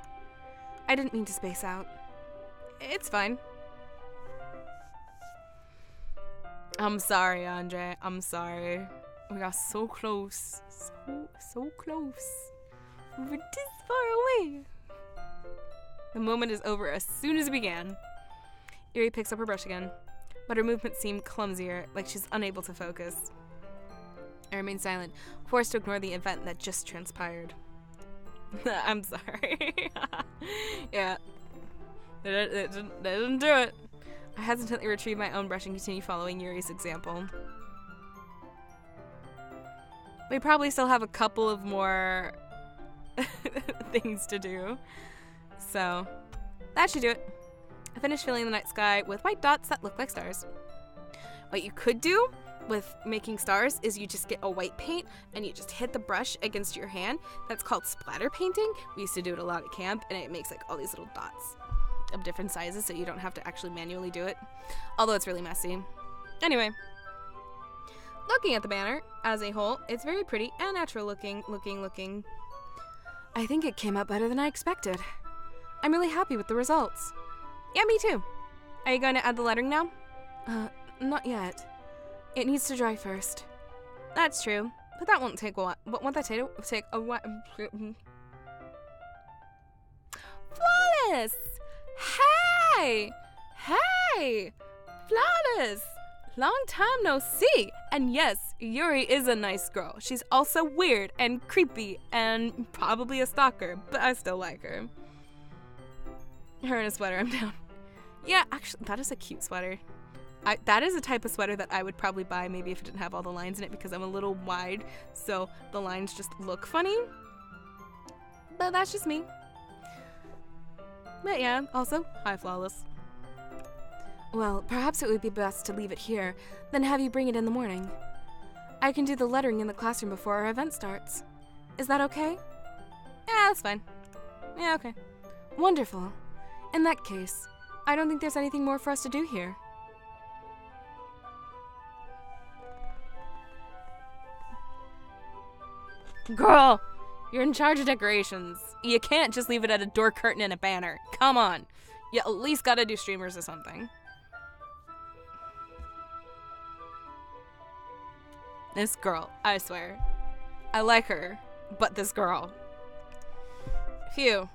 I didn't mean to space out. It's fine. I'm sorry, Andre. I'm sorry. We got so close. So close. We're this far away. The moment is over as soon as it began. Yuri picks up her brush again, but her movements seem clumsier, like she's unable to focus. I remain silent, forced to ignore the event that just transpired. I'm sorry. Yeah. It didn't do it. I hesitantly retrieve my own brush and continue following Yuri's example. We probably still have a couple of more things to do. So, that should do it. I finished filling the night sky with white dots that look like stars. What you could do with making stars is you just get a white paint and you just hit the brush against your hand. That's called splatter painting. We used to do it a lot at camp, and it makes like all these little dots of different sizes, so you don't have to actually manually do it, although it's really messy. Anyway, looking at the banner as a whole, it's very pretty and natural looking. I think it came out better than I expected. I'm really happy with the results. Yeah, me too. Are you going to add the lettering now? Not yet. It needs to dry first. That's true, but that won't take a while. Won't that take a while? Flawless! Hey! Flawless! Long time no see! And yes, Yuri is a nice girl. She's also weird and creepy and probably a stalker, but I still like her. Her in a sweater, I'm down. Yeah, actually, that is a cute sweater. That is a type of sweater that I would probably buy maybe if it didn't have all the lines in it, because I'm a little wide, so the lines just look funny. But that's just me. But yeah, also, hi Flawless. Well, perhaps it would be best to leave it here, then have you bring it in the morning. I can do the lettering in the classroom before our event starts. Is that okay? Yeah, that's fine. Yeah, okay. Wonderful. In that case, I don't think there's anything more for us to do here. Girl, you're in charge of decorations. You can't just leave it at a door curtain and a banner. Come on. You at least gotta do streamers or something. This girl, I swear. I like her, but this girl. Phew.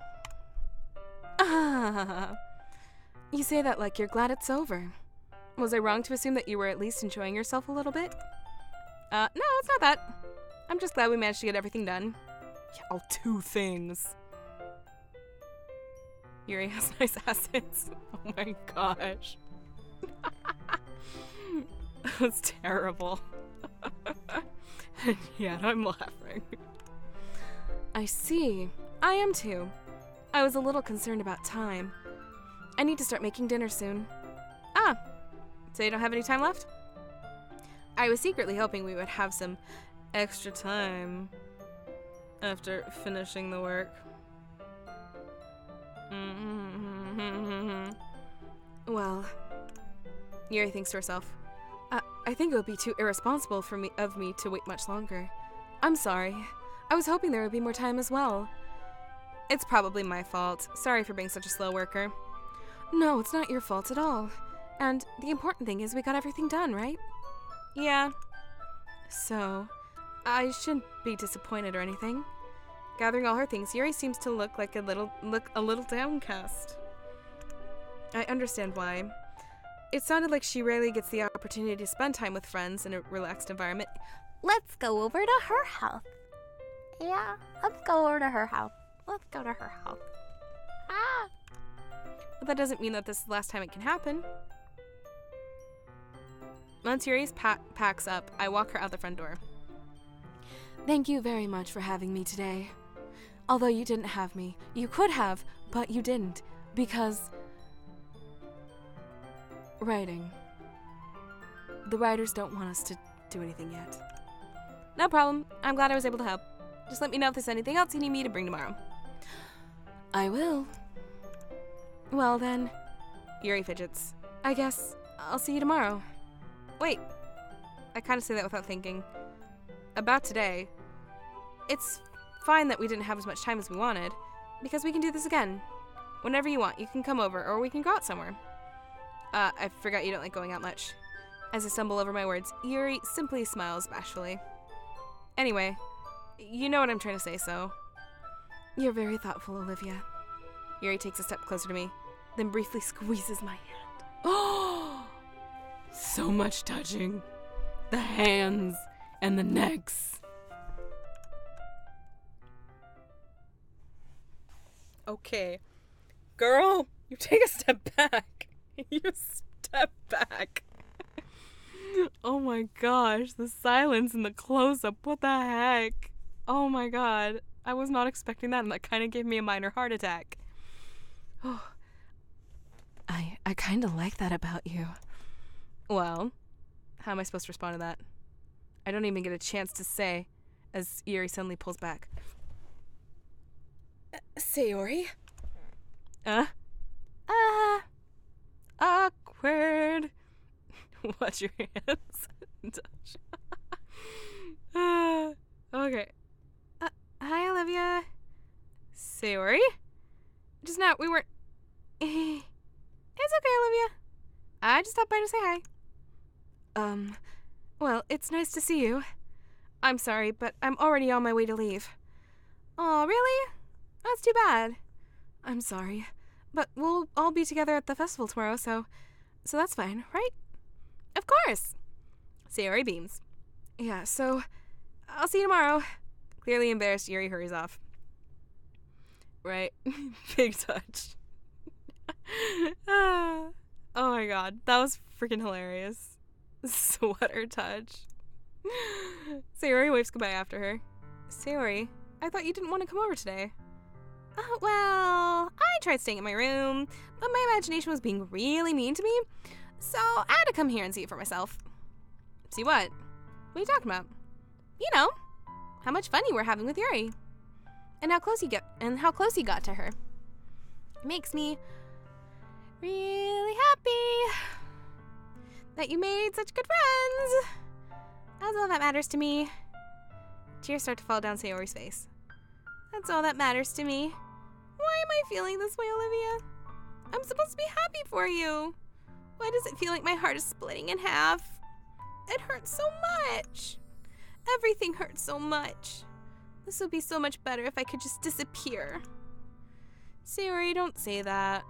You say that like you're glad it's over. Was I wrong to assume that you were at least enjoying yourself a little bit? No, it's not that. I'm just glad we managed to get everything done. Yeah, all 2 things. Yuri has nice assets. Oh my gosh. That's terrible. And yet I'm laughing. I see. I am too. I was a little concerned about time. I need to start making dinner soon. Ah, so you don't have any time left? I was secretly hoping we would have some extra time after finishing the work. Well, Yuri thinks to herself, I think it would be too irresponsible of me to wait much longer. I'm sorry. I was hoping there would be more time as well. It's probably my fault. Sorry for being such a slow worker. No, it's not your fault at all. And the important thing is we got everything done, right? Yeah. So, I shouldn't be disappointed or anything. Gathering all her things, Yuri seems to look a little downcast. I understand why. It sounded like she rarely gets the opportunity to spend time with friends in a relaxed environment. Let's go over to her house. Yeah, let's go over to her house. Let's go to her house. Ah! But that doesn't mean that this is the last time it can happen. Once Yuri's packs up, I walk her out the front door. Thank you very much for having me today. Although you didn't have me. You could have, but you didn't. Because... writing. The writers don't want us to do anything yet. No problem. I'm glad I was able to help. Just let me know if there's anything else you need me to bring tomorrow. I will. Well then, Yuri fidgets. I guess I'll see you tomorrow. Wait. I kind of say that without thinking. About today. It's fine that we didn't have as much time as we wanted, because we can do this again. Whenever you want, you can come over, or we can go out somewhere. I forgot you don't like going out much. As I stumble over my words, Yuri simply smiles bashfully. Anyway, you know what I'm trying to say, so... You're very thoughtful, Olivia. Yuri takes a step closer to me, then briefly squeezes my hand. Oh! So much touching. The hands and the necks. Okay. Girl, you take a step back. You step back. Oh my gosh, the silence and the close-up. What the heck? Oh my god. I was not expecting that, and that kind of gave me a minor heart attack. Oh. I kind of like that about you. Well, how am I supposed to respond to that? I don't even get a chance to say, as Yuri suddenly pulls back. Sayori? Awkward. Watch your hands. Okay. Hi, Olivia. Sayori? Just now, we weren't... It's okay, Olivia. I just stopped by to say hi. Well, it's nice to see you. I'm sorry, but I'm already on my way to leave. Oh, really? That's too bad. I'm sorry, but we'll all be together at the festival tomorrow, so that's fine, right? Of course. Sayori beams. Yeah, so I'll see you tomorrow. Clearly embarrassed, Yuri hurries off. Right. Big touch. Oh my god, that was freaking hilarious. Sweater touch. Sayori waves goodbye after her. Sayori, I thought you didn't want to come over today. Well, I tried staying in my room, but my imagination was being really mean to me, so I had to come here and see it for myself. See what? What are you talking about? You know, how much fun you were having with Yuri, and how close you got to her. It makes me really happy that you made such good friends. That's all that matters to me. Tears start to fall down Sayori's face. That's all that matters to me. Why am I feeling this way, Olivia? I'm supposed to be happy for you. Why does it feel like my heart is splitting in half? It hurts so much. Everything hurts so much. This would be so much better if I could just disappear. Sayori, don't say that.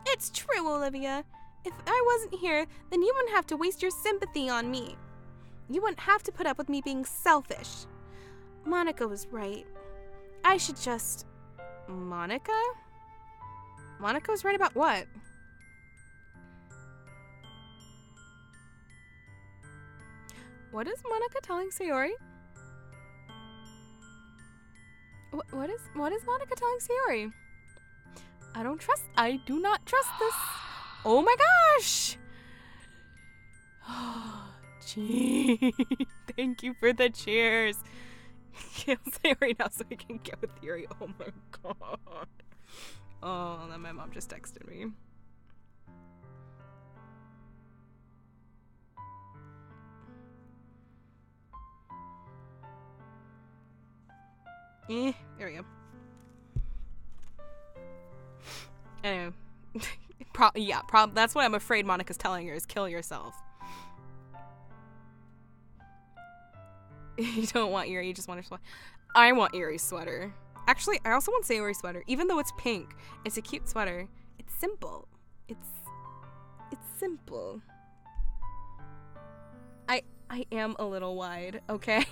It's true, Olivia. If I wasn't here, then you wouldn't have to waste your sympathy on me. You wouldn't have to put up with me being selfish. Monica was right. I should just... Monica? Monica was right about what? What is Monica telling Sayori? What is Monica telling Sayori? I do not trust this. Oh my gosh! Gee, thank you for the cheers. Kill Sayori now so we can get with Yuri. Oh my god. Oh, and then my mom just texted me. There we go. Anyway. That's what I'm afraid Monica's telling her is kill yourself. You don't want Yuri, you just want her sweater. I want Yuri's sweater. Actually, I also want Sayori's sweater. Even though it's pink, it's a cute sweater. It's simple. It's simple. I am a little wide, okay?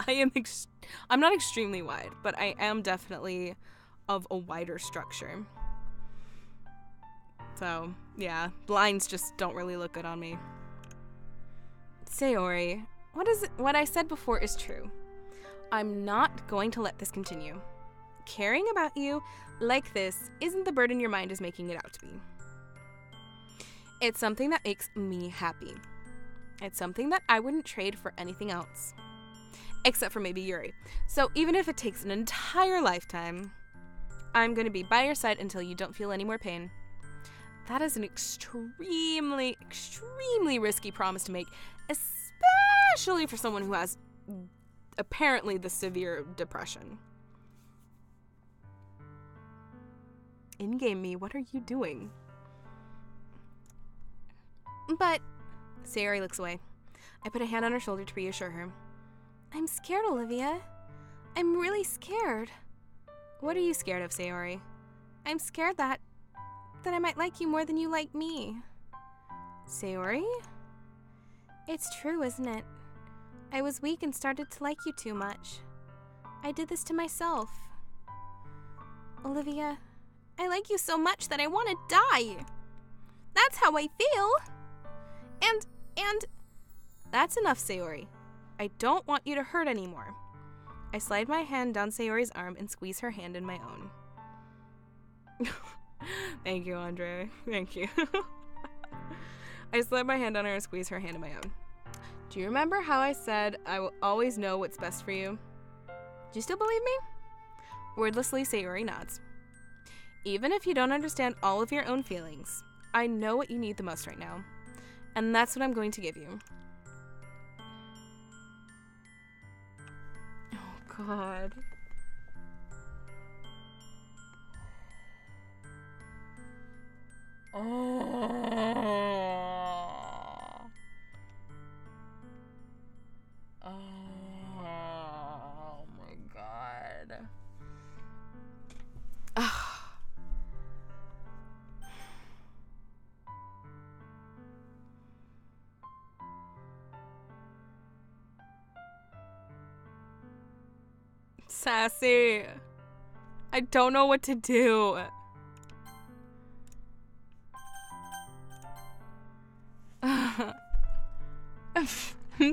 I'm not extremely wide, but I am definitely of a wider structure. So, yeah, blinds just don't really look good on me. Sayori, what I said before is true. I'm not going to let this continue. Caring about you like this isn't the burden your mind is making it out to be. It's something that makes me happy. It's something that I wouldn't trade for anything else. Except for maybe Yuri. So even if it takes an entire lifetime, I'm going to be by your side until you don't feel any more pain. That is an extremely, extremely risky promise to make, especially for someone who has apparently the severe depression. in-game me. What are you doing? But Sayori looks away. I put a hand on her shoulder to reassure her. I'm scared, Olivia. I'm really scared. What are you scared of, Sayori? I'm scared that I might like you more than you like me. Sayori? It's true, isn't it? I was weak and started to like you too much. I did this to myself. Olivia, I like you so much that I want to die. That's how I feel. And that's enough, Sayori. I don't want you to hurt anymore. I slide my hand down Sayori's arm and squeeze her hand in my own. Thank you, Andre. Thank you. I slide my hand on her and squeeze her hand in my own. Do you remember how I said I will always know what's best for you? Do you still believe me? Wordlessly, Sayori nods. Even if you don't understand all of your own feelings, I know what you need the most right now. And that's what I'm going to give you. Oh, God. Oh my God. Sassy. I don't know what to do.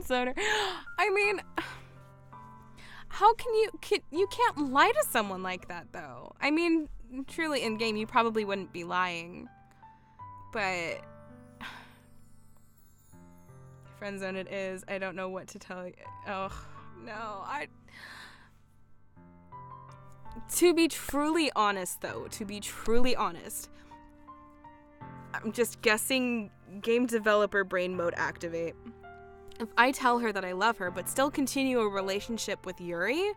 So, I mean, how can you can't lie to someone like that, though. I mean, truly in game you probably wouldn't be lying, but friend zone it is. I don't know what to tell you. Oh no, to be truly honest, though, I'm just guessing game developer brain mode activate. If I tell her that I love her but still continue a relationship with Yuri,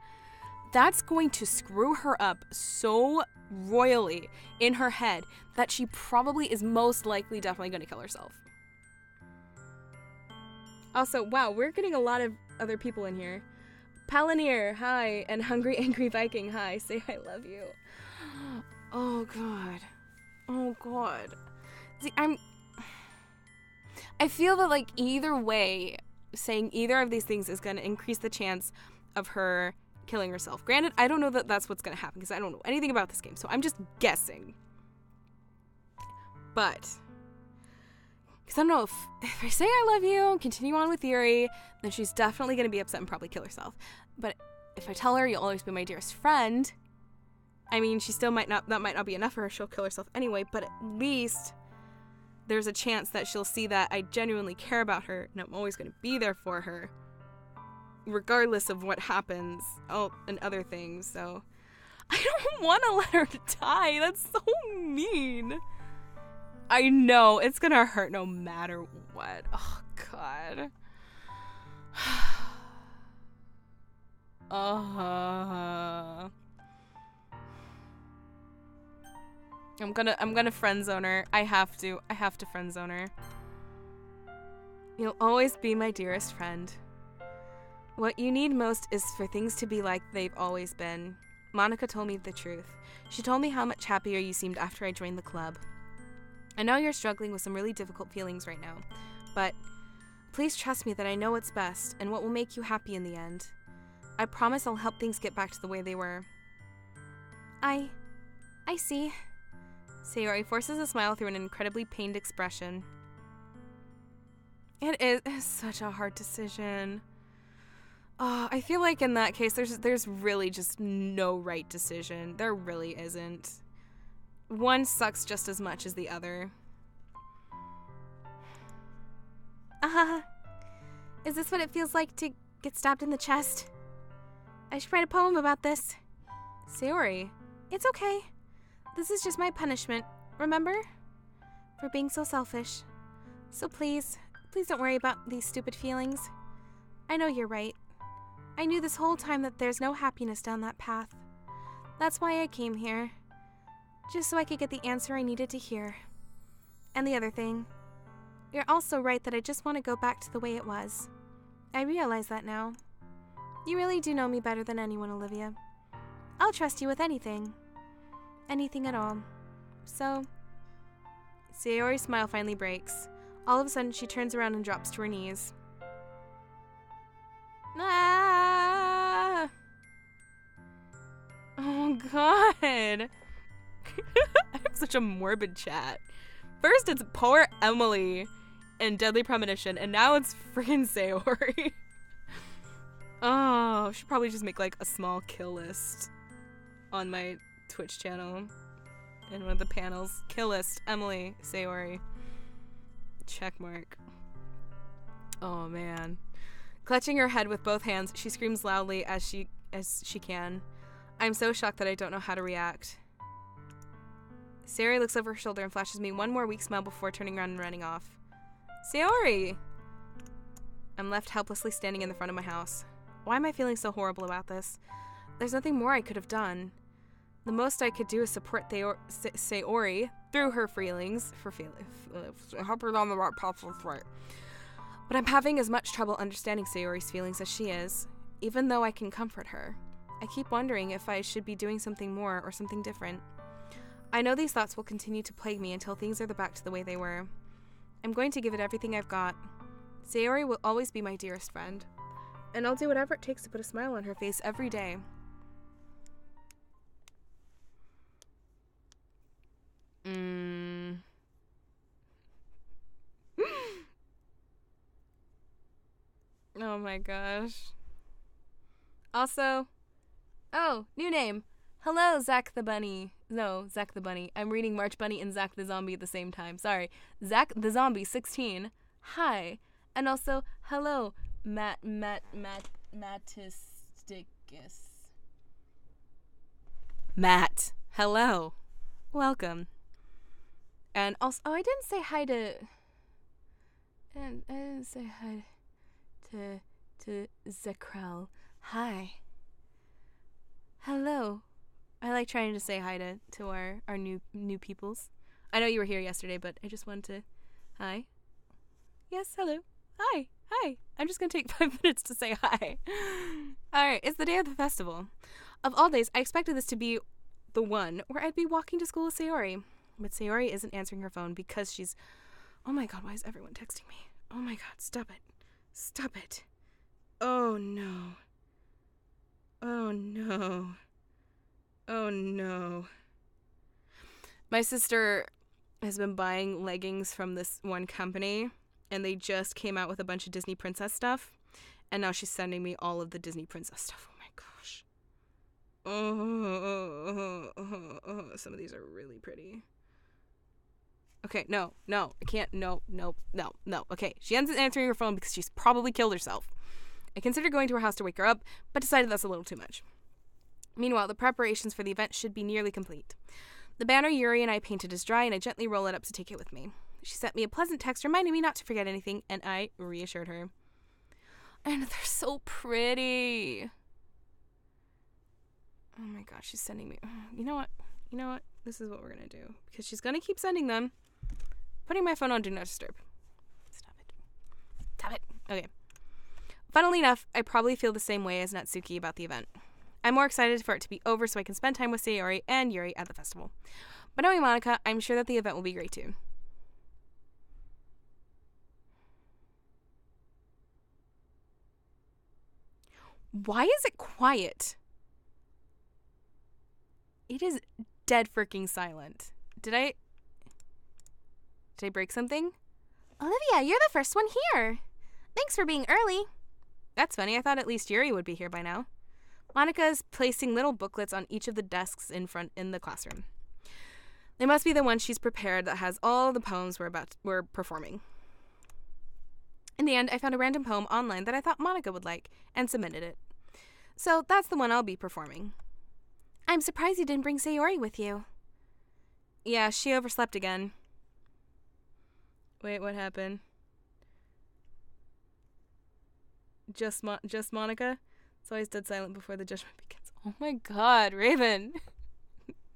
that's going to screw her up so royally in her head that she probably is most likely definitely going to kill herself. Also, wow, we're getting a lot of other people in here. Palanir, hi, and Hungry Angry Viking, hi. Say I love you. Oh God. Oh God. See, I feel that, like, either way, saying either of these things is going to increase the chance of her killing herself. Granted, I don't know that that's what's going to happen because I don't know anything about this game, so I'm just guessing. But, because I don't know if I say I love you, continue on with Yuri, then she's definitely going to be upset and probably kill herself. But if I tell her you'll always be my dearest friend, I mean, she still that might not be enough for her, she'll kill herself anyway, but at least there's a chance that she'll see that I genuinely care about her and I'm always going to be there for her, regardless of what happens and other things. So I don't want to let her die. That's so mean. I know it's going to hurt no matter what. Oh, God. I'm gonna friend zone her. I have to friend zone her. You'll always be my dearest friend. What you need most is for things to be like they've always been. Monica told me the truth. She told me how much happier you seemed after I joined the club. I know you're struggling with some really difficult feelings right now, but please trust me that I know what's best and what will make you happy in the end. I promise I'll help things get back to the way they were. I see. Sayori forces a smile through an incredibly pained expression. It is such a hard decision. I feel like in that case, there's really just no right decision. There really isn't. One sucks just as much as the other. Is this what it feels like to get stabbed in the chest? I should write a poem about this. Sayori. It's okay. This is just my punishment, remember? For being so selfish. So please don't worry about these stupid feelings. I know you're right. I knew this whole time that there's no happiness down that path. That's why I came here. just so I could get the answer I needed to hear. And the other thing, you're also right that I just want to go back to the way it was. I realize that now. You really do know me better than anyone, Olivia. I'll trust you with anything. Anything at all. So... Sayori's smile finally breaks. All of a sudden, she turns around and drops to her knees. Ah! Oh, God. I have such a morbid chat. First, it's poor Emily and Deadly Premonition, and now it's freaking Sayori. Oh, I should probably just make, like, a small kill list on my Twitch channel. In one of the panels. Kill list. Emily. Sayori. Checkmark. Oh, man. Clutching her head with both hands, she screams loudly as she can. I'm so shocked that I don't know how to react. Sayori looks over her shoulder and flashes me one more weak smile before turning around and running off. Sayori! I'm left helplessly standing in the front of my house. Why am I feeling so horrible about this? There's nothing more I could have done. The most I could do is support Sayori through her feelings. Help her down the right path. Right. But I'm having as much trouble understanding Sayori's feelings as she is, even though I can comfort her. I keep wondering if I should be doing something more or something different. I know these thoughts will continue to plague me until things are back to the way they were. I'm going to give it everything I've got. Sayori will always be my dearest friend, and I'll do whatever it takes to put a smile on her face every day. Oh my gosh. Also, oh, new name. Hello, Zach the Bunny. No, Zach the Bunny. I'm reading March Bunny and Zach the Zombie at the same time. Sorry. Zach the Zombie, 16. Hi. And also, hello, Mattisticus. Matt. Hello. Welcome. And also, oh, I didn't say hi to... And I didn't say hi to Zekrel. Hi. Hello. I like trying to say hi to our new peoples. I know you were here yesterday, but I just wanted to... Hi. Yes, hello. Hi. Hi. I'm just going to take 5 minutes to say hi. Alright, it's the day of the festival. Of all days, I expected this to be the one where I'd be walking to school with Sayori. But Sayori isn't answering her phone because she's... Oh my god, why is everyone texting me? Oh my god, stop it. Stop it. Oh no. Oh no. Oh no. My sister has been buying leggings from this one company, and they just came out with a bunch of Disney princess stuff, and now she's sending me all of the Disney princess stuff. Oh my gosh. Oh, some of these are really pretty. Okay, no, I can't, no. Okay, she ends up answering her phone because she's probably killed herself. I considered going to her house to wake her up, but decided that's a little too much. Meanwhile, the preparations for the event should be nearly complete. The banner Yuri and I painted is dry, and I gently roll it up to take it with me. She sent me a pleasant text reminding me not to forget anything, and I reassured her. And they're so pretty. Oh my gosh, she's sending me... You know what? This is what we're going to do. Because she's going to keep sending them. Putting my phone on Do Not Disturb. Stop it. Okay. Funnily enough, I probably feel the same way as Natsuki about the event. I'm more excited for it to be over so I can spend time with Sayori and Yuri at the festival. But knowing Monica, I'm sure that the event will be great too. Why is it quiet? It is dead freaking silent. Did I break something? Olivia, you're the first one here. Thanks for being early. That's funny. I thought at least Yuri would be here by now. Monica is placing little booklets on each of the desks in the classroom. They must be the one she's prepared that has all the poems we're performing. In the end, I found a random poem online that I thought Monica would like and submitted it. So that's the one I'll be performing. I'm surprised you didn't bring Sayori with you. Yeah, she overslept again. Wait, what happened? Just Monica? It's always dead silent before the judgment begins. Oh my god, Raven.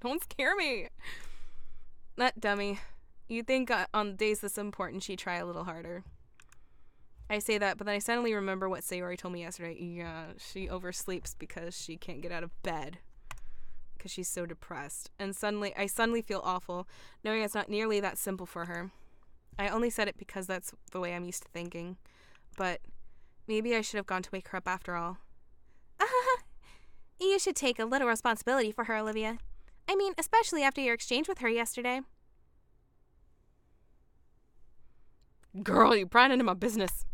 Don't scare me. That dummy. You'd think on days this important she'd try a little harder. I say that, but then I suddenly remember what Sayori told me yesterday. Yeah, she oversleeps because she can't get out of bed. Because she's so depressed. And I suddenly feel awful, knowing it's not nearly that simple for her. I only said it because that's the way I'm used to thinking. But maybe I should have gone to wake her up after all. You should take a little responsibility for her, Olivia. I mean, especially after your exchange with her yesterday. Girl, you prying into my business.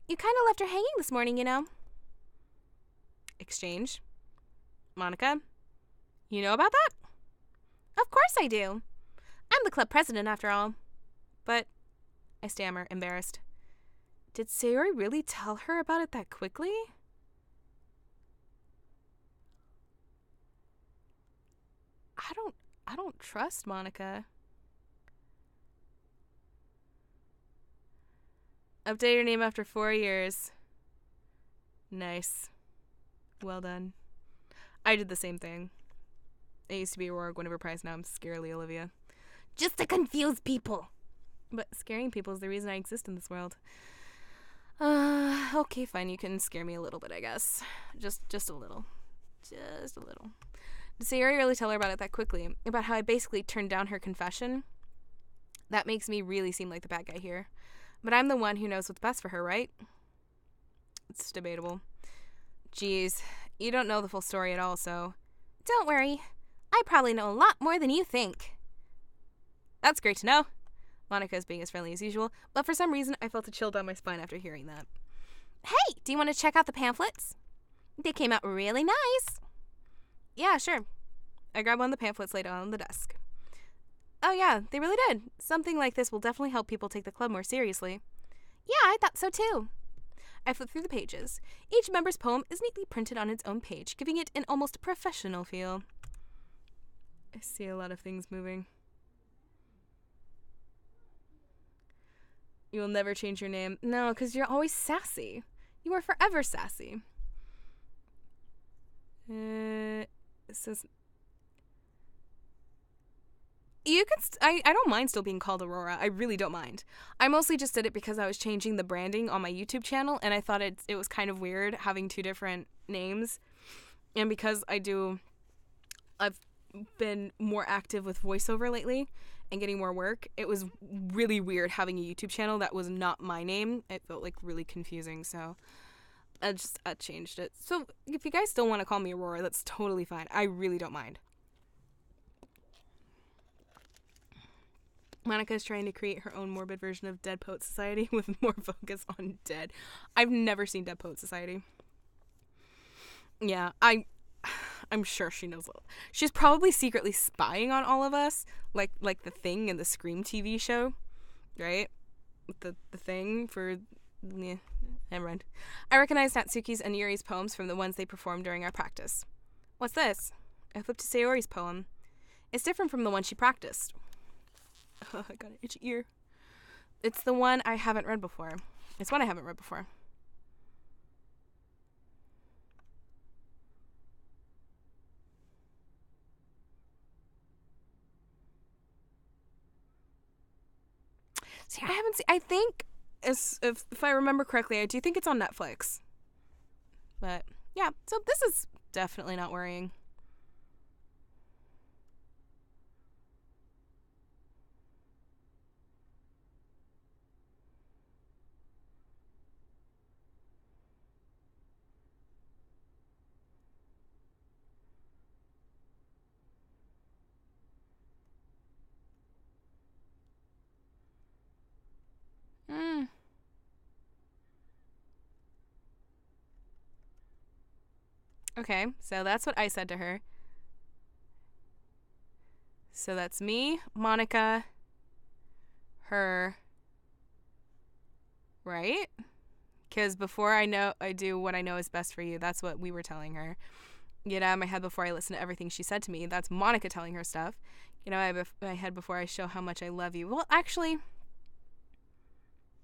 You kind of left her hanging this morning, you know. Exchange? Monica? You know about that? Of course I do. I'm the club president, after all. But, I stammer, embarrassed. Did Sayori really tell her about it that quickly? I don't trust Monica. Update your name after 4 years. Nice. Well done. I did the same thing. I used to be Aurora Guinevere Price, now I'm Scarily Olivia. Just to confuse people. But scaring people is the reason I exist in this world. Okay, fine, you can scare me a little bit, I guess. Just a little. Just a little. Did Sayori really tell her about it that quickly? About how I basically turned down her confession? That makes me really seem like the bad guy here. But I'm the one who knows what's best for her, right? It's debatable. Geez, you don't know the full story at all, so... Don't worry. I probably know a lot more than you think. That's great to know. Monica is being as friendly as usual, but for some reason I felt a chill down my spine after hearing that. Hey, do you want to check out the pamphlets? They came out really nice. Yeah, sure. I grabbed one of the pamphlets laid on the desk. Oh yeah, they really did. Something like this will definitely help people take the club more seriously. Yeah, I thought so too. I flipped through the pages. Each member's poem is neatly printed on its own page, giving it an almost professional feel. I see a lot of things moving. You will never change your name. No, because you're always sassy. You are forever sassy. It says... You can... I don't mind still being called Aurora. I really don't mind. I mostly just did it because I was changing the branding on my YouTube channel, and I thought it was kind of weird having two different names. And because I've been more active with voiceover lately and getting more work, it was really weird having a YouTube channel that was not my name. It felt like really confusing, so I changed it. So if you guys still want to call me Aurora, that's totally fine. I really don't mind. Monica is trying to create her own morbid version of Dead Poet Society with more focus on dead. I've never seen Dead Poet Society. Yeah, I'm sure she knows. She's probably secretly spying on all of us, like The Thing in the Scream TV show, right? The Thing for... Yeah, never mind. I recognize Natsuki's and Yuri's poems from the ones they performed during our practice. What's this? I flipped to Sayori's poem. It's different from the one she practiced. Oh, I got an itchy ear. It's the one I haven't read before. It's one I haven't read before. See, I haven't seen... I think, if I remember correctly, I do think it's on Netflix. But, yeah. So this is definitely not worrying. Okay, so that's what I said to her. So that's me, Monica, her, right? Because before I do what I know is best for you, that's what we were telling her. Get out of my head before I listen to everything she said to me. That's Monica telling her stuff. Get out of my head before I show how much I love you. Well, actually...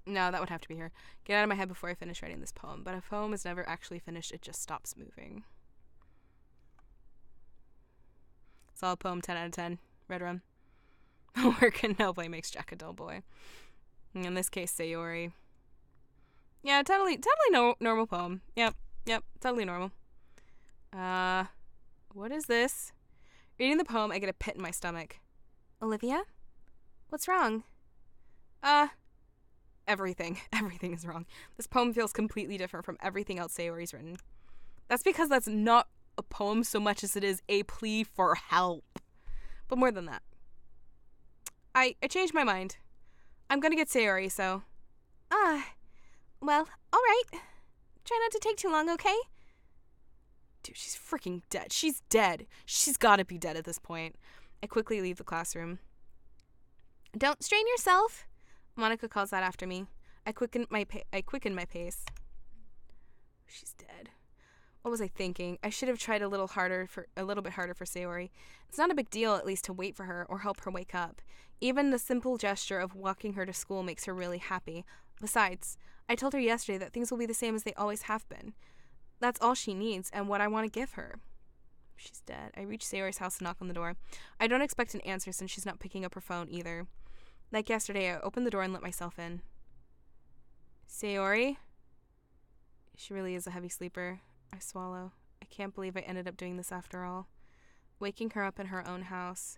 No, that would have to be her. Get out of my head before I finish writing this poem. But a poem is never actually finished, it just stops moving. Solid poem, 10 out of 10. Red rum. Working no play makes Jack a dull boy. In this case, Sayori. Yeah, totally normal poem. Yep, totally normal. What is this? Reading the poem, I get a pit in my stomach. Olivia? What's wrong? Everything. Everything is wrong. This poem feels completely different from everything else Sayori's written. That's because that's not a poem so much as it is a plea for help. But more than that. I changed my mind. I'm gonna get Sayori, so... Well, alright. Try not to take too long, okay? Dude, she's freaking dead. She's dead. She's gotta be dead at this point. I quickly leave the classroom. Don't strain yourself. Monica calls that after me. I quicken my pace. She's dead. What was I thinking? I should have tried a little bit harder for Sayori. It's not a big deal, at least, to wait for her or help her wake up. Even the simple gesture of walking her to school makes her really happy. Besides, I told her yesterday that things will be the same as they always have been. That's all she needs and what I want to give her. She's dead. I reach Sayori's house and knock on the door. I don't expect an answer since she's not picking up her phone either. Like yesterday, I opened the door and let myself in. Sayori? She really is a heavy sleeper. I swallow. I can't believe I ended up doing this after all. Waking her up in her own house.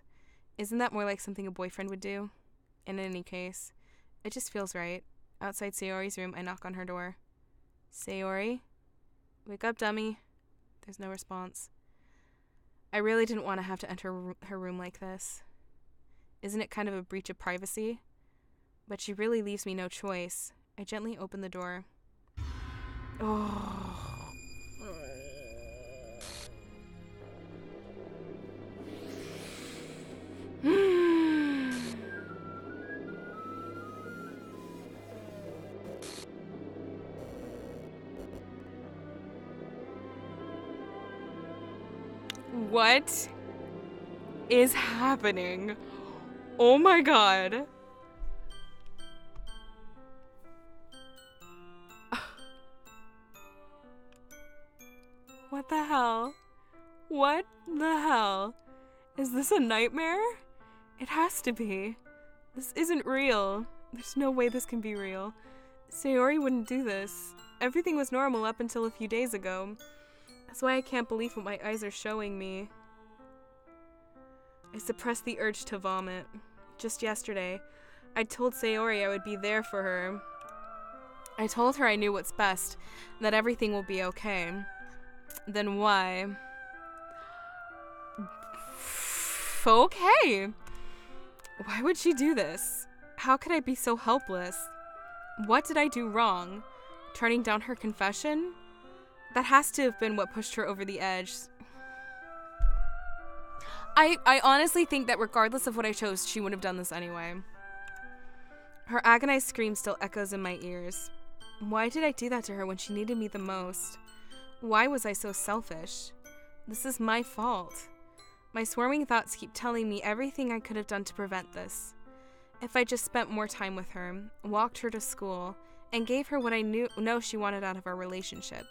Isn't that more like something a boyfriend would do? In any case, it just feels right. Outside Sayori's room, I knock on her door. Sayori? Wake up, dummy. There's no response. I really didn't want to have to enter her room like this. Isn't it kind of a breach of privacy? But she really leaves me no choice. I gently open the door. Oh. What is happening? Oh my god. What the hell? What the hell? Is this a nightmare? It has to be. This isn't real. There's no way this can be real. Sayori wouldn't do this. Everything was normal up until a few days ago. That's why I can't believe what my eyes are showing me. I suppressed the urge to vomit. Just yesterday, I told Sayori I would be there for her. I told her I knew what's best, that everything will be okay. Then why? Okay. Why would she do this? How could I be so helpless? What did I do wrong? Turning down her confession? That has to have been what pushed her over the edge. I honestly think that regardless of what I chose, she would have done this anyway. Her agonized scream still echoes in my ears. Why did I do that to her when she needed me the most? Why was I so selfish? This is my fault. My swarming thoughts keep telling me everything I could have done to prevent this. If I just spent more time with her, walked her to school, and gave her what I know she wanted out of our relationship,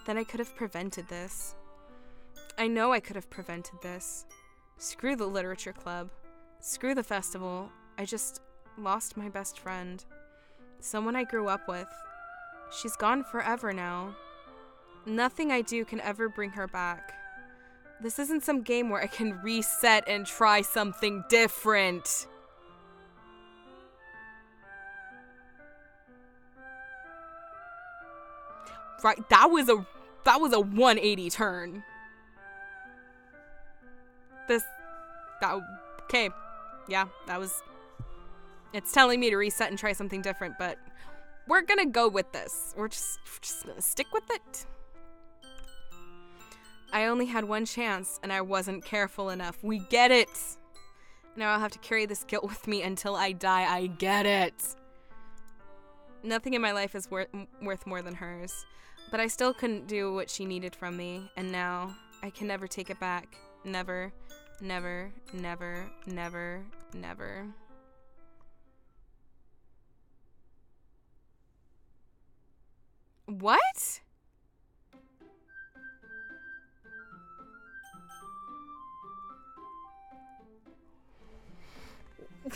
then I could have prevented this. I know I could have prevented this. Screw the literature club. Screw the festival. I just lost my best friend. Someone I grew up with. She's gone forever now. Nothing I do can ever bring her back. This isn't some game where I can reset and try something different. Right, that was a 180 turn. Okay. Yeah, it's telling me to reset and try something different, but we're gonna go with this. We're just gonna stick with it. I only had one chance, and I wasn't careful enough. We get it. Now I'll have to carry this guilt with me until I die. I get it. Nothing in my life is worth more than hers. But I still couldn't do what she needed from me, and now I can never take it back. Never, never, never, never, never. What? What?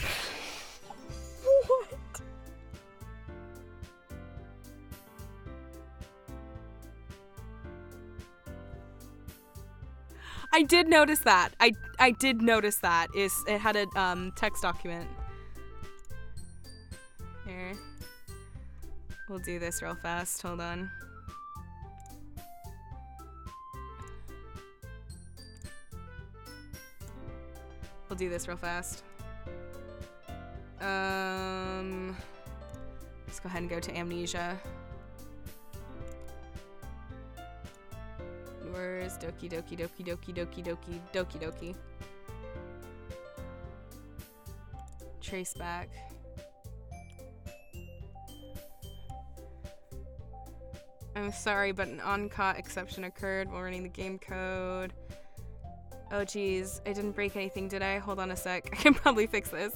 I did notice that. I did notice that. It had a text document. Here. We'll do this real fast. Hold on. We'll do this real fast. Let's go ahead and go to amnesia. Where's Doki Doki Doki Doki Doki Doki Doki Doki? Trace back. I'm sorry, but an on-caught exception occurred while running the game code. Oh geez, I didn't break anything, did I? Hold on a sec. I can probably fix this.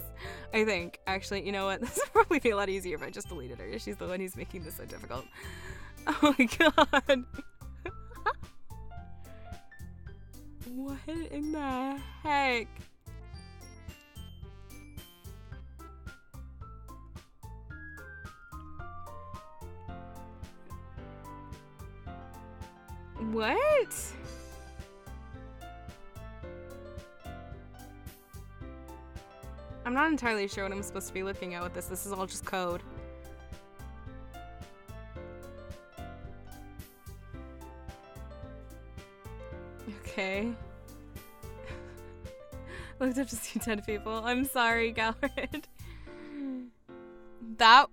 I think. Actually, you know what? This would probably be a lot easier if I just deleted her. She's the one who's making this so difficult. Oh my god. What in the heck? What? I'm not entirely sure what I'm supposed to be looking at with this. This is all just code. Okay. Looked up to see 10 people. I'm sorry, Galred. That...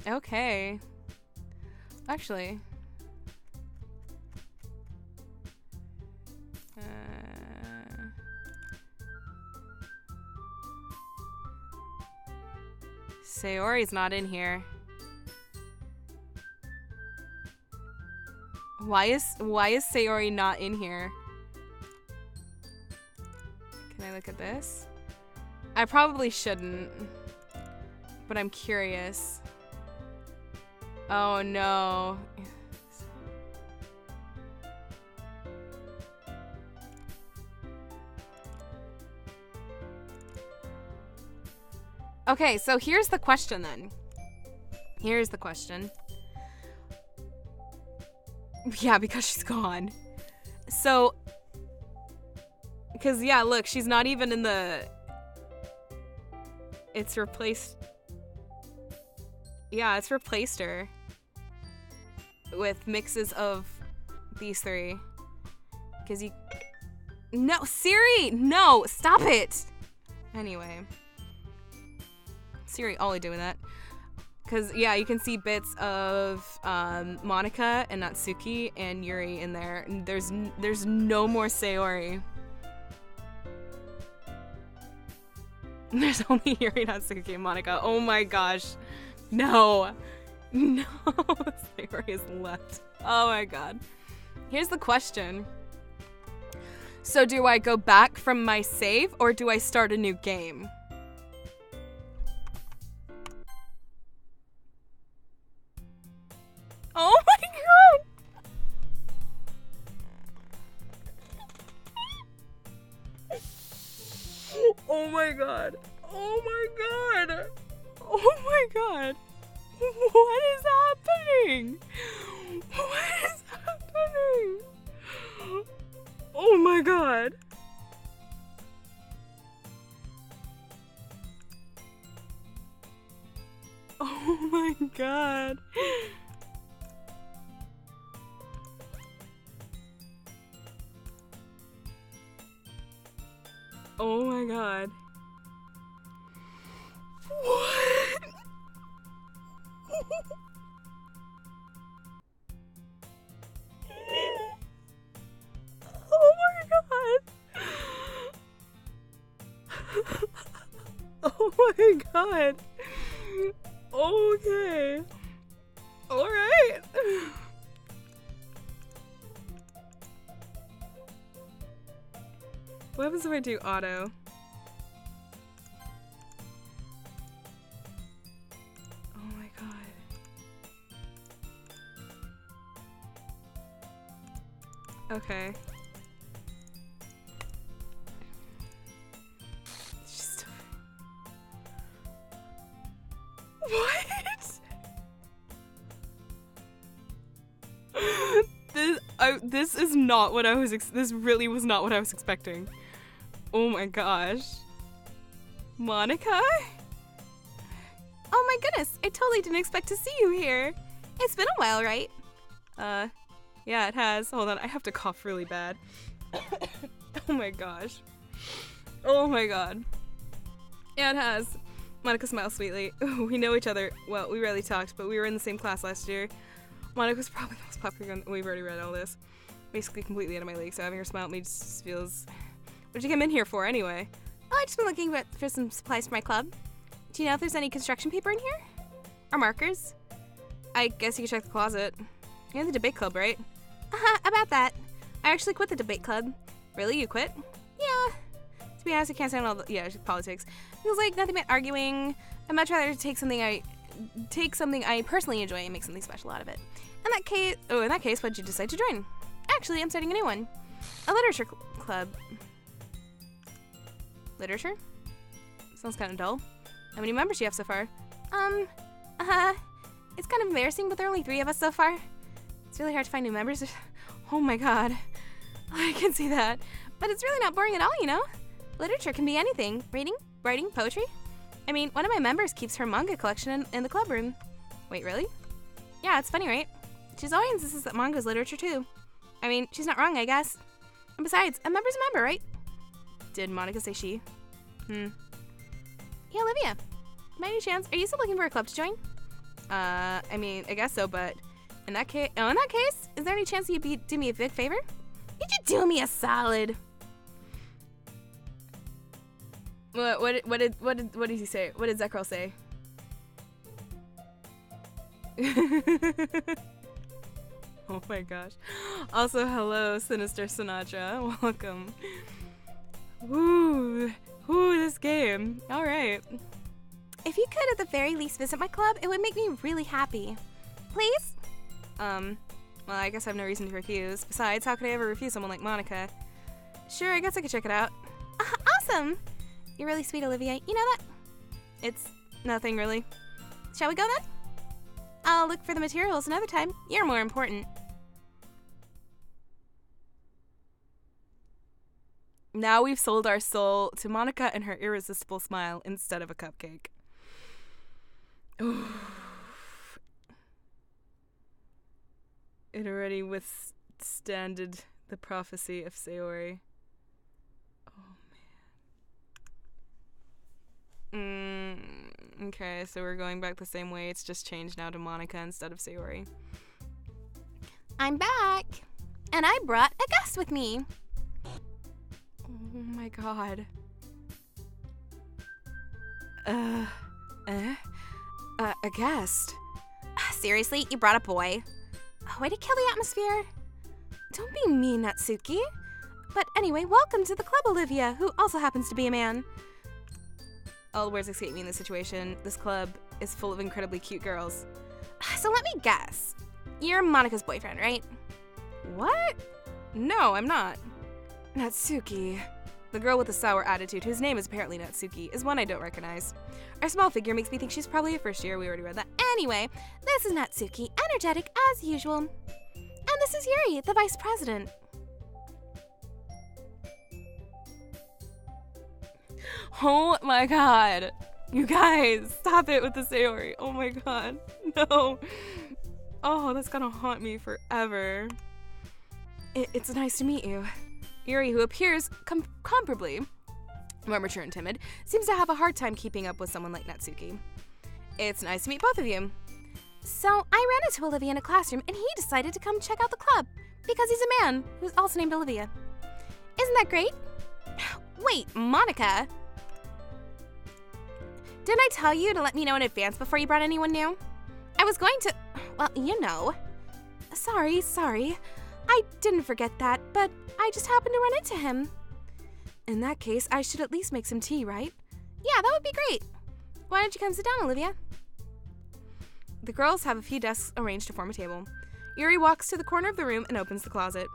Okay. Actually... Sayori's not in here. Why is Sayori not in here? Can I look at this? I probably shouldn't, but I'm curious. Oh no. Okay, so here's the question then. Here's the question. Yeah, because she's gone. So, because yeah, look, she's not even in the... It's replaced... Yeah, it's replaced her with mixes of these three. Because you... No, Siri! No, stop it! Anyway. Siri always doing that. Because, yeah, you can see bits of Monica and Natsuki and Yuri in there. And there's no more Sayori. There's only Yuri, Natsuki, and Monica. Oh my gosh. No. No. Sayori is left. Oh my god. Here's the question. So do I go back from my save or do I start a new game? Oh my god! Oh my god! Oh my god! Oh my god! What is happening? What is happening? Oh my god! Oh my god! Oh my god. What? Oh my god. Oh my god. Okay. Alright. What happens if I do auto? Oh my god. Okay. This is not what I was, this really was not what I was expecting. Oh my gosh. Monica? Oh my goodness, I totally didn't expect to see you here. It's been a while, right? Yeah, it has. Hold on, I have to cough really bad. Oh my gosh. Oh my god. Yeah, it has. Monica smiles sweetly. Ooh, we know each other. Well, we rarely talked, but we were in the same class last year. Monica's probably the most popular one. We've already read all this. Basically completely out of my league, so having her smile at me just feels... What'd you come in here for, anyway? Oh, I just been looking for some supplies for my club. Do you know if there's any construction paper in here? Or markers? I guess you could check the closet. You're in the debate club, right? About that. I actually quit the debate club. Really? You quit? Yeah. To be honest, I can't stand all the... Yeah, politics. Feels like nothing but arguing. I'd much rather take something I personally enjoy and make something special out of it. In that case, what'd you decide to join? Actually, I'm starting a new one. A literature club. Literature? Sounds kind of dull. How many members do you have so far? It's kind of embarrassing, but there are only 3 of us so far. It's really hard to find new members. Oh my god. I can see that. But it's really not boring at all, you know? Literature can be anything. Reading, writing, poetry. I mean, one of my members keeps her manga collection in the clubroom. Wait, really? Yeah, it's funny, right? She's always insists that manga is literature, too. I mean, she's not wrong, I guess. And besides, a member's a member, right? Did Monica say she? Hey, Olivia. By any chance, are you still looking for a club to join? I mean, I guess so, but in that case, is there any chance you'd do me a big favor? Could you do me a solid? What did he say? What did Zekrel say? Oh my gosh. Also, hello, Sinister Sinatra. Welcome. Woo, this game. All right. If you could at the very least visit my club, it would make me really happy. Please? Well, I guess I have no reason to refuse. Besides, how could I ever refuse someone like Monica? Sure, I guess I could check it out. Awesome! You're really sweet, Olivia. You know that? It's nothing, really. Shall we go then? I'll look for the materials another time. You're more important. Now we've sold our soul to Monica and her irresistible smile instead of a cupcake. Ooh. It already withstanded the prophecy of Sayori. Oh, man. Okay, so we're going back the same way. It's just changed now to Monica instead of Sayori. I'm back. And I brought a guest with me. Oh my god. A guest? Seriously? You brought a boy? Way to kill the atmosphere. Don't be mean, Natsuki. But anyway, welcome to the club, Olivia, who also happens to be a man. All the words escape me in this situation. This club is full of incredibly cute girls. So let me guess. You're Monica's boyfriend, right? What? No, I'm not. Natsuki. The girl with the sour attitude, whose name is apparently Natsuki, is one I don't recognize. Her small figure makes me think she's probably a first year. We already read that. Anyway, this is Natsuki, energetic as usual. And this is Yuri, the vice president. Oh my god. You guys, stop it with the Sayori. Oh my god. No. Oh, that's gonna haunt me forever. It's nice to meet you. Yuri, who appears comparably more mature and timid, seems to have a hard time keeping up with someone like Natsuki. It's nice to meet both of you. So, I ran into Olivia in a classroom and he decided to come check out the club because he's a man who's also named Olivia. Isn't that great? Wait, Monica. Didn't I tell you to let me know in advance before you brought anyone new? I was going to, well, you know. Sorry. I didn't forget that, but I just happened to run into him. In that case, I should at least make some tea, right? Yeah, that would be great. Why don't you come sit down, Olivia? The girls have a few desks arranged to form a table. Yuri walks to the corner of the room and opens the closet.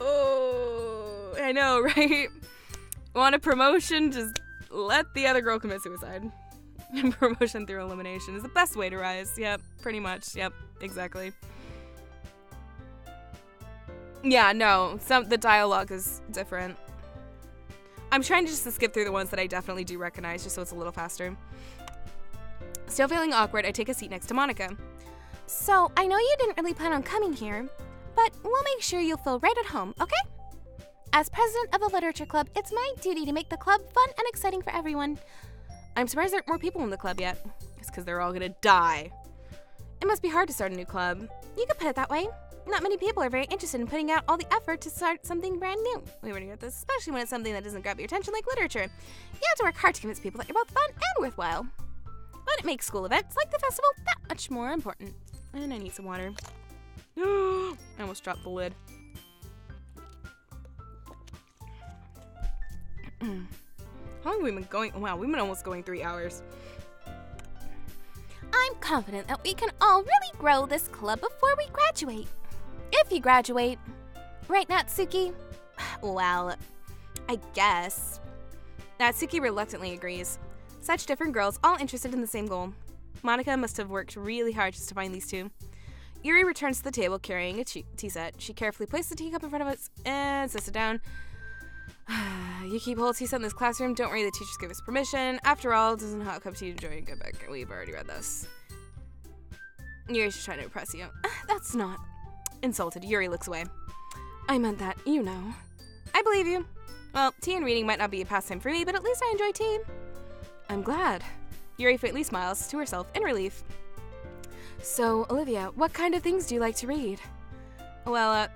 Oh, I know, right? Want a promotion? Just let the other girl commit suicide. Promotion through elimination is the best way to rise. Yep, pretty much. Yep, exactly. Yeah, no, the dialogue is different. I'm trying just to skip through the ones that I definitely do recognize, just so it's a little faster. Still feeling awkward, I take a seat next to Monica. So, I know you didn't really plan on coming here, but we'll make sure you'll feel right at home, okay? As president of the literature club, it's my duty to make the club fun and exciting for everyone. I'm surprised there aren't more people in the club yet. It's because they're all gonna die. It must be hard to start a new club. You could put it that way. Not many people are very interested in putting out all the effort to start something brand new. We already got this, especially when it's something that doesn't grab your attention like literature. You have to work hard to convince people that you're both fun and worthwhile. But it makes school events like the festival that much more important. And I need some water. I almost dropped the lid. How long have we been going? Wow, we've been almost going 3 hours. I'm confident that we can all really grow this club before we graduate. If you graduate. Right, Natsuki? Well, I guess. Natsuki reluctantly agrees. Such different girls, all interested in the same goal. Monica must have worked really hard just to find these two. Yuri returns to the table carrying a tea set. She carefully places the teacup in front of us and sets it down. You keep whole tea set in this classroom. Don't worry, the teachers give us permission. After all, doesn't hot cup tea enjoy and go back. We've already read this. Yuri's just trying to impress you. That's not. Insulted, Yuri looks away. I meant that, you know. I believe you. Well, tea and reading might not be a pastime for me, but at least I enjoy tea. I'm glad. Yuri faintly smiles to herself in relief. So, Olivia, what kind of things do you like to read? Well,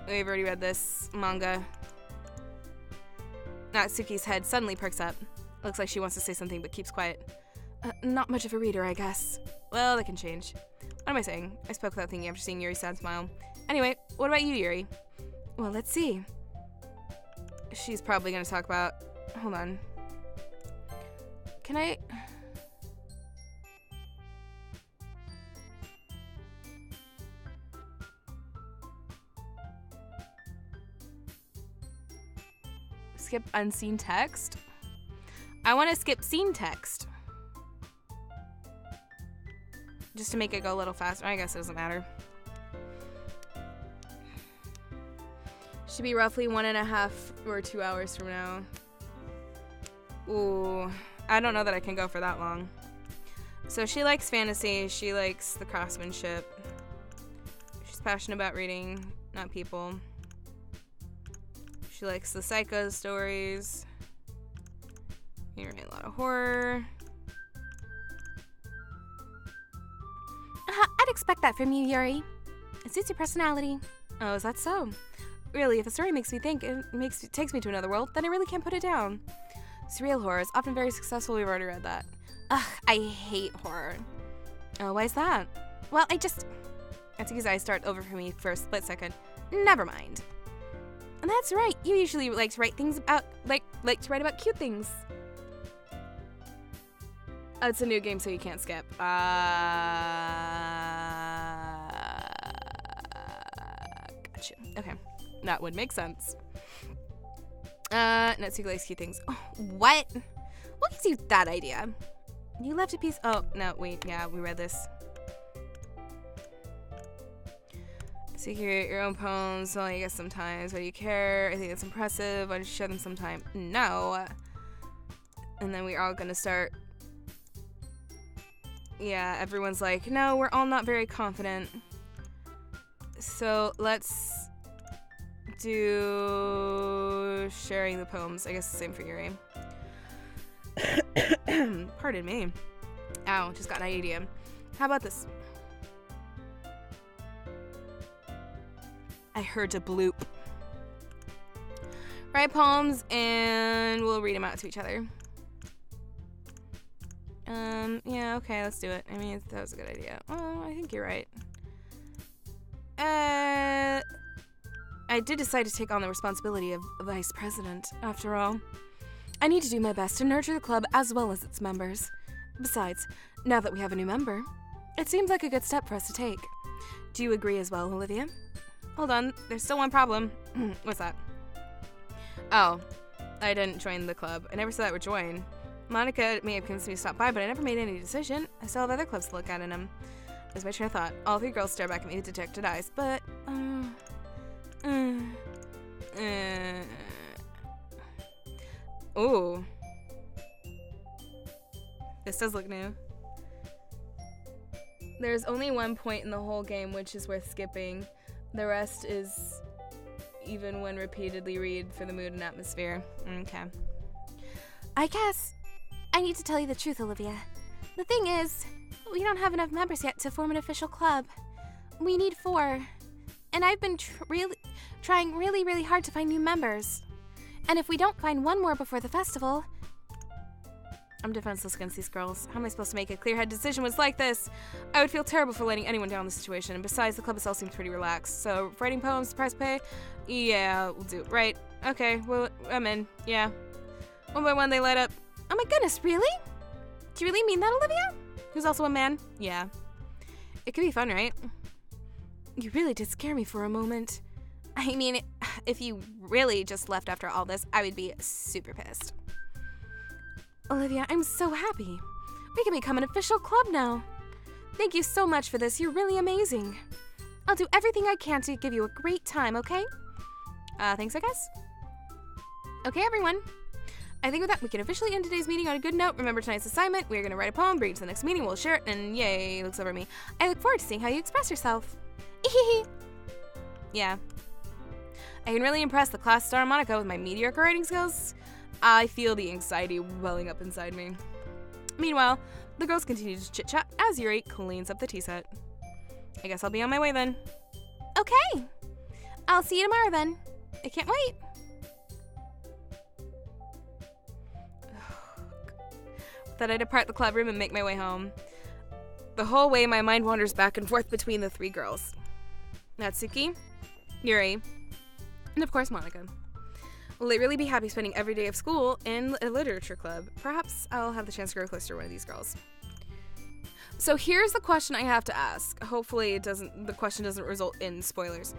we've already read this manga. Natsuki's head suddenly perks up. Looks like she wants to say something but keeps quiet. Not much of a reader, I guess. Well, that can change. What am I saying? I spoke without thinking after seeing Yuri's sad smile. Anyway, what about you, Yuri? Well, let's see. She's probably going to talk about... Hold on. Can I... Skip unseen text? I want to skip seen text. Just to make it go a little faster. I guess it doesn't matter. Should be roughly 1.5 or 2 hours from now. Ooh, I don't know that I can go for that long. So she likes fantasy. She likes the craftsmanship. She's passionate about reading, not people. She likes the psycho stories. You read a lot of horror. I'd expect that from you, Yuri. It suits your personality. Oh, is that so? Really, if a story makes me think, takes me to another world, then I really can't put it down. Surreal horror is often very successful. We've already read that. Ugh, I hate horror. Oh, why is that? Well, Natsuki's eyes start over for me for a split second. Never mind. And that's right. You usually like to write things about, like to write about cute things. Oh, it's a new game, so you can't skip. Gotcha. Okay. That would make sense. Natsuki likes cute things. Oh, what? What gives you that idea? You left a piece. Oh, no, wait. Yeah, we read this. So you create your own poems. Well, I guess sometimes. Why do you care? I think it's impressive. Why don't you share them sometime? No. And then we're all gonna start. Yeah, everyone's like, no, we're all not very confident. So let's do sharing the poems. I guess the same for Yuri. Pardon me. Ow, just got an idea. How about this? I heard a bloop. Write poems and we'll read them out to each other. Yeah, okay, let's do it. I mean, that was a good idea. Oh, I think you're right. I did decide to take on the responsibility of vice president, after all. I need to do my best to nurture the club as well as its members. Besides, now that we have a new member, it seems like a good step for us to take. Do you agree as well, Olivia? Hold on, there's still one problem. What's that? Oh, I didn't join the club. I never said I would join. Monica may have convinced me to stop by, but I never made any decision. I still have other clubs to look at in them. That's my train of thought. All three girls stare back at me with dejected eyes, but, Ooh. This does look new. There's only one point in the whole game which is worth skipping. The rest is even when repeatedly read for the mood and atmosphere. Okay. I guess I need to tell you the truth, Olivia. The thing is, we don't have enough members yet to form an official club. We need 4. And I've been trying really hard to find new members. And if we don't find one more before the festival... I'm defenseless against these girls. How am I supposed to make a clear-headed decision when it's like this? I would feel terrible for letting anyone down in this situation. And besides, the club itself seems pretty relaxed. So, writing poems, surprise pay? Yeah, we'll do. Right. Okay, well, I'm in. Yeah. One by one, they light up. Oh my goodness, really? Do you really mean that, Olivia? Who's also a man? Yeah. It could be fun, right? You really did scare me for a moment. I mean, if you really just left after all this, I would be super pissed. Olivia, I'm so happy. We can become an official club now. Thank you so much for this. You're really amazing. I'll do everything I can to give you a great time, okay? Thanks, I guess. Okay, everyone. I think with that, we can officially end today's meeting on a good note. Remember tonight's assignment. We're going to write a poem, bring it to the next meeting, we'll share it, and yay, looks over me. I look forward to seeing how you express yourself. Yeah. I can really impress the class star Monica with my mediocre writing skills. I feel the anxiety welling up inside me. Meanwhile, the girls continue to chit-chat as Yuri cleans up the tea set. I guess I'll be on my way then. Okay. I'll see you tomorrow then. I can't wait. Then I depart the club room and make my way home. The whole way, my mind wanders back and forth between the 3 girls. Natsuki, Yuri, and of course Monica. Will they really be happy spending every day of school in a literature club? Perhaps I'll have the chance to grow closer to one of these girls. So here's the question I have to ask. Hopefully the question doesn't result in spoilers.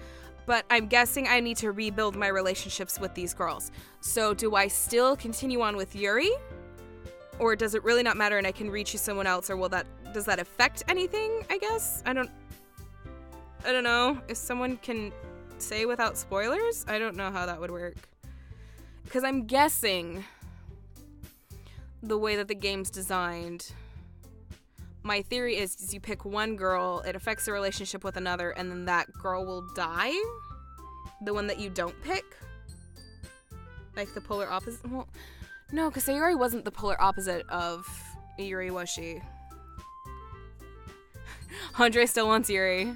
But I'm guessing I need to rebuild my relationships with these girls. So do I still continue on with Yuri? Or does it really not matter and I can reach you someone else? Or does that affect anything, I guess? I don't know. If someone can say without spoilers? I don't know how that would work. Because I'm guessing the way that the game's designed, my theory is you pick one girl, it affects the relationship with another, and then that girl will die? The one that you don't pick? Like the polar opposite? Well, no, because Sayori wasn't the polar opposite of Yuri, was she? Andre still wants Yuri.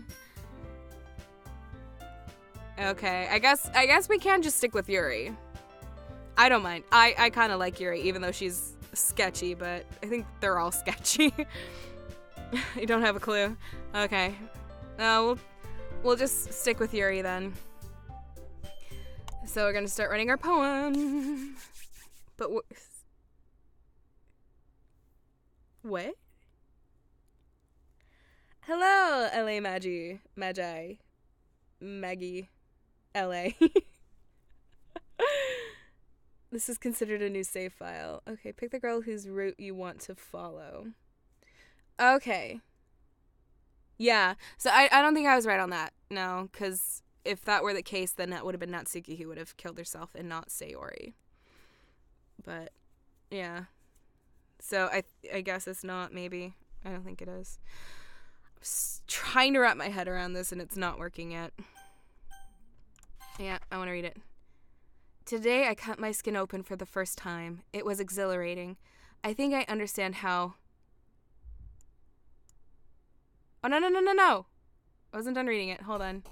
Okay, I guess we can just stick with Yuri. I don't mind. I kind of like Yuri, even though she's sketchy, but I think they're all sketchy. You don't have a clue. Okay. We'll just stick with Yuri then. So we're gonna start writing our poem. But what? Hello, LA Maggie, Maggie, LA. This is considered a new save file. Okay, pick the girl whose route you want to follow. Okay. Yeah, so I don't think I was right on that. No, because if that were the case, then that would have been Natsuki who would have killed herself and not Sayori. But, yeah. So I guess it's not, maybe. I don't think it is. I'm trying to wrap my head around this and it's not working yet. Yeah, I want to read it. Today I cut my skin open for the first time. It was exhilarating. I think I understand how... Oh, no. I wasn't done reading it. Hold on.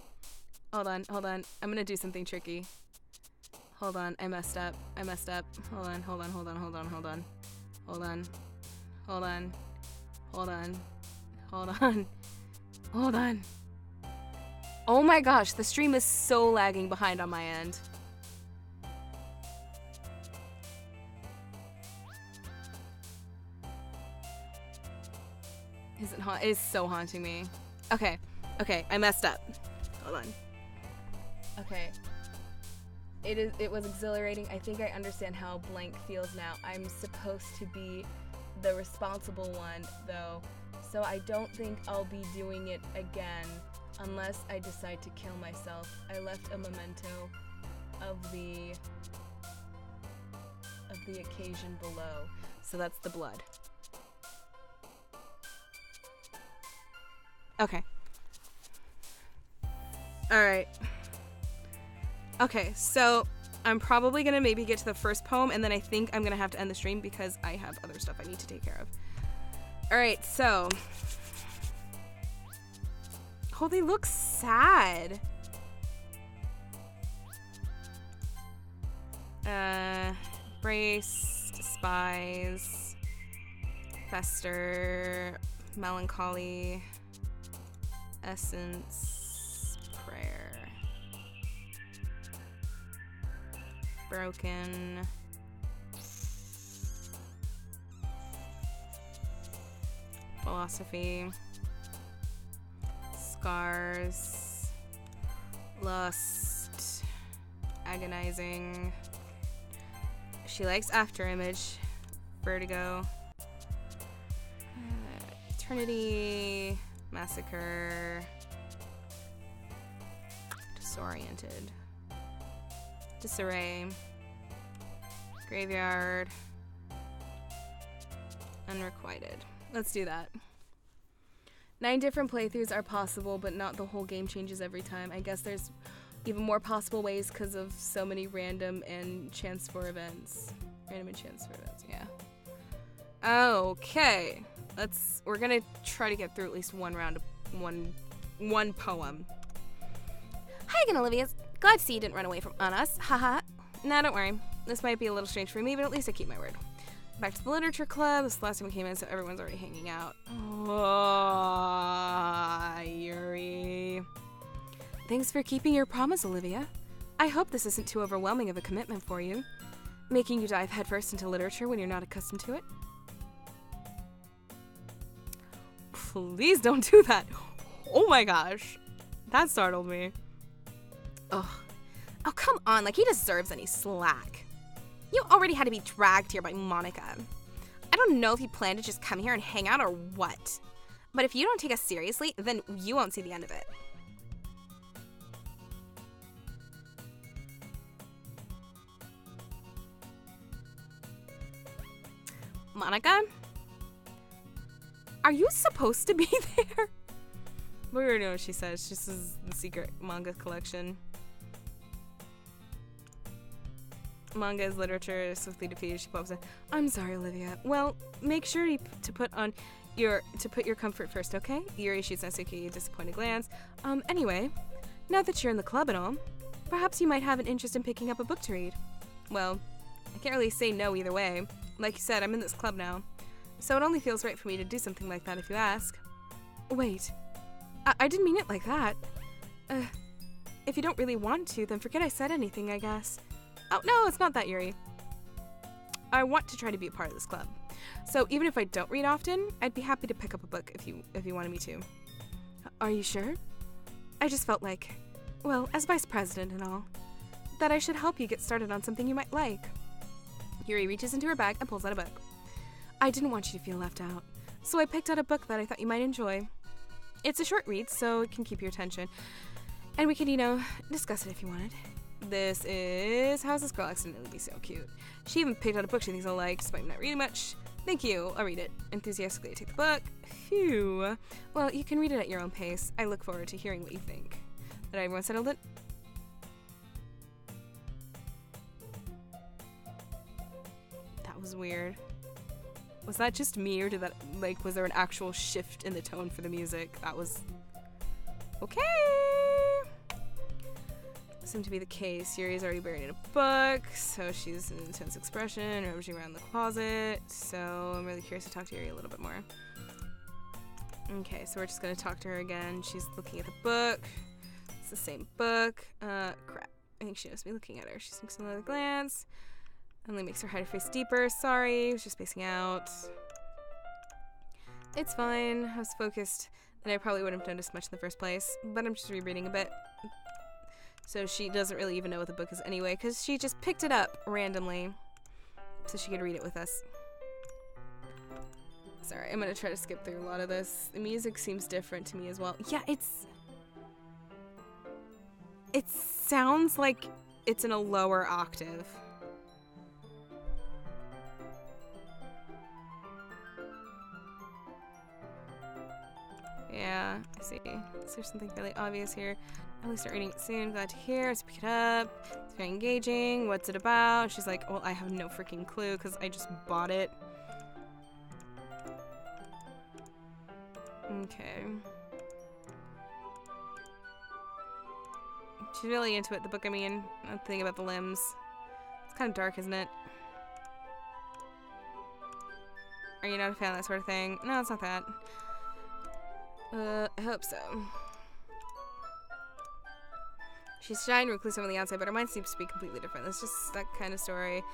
I'm gonna do something tricky. Hold on. I messed up. Hold on. Oh my gosh, the stream is so lagging behind on my end. It is so haunting me. Okay, I messed up. Hold on. Okay. It was exhilarating. I think I understand how blank feels now. I'm supposed to be the responsible one, though, so I don't think I'll be doing it again unless I decide to kill myself. I left a memento of the the occasion below. So that's the blood. Okay. Alright. Okay, so I'm probably gonna maybe get to the first poem, and then I think I'm gonna have to end the stream because I have other stuff I need to take care of. Alright, so. Oh, they look sad. Brace, despise, fester, melancholy, essence, prayer, broken, philosophy, scars, lust, agonizing. She likes afterimage, vertigo, eternity, massacre, disoriented, disarray, graveyard, unrequited. Let's do that. 9 different playthroughs are possible, but not the whole game changes every time. I guess there's even more possible ways because of so many random and chance for events. Random and chance for events, yeah. Okay. We're gonna try to get through at least one round of one poem. Hi again, Olivia. Glad to see you didn't run away from us. Haha. Nah, don't worry. This might be a little strange for me, but at least I keep my word. Back to the literature club. This is the last time we came in, so everyone's already hanging out. Oh, Yuri. Thanks for keeping your promise, Olivia. I hope this isn't too overwhelming of a commitment for you, making you dive headfirst into literature when you're not accustomed to it. Please don't do that. Oh my gosh. That startled me. Ugh. Oh, come on. Like, he deserves any slack. You already had to be dragged here by Monica. I don't know if you plan to just come here and hang out or what. But if you don't take us seriously, then you won't see the end of it. Monica? Are you supposed to be there? We already know what she says. This is the secret manga collection. Manga is literature, swiftly defeated. She pops in. I'm sorry, Olivia. Well, make sure to put your comfort first, okay? Yuri shoots Natsuki a disappointed glance. Anyway, now that you're in the club and all, perhaps you might have an interest in picking up a book to read. Well, I can't really say no either way. Like you said, I'm in this club now, so it only feels right for me to do something like that if you ask. Wait, I didn't mean it like that. If you don't really want to, then forget I said anything, I guess. Oh, no, it's not that, Yuri. I want to try to be a part of this club. So even if I don't read often, I'd be happy to pick up a book if you wanted me to. Are you sure? I just felt like, well, as vice president and all, that I should help you get started on something you might like. Yuri reaches into her bag and pulls out a book. I didn't want you to feel left out, so I picked out a book that I thought you might enjoy. It's a short read, so it can keep your attention. And we can, discuss it if you wanted. This is How's This Girl Accidentally Be So Cute? She even picked out a book she thinks I'll like, despite not reading much. Thank you, I'll read it. Enthusiastically, I take the book. Phew. Well, you can read it at your own pace. I look forward to hearing what you think. Did everyone settle it? That was weird. Was that just me, or was there an actual shift in the tone for the music? That was... okay! Seemed to be the case. Yuri's already buried in a book, so she's in intense expression, rummaging around the closet, so I'm really curious to talk to Yuri a little bit more. Okay, so we're just gonna talk to her again. She's looking at the book. It's the same book. Crap. I think she knows me looking at her. She sneaks another glance. Only makes her hide her face deeper. Sorry, I was just spacing out. It's fine. I was focused, and I probably wouldn't have noticed much in the first place, but I'm just rereading a bit. So she doesn't really even know what the book is anyway, because she just picked it up randomly so she could read it with us. Sorry, I'm going to try to skip through a lot of this. The music seems different to me as well. Yeah, it sounds like it's in a lower octave. Yeah, I see. Is there something fairly obvious here? I'll start reading it soon. Glad to hear. Let's pick it up. It's very engaging. What's it about? She's like, well, I have no freaking clue because I just bought it. Okay. She's really into it, the book, I mean. Not the thing about the limbs. It's kind of dark, isn't it? Are you not a fan of that sort of thing? No, it's not that. I hope so. She's shy and reclusive on the outside, but her mind seems to be completely different. It's just that kind of story. It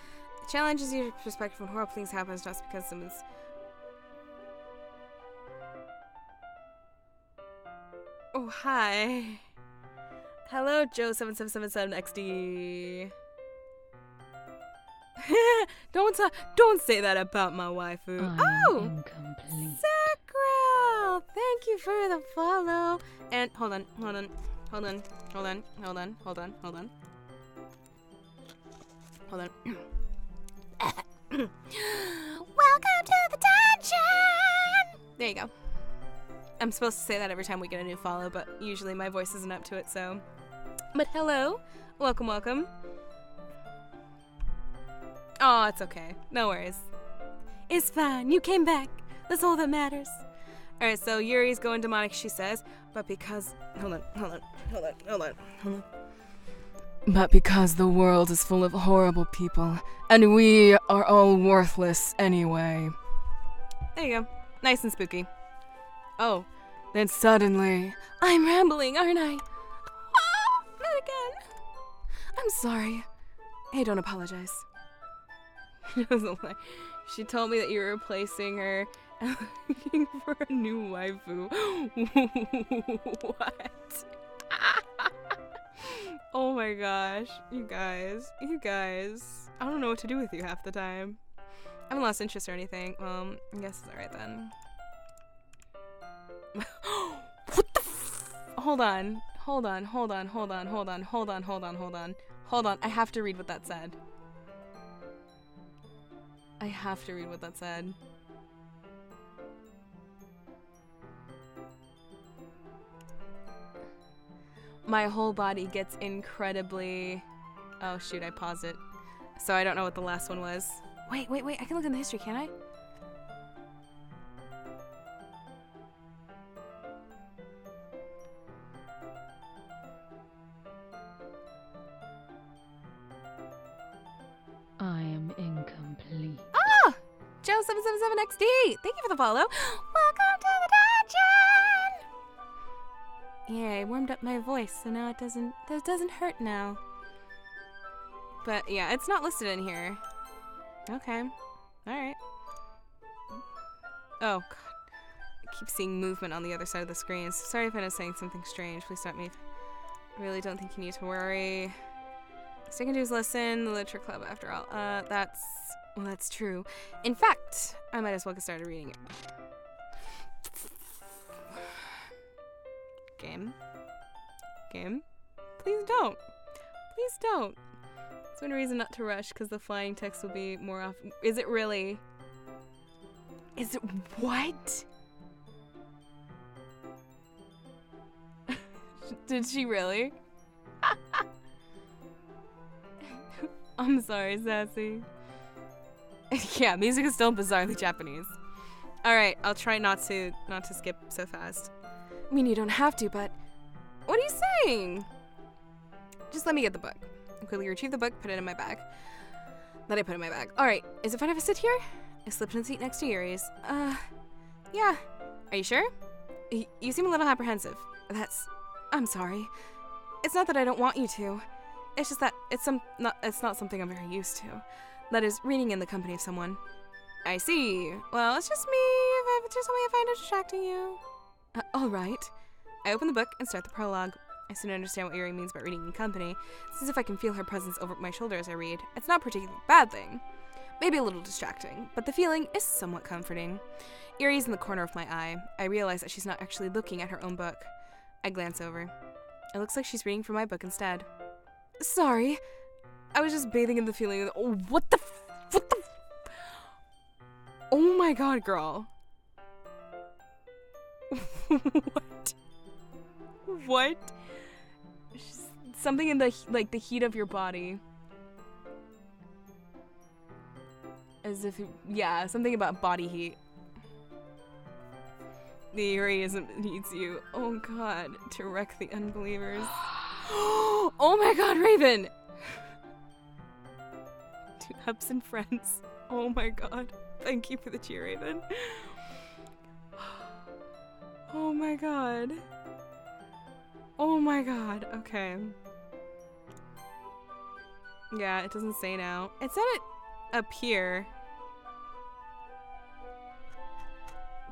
challenges your perspective when horrible things happen just because someone's... Oh, hi. Hello, Joe7777XD. Don't say that about my waifu. Oh! Incomplete. Sakrel! Thank you for the follow. And hold on. Welcome to the dungeon! There you go. I'm supposed to say that every time we get a new follow, but usually my voice isn't up to it, so. But hello. Welcome. Oh, it's okay. No worries. It's fine. You came back. That's all that matters. Alright, so Yuri's going demonic, she says, but because... Hold on. But because the world is full of horrible people, and we are all worthless anyway. There you go. Nice and spooky. Oh, then suddenly... I'm rambling, aren't I? Ah, not again. I'm sorry. Hey, don't apologize. She told me that you were replacing her and looking for a new waifu. What? Oh my gosh. You guys. I don't know what to do with you half the time. I haven't lost interest or anything. Well, I guess it's alright then. What the f- Hold on. I have to read what that said. My whole body gets incredibly... Oh shoot, I paused it. So I don't know what the last one was. Wait, I can look in the history, can't I? I am incomplete. Ah! Joe777XD! Thank you for the follow. Welcome to the dungeon! Yeah, I warmed up my voice, so now it doesn't hurt now. But yeah, it's not listed in here. Okay. Alright. Oh, God. I keep seeing movement on the other side of the screen. So sorry if I was saying something strange. Please stop me. I really don't think you need to worry. All you can do is listen. The literature club, after all. That's true. In fact, I might as well get started reading it. Game? Please don't. That's one reason not to rush, because the flying text will be more often. Is it really? Is it what? Did she really? I'm sorry, Sassy. Yeah, music is still bizarrely Japanese. Alright, I'll try not to skip so fast. I mean, you don't have to, but... What are you saying? Just let me get the book. I quickly retrieve the book, put it in my bag. Then I put it in my bag. Alright, is it fine if I sit here? I slipped in the seat next to Yuri's. Yeah. Are you sure? You seem a little apprehensive. I'm sorry. It's not that I don't want you to. It's just that it's not something I'm very used to. That is, reading in the company of someone. I see. Well, it's just me. Just tell me if I find it distracting you. Alright. I open the book and start the prologue. I soon understand what Yuri means by reading in company. It's as if I can feel her presence over my shoulder as I read. It's not a particularly bad thing. Maybe a little distracting, but the feeling is somewhat comforting. Yuri's in the corner of my eye. I realize that she's not actually looking at her own book. I glance over. It looks like she's reading from my book instead. Sorry. I was just bathing in the feeling of... Oh, what the... Oh my god, girl. What? What? Something in the, like, the heat of your body. As if, yeah, something about body heat. The Yuri needs you. Oh god, to wreck the unbelievers. Oh my god, Raven! 2 absent friends. Oh my god. Thank you for the cheer, Raven. Oh my god. Oh my god. Okay. Yeah, it doesn't say now. It said it up here.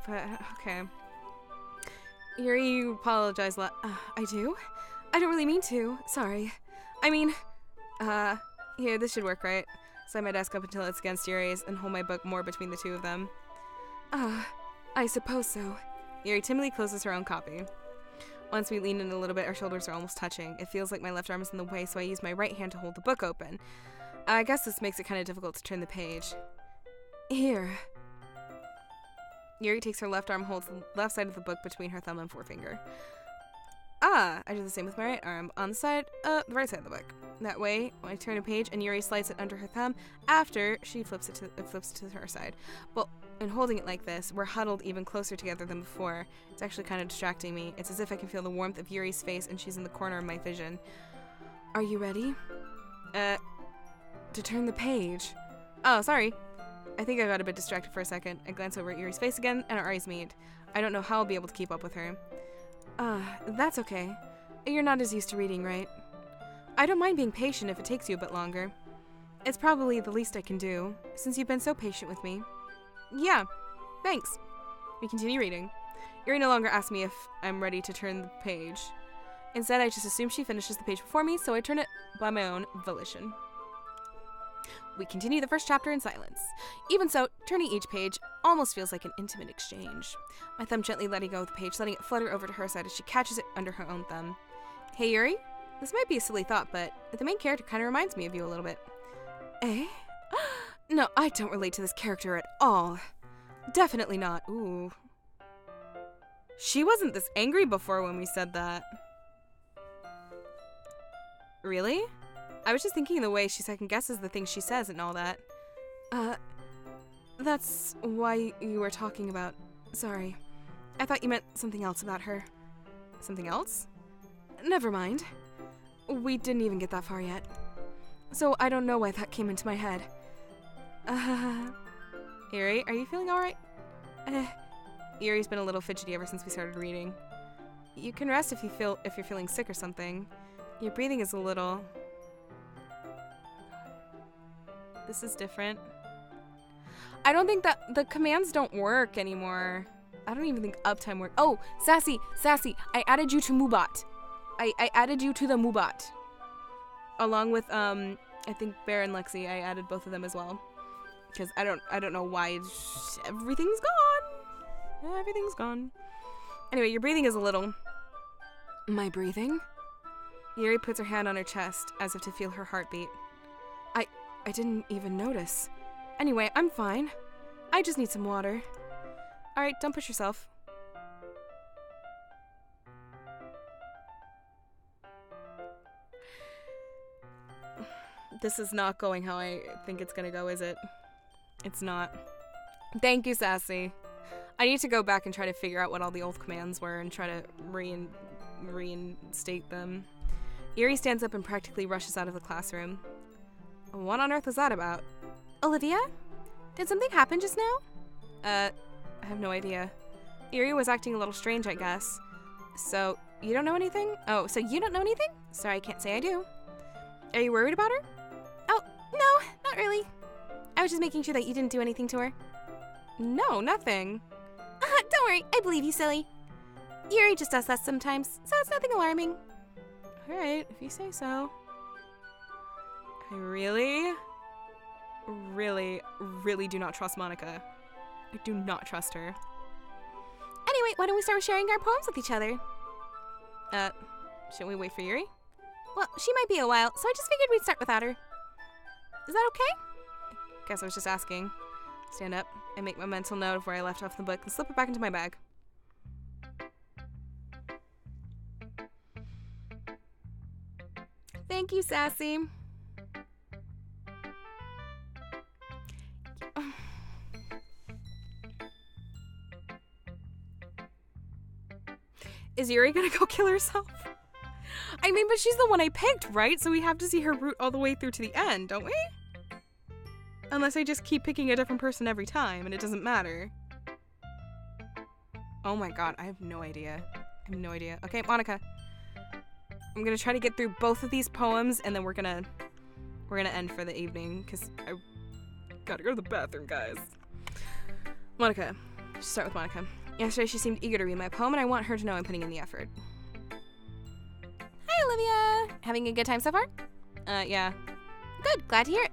But, okay. Yuri, you apologize I do? I don't really mean to. Sorry. I mean, here, this should work, right? Slide my desk up until it's against Yuri's and hold my book more between the 2 of them. I suppose so. Yuri timidly closes her own copy. Once we lean in a little bit, our shoulders are almost touching. It feels like my left arm is in the way, so I use my right hand to hold the book open. I guess this makes it kind of difficult to turn the page. Here. Yuri takes her left arm, holds the left side of the book between her thumb and forefinger. I do the same with my right arm, on the side, the right side of the book. That way, when I turn a page and Yuri slides it under her thumb, after she flips it to her side. But in holding it like this, we're huddled even closer together than before. It's actually kind of distracting me. It's as if I can feel the warmth of Yuri's face and she's in the corner of my vision. Are you ready? To turn the page. Oh, sorry. I think I got a bit distracted for a second. I glance over at Yuri's face again, and our eyes meet. I don't know how I'll be able to keep up with her. That's okay. You're not as used to reading, right? I don't mind being patient if it takes you a bit longer. It's probably the least I can do, since you've been so patient with me. Yeah, thanks. We continue reading. Yuri no longer asks me if I'm ready to turn the page. Instead, I just assume she finishes the page before me, so I turn it by my own volition. We continue the first chapter in silence. Even so, turning each page almost feels like an intimate exchange. My thumb gently letting go of the page, letting it flutter over to her side as she catches it under her own thumb. Hey, Yuri? This might be a silly thought, but the main character kind of reminds me of you a little bit. Eh? No, I don't relate to this character at all. Definitely not. Ooh. She wasn't this angry before when we said that. Really? I was just thinking the way she second guesses the things she says and all that. That's why you were talking about. Sorry. I thought you meant something else about her. Something else? Never mind. We didn't even get that far yet. So I don't know why that came into my head. Yuri, are you feeling alright? Yuri's been a little fidgety ever since we started reading. You can rest if you're feeling sick or something. Your breathing is a little... This is different. I don't think that the commands don't work anymore. I don't even think uptime works. Oh, Sassy, I added you to Mubat. I added you to the Mubat. Along with, I think Bear and Lexi, I added both of them as well. Because I don't know why everything's gone. Everything's gone. Anyway, your breathing is a little... My breathing? Yuri puts her hand on her chest, as if to feel her heartbeat. I didn't even notice. Anyway, I'm fine. I just need some water. Alright, don't push yourself. This is not going how I think it's gonna go, is it? It's not. Thank you, Sassy. I need to go back and try to figure out what all the old commands were and try to reinstate them. Yuri stands up and practically rushes out of the classroom. What on earth was that about? Olivia? Did something happen just now? I have no idea. Yuri was acting a little strange, I guess. So, you don't know anything? Oh, so you don't know anything? Sorry, I can't say I do. Are you worried about her? Oh, no, not really. I was just making sure that you didn't do anything to her. No, nothing. Don't worry, I believe you, silly. Yuri just does that sometimes, so it's nothing alarming. Alright, if you say so. I really do not trust Monica. I do not trust her. Anyway, why don't we start sharing our poems with each other? Shouldn't we wait for Yuri? Well, she might be a while, so I just figured we'd start without her. Is that okay? Guess I was just asking. Stand up and make my mental note of where I left off the book and slip it back into my bag. Thank you, Sassy. Is Yuri gonna go kill herself? I mean, but she's the one I picked, right? So we have to see her route all the way through to the end, don't we? Unless I just keep picking a different person every time and it doesn't matter. Oh my god, I have no idea. I have no idea. Okay, Monica. I'm gonna try to get through both of these poems and then we're gonna end for the evening because I gotta go to the bathroom, guys. Monica. Let's start with Monica. Yesterday she seemed eager to read my poem and I want her to know I'm putting in the effort. Hi, Olivia. Having a good time so far? Yeah. Good, glad to hear it.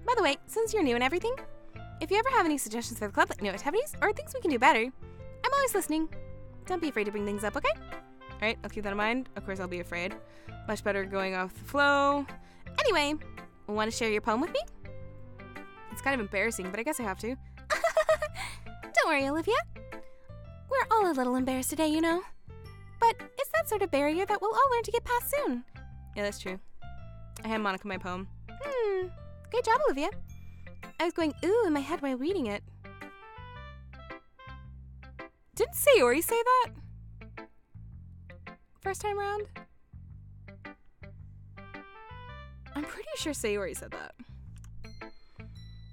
By the way, since you're new and everything, if you ever have any suggestions for the club, like new activities or things we can do better, I'm always listening. Don't be afraid to bring things up, okay? Alright, I'll keep that in mind. Of course, I'll be afraid. Much better going off the flow. Anyway, want to share your poem with me? It's kind of embarrassing, but I guess I have to. Don't worry, Olivia. We're all a little embarrassed today, you know. But it's that sort of barrier that we'll all learn to get past soon. Yeah, that's true. I hand Monica my poem. Great job, Olivia. I was going ooh in my head while reading it. Didn't Sayori say that? First time around? I'm pretty sure Sayori said that.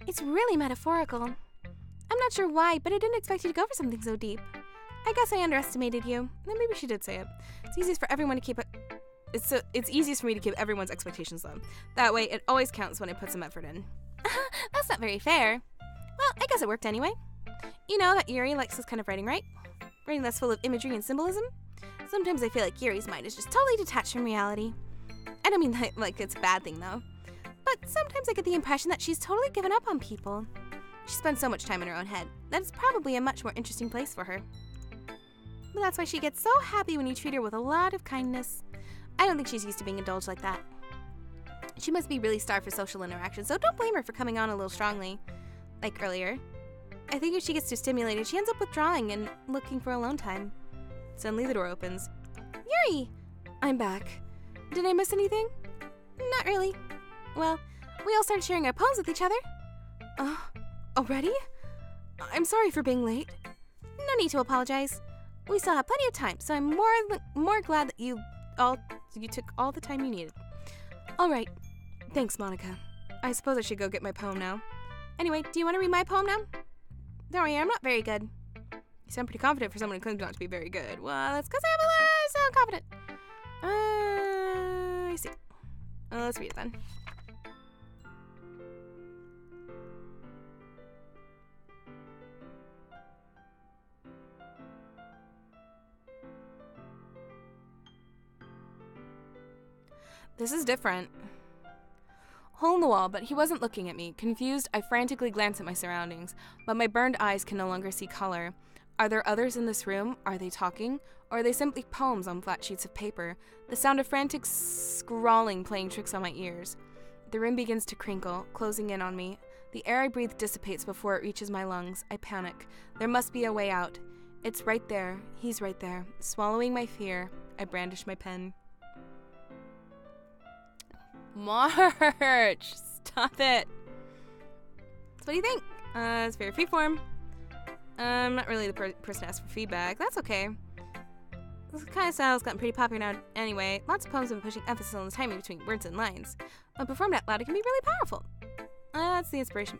It's really metaphorical. I'm not sure why, but I didn't expect you to go for something so deep. I guess I underestimated you. Then maybe she did say it. It's easiest for everyone to keep it. It's easiest for me to keep everyone's expectations low. That way, it always counts when I put some effort in. That's not very fair. Well, I guess it worked anyway. You know that Yuri likes this kind of writing, right? Writing that's full of imagery and symbolism. Sometimes I feel like Yuri's mind is just totally detached from reality. I don't mean that like it's a bad thing, though. But sometimes I get the impression that she's totally given up on people. She spends so much time in her own head that it's probably a much more interesting place for her. But that's why she gets so happy when you treat her with a lot of kindness. I don't think she's used to being indulged like that. She must be really starved for social interaction, so don't blame her for coming on a little strongly, like earlier. I think if she gets too stimulated, she ends up withdrawing and looking for alone time. Suddenly the door opens. Yuri! I'm back. Did I miss anything? Not really. Well, we all started sharing our poems with each other. Already? I'm sorry for being late. No need to apologize. We still have plenty of time, so I'm more glad that you took all the time you needed. All right. Thanks, Monica. I suppose I should go get my poem now. Anyway, do you want to read my poem now? Don't worry, I'm not very good. You sound pretty confident for someone who claims not to be very good. Well, that's because I sound confident. I see. Let's read it then. This is different. Hole in the wall, but he wasn't looking at me. Confused, I frantically glanced at my surroundings, but my burned eyes can no longer see color. Are there others in this room? Are they talking? Or are they simply poems on flat sheets of paper? The sound of frantic scrawling playing tricks on my ears. The room begins to crinkle, closing in on me. The air I breathe dissipates before it reaches my lungs. I panic. There must be a way out. It's right there. He's right there. Swallowing my fear, I brandish my pen. March! Stop it! So what do you think? It's very freeform. I'm not really the person to ask for feedback. That's okay. This kind of style's gotten pretty popular now anyway. Lots of poems have been pushing emphasis on the timing between words and lines. When performed out loud, it can be really powerful. That's the inspiration.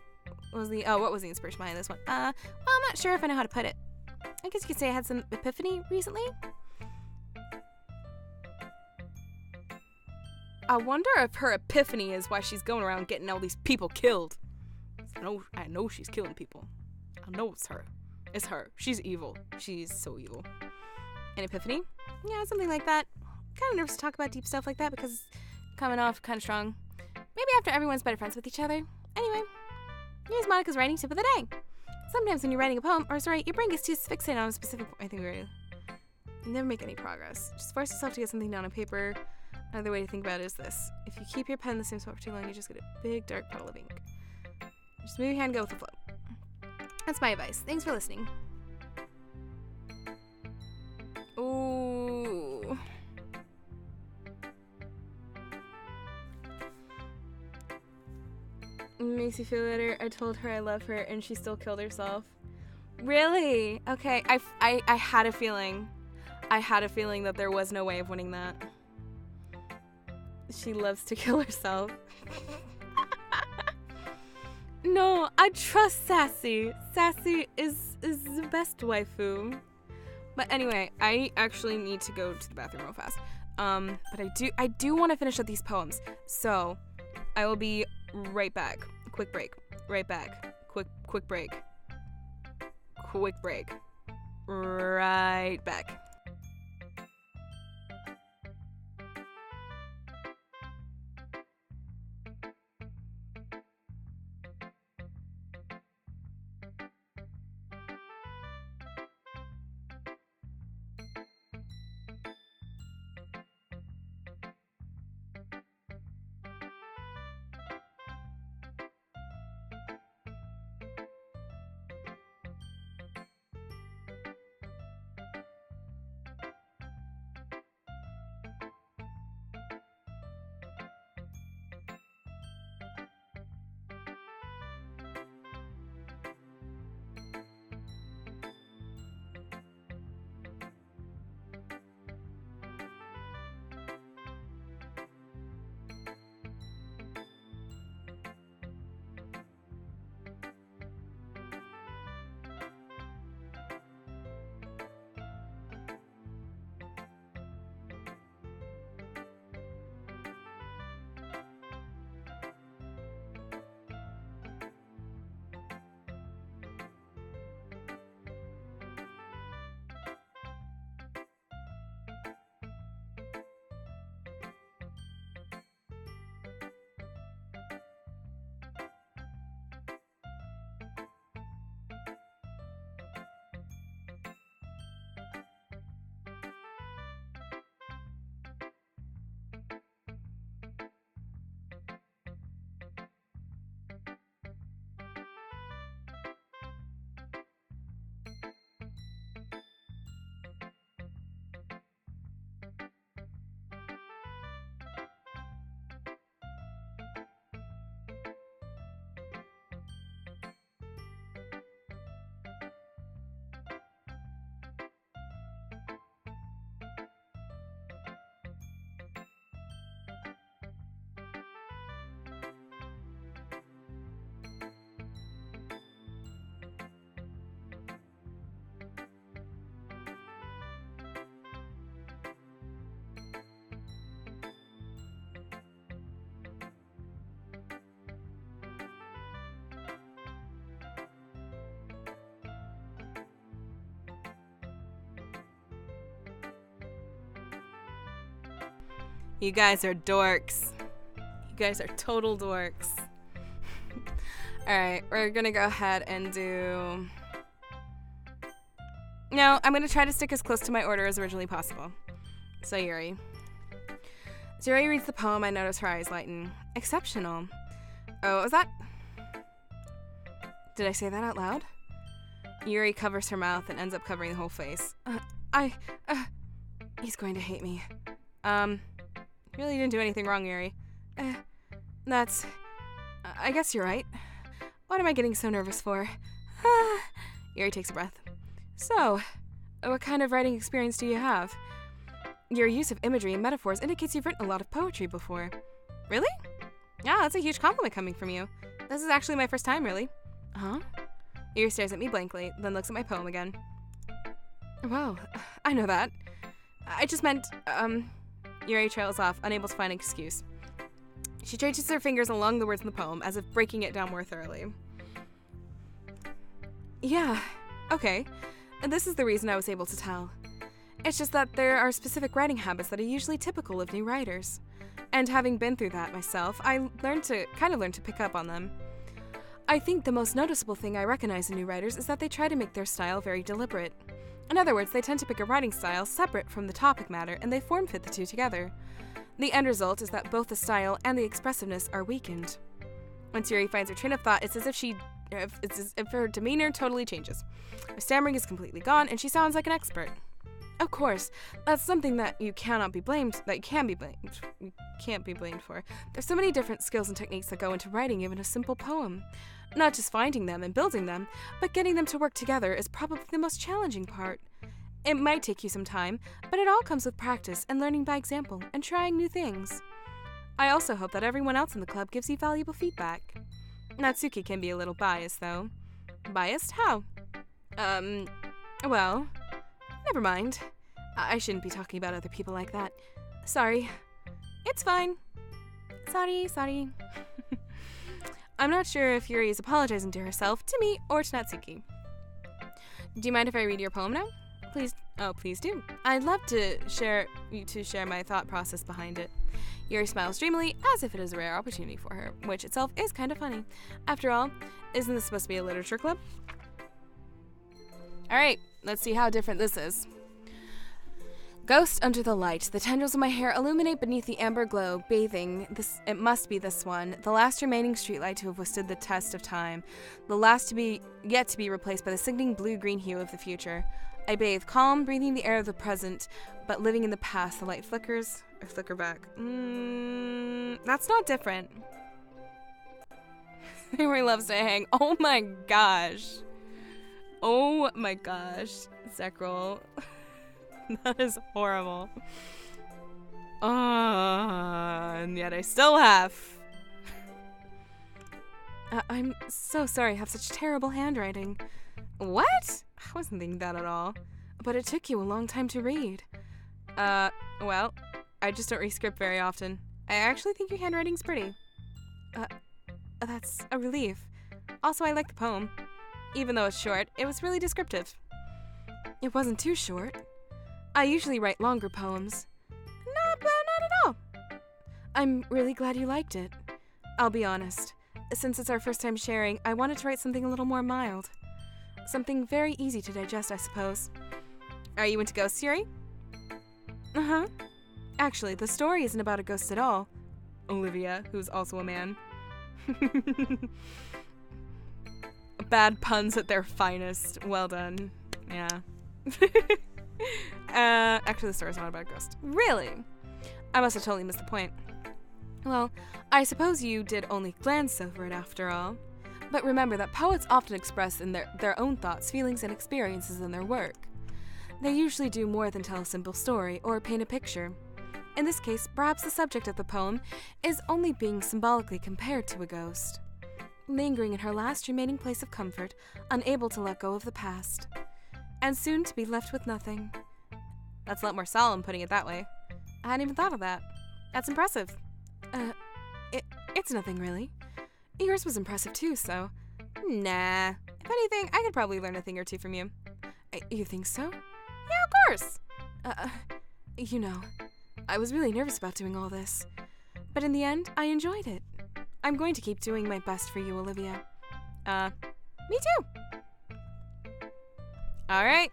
What was the inspiration behind this one? Well, I'm not sure if I know how to put it. I guess you could say I had some epiphany recently. I wonder if her epiphany is why she's going around getting all these people killed. I know she's killing people. I know it's her. It's her. She's evil. She's so evil. An epiphany? Yeah, something like that. Kind of nervous to talk about deep stuff like that because it's coming off kind of strong. Maybe after everyone's better friends with each other. Anyway, here's Monica's writing tip of the day. Sometimes when you're writing a poem, or sorry, your brain gets too fixated on a specific point. I think you never make any progress. Just force yourself to get something down on paper. Another way to think about it is this. If you keep your pen in the same spot for too long, you just get a big dark puddle of ink. Just move your hand, go with the flow. That's my advice. Thanks for listening. Ooh. Makes you feel better. I told her I love her and she still killed herself. Really? Okay, I had a feeling. I had a feeling that there was no way of winning that. She loves to kill herself. No, I trust Sassy. Sassy is the best waifu. But anyway, I actually need to go to the bathroom real fast. But I do want to finish up these poems. So, I will be right back. Quick break. Right back. Quick break. Quick break. Right back. You guys are dorks. You guys are total dorks. Alright, we're gonna go ahead and do... No, I'm gonna try to stick as close to my order as originally possible. Sayori. Sayori reads the poem. I notice her eyes lighten. Exceptional. Oh, what was that? Did I say that out loud? Yuri covers her mouth and ends up covering the whole face. He's going to hate me. Really didn't do anything wrong, Yuri. I guess you're right. What am I getting so nervous for? Yuri takes a breath. So, what kind of writing experience do you have? Your use of imagery and metaphors indicates you've written a lot of poetry before. Really? Yeah, that's a huge compliment coming from you. This is actually my first time, really. Huh? Yuri stares at me blankly, then looks at my poem again. Well, I know that. I just meant, Yuri trails off, unable to find an excuse. She traces her fingers along the words in the poem, as if breaking it down more thoroughly. Yeah, okay. And this is the reason I was able to tell. It's just that there are specific writing habits that are usually typical of new writers. And having been through that myself, I learned to pick up on them. I think the most noticeable thing I recognize in new writers is that they try to make their style very deliberate. In other words, they tend to pick a writing style separate from the topic matter, and they form-fit the two together. The end result is that both the style and the expressiveness are weakened. Once Yuri finds her train of thought, it's as if her demeanor totally changes. Her stammering is completely gone, and she sounds like an expert. Of course, that's something that you cannot be blamed, that you can be blamed. You can't be blamed for. There's so many different skills and techniques that go into writing even a simple poem. Not just finding them and building them, but getting them to work together is probably the most challenging part. It might take you some time, but it all comes with practice and learning by example and trying new things. I also hope that everyone else in the club gives you valuable feedback. Natsuki can be a little biased, though. Biased? How? Well, never mind. I shouldn't be talking about other people like that. Sorry. It's fine. Sorry. I'm not sure if Yuri is apologizing to herself, to me, or to Natsuki. Do you mind if I read your poem now? Please do. I'd love to share my thought process behind it. Yuri smiles dreamily, as if it is a rare opportunity for her, which itself is kind of funny. After all, isn't this supposed to be a literature club? Alright, let's see how different this is. Ghost under the light, the tendrils of my hair illuminate beneath the amber glow, bathing. It must be this one, the last remaining streetlight to have withstood the test of time, the last yet to be replaced by the sickening blue-green hue of the future. I bathe, calm, breathing the air of the present, but living in the past. The light flickers, or flicker back. That's not different. Sayori loves to hang. Oh my gosh. Zekrol. That is horrible. And yet I still laugh. I'm so sorry I have such terrible handwriting. What? I wasn't thinking that at all. But it took you a long time to read. Well, I just don't read script very often. I actually think your handwriting's pretty. That's a relief. Also, I like the poem. Even though it's short, it was really descriptive. It wasn't too short. I usually write longer poems. Not at all. I'm really glad you liked it. I'll be honest. Since it's our first time sharing, I wanted to write something a little more mild. Something very easy to digest, I suppose. Are you into ghosts, Yuri? Uh-huh. Actually, the story isn't about a ghost at all. Olivia, who's also a man. Bad puns at their finest. Well done. Yeah. Actually, the story's not about a ghost. Really? I must have totally missed the point. Well, I suppose you did only glance over it after all. But remember that poets often express in their own thoughts, feelings, and experiences in their work. They usually do more than tell a simple story or paint a picture. In this case, perhaps the subject of the poem is only being symbolically compared to a ghost, lingering in her last remaining place of comfort, unable to let go of the past, and soon to be left with nothing. That's a lot more solemn putting it that way. I hadn't even thought of that. That's impressive. It's nothing really. Yours was impressive too, so... Nah. If anything, I could probably learn a thing or two from you. You think so? Yeah, of course! You know, I was really nervous about doing all this. But in the end, I enjoyed it. I'm going to keep doing my best for you, Olivia. Me too! Alright.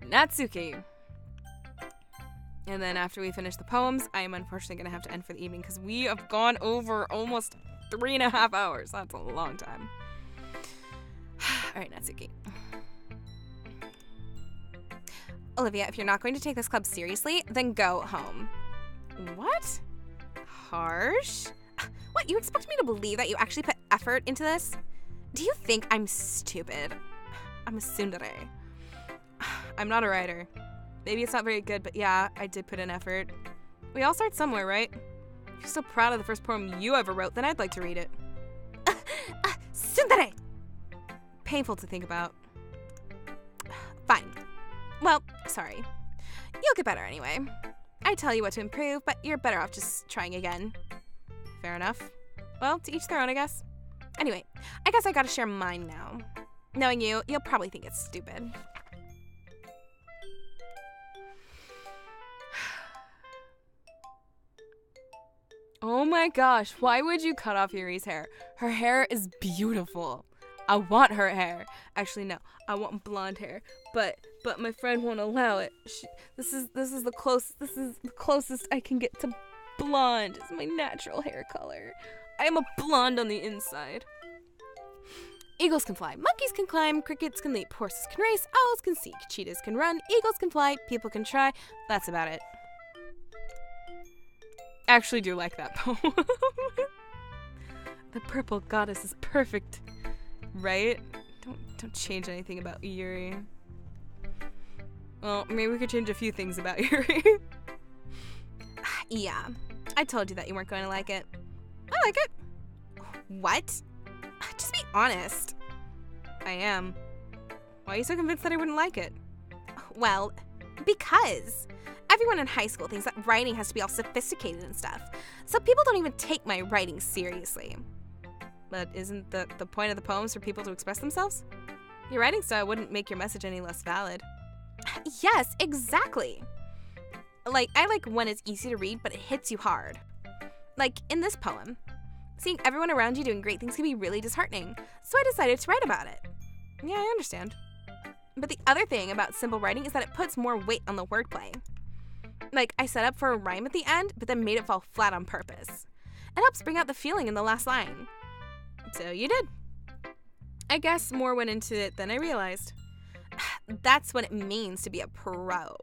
Natsuki. And then after we finish the poems, I am unfortunately going to have to end for the evening because we have gone over almost 3.5 hours. That's a long time. Alright, Natsuki. Olivia, if you're not going to take this club seriously, then go home. What? Harsh? What, you expect me to believe that you actually put effort into this? Do you think I'm stupid? I'm a tsundere. I'm not a writer. Maybe it's not very good, but yeah, I did put in effort. We all start somewhere, right? If you're so proud of the first poem you ever wrote, then I'd like to read it. Tsundere! Painful to think about. Fine. Well, sorry. You'll get better anyway. I tell you what to improve, but you're better off just trying again. Fair enough. Well, to each their own, I guess. Anyway, I guess I gotta share mine now. Knowing you, you'll probably think it's stupid. Oh my gosh, why would you cut off Yuri's hair? Her hair is beautiful. I want her hair. Actually, no, I want blonde hair. But my friend won't allow it. This is the closest I can get to blonde. It's my natural hair color. I am a blonde on the inside. Eagles can fly, monkeys can climb, crickets can leap, horses can race, owls can seek, cheetahs can run, eagles can fly, people can try. That's about it. I actually do like that poem. The purple goddess is perfect, right? Don't change anything about Yuri. Well, maybe we could change a few things about Yuri. Yeah, I told you that you weren't going to like it. I like it. What? Just be honest. I am. Why are you so convinced that I wouldn't like it? Well, because everyone in high school thinks that writing has to be all sophisticated and stuff, so people don't even take my writing seriously. But isn't the point of the poems for people to express themselves? Your writing style wouldn't make your message any less valid. Yes, exactly. Like, I like when it's easy to read, but it hits you hard. Like, in this poem, seeing everyone around you doing great things can be really disheartening, so I decided to write about it. Yeah, I understand. But the other thing about simple writing is that it puts more weight on the wordplay. Like, I set up for a rhyme at the end, but then made it fall flat on purpose. It helps bring out the feeling in the last line. So you did. I guess more went into it than I realized. That's what it means to be a pro.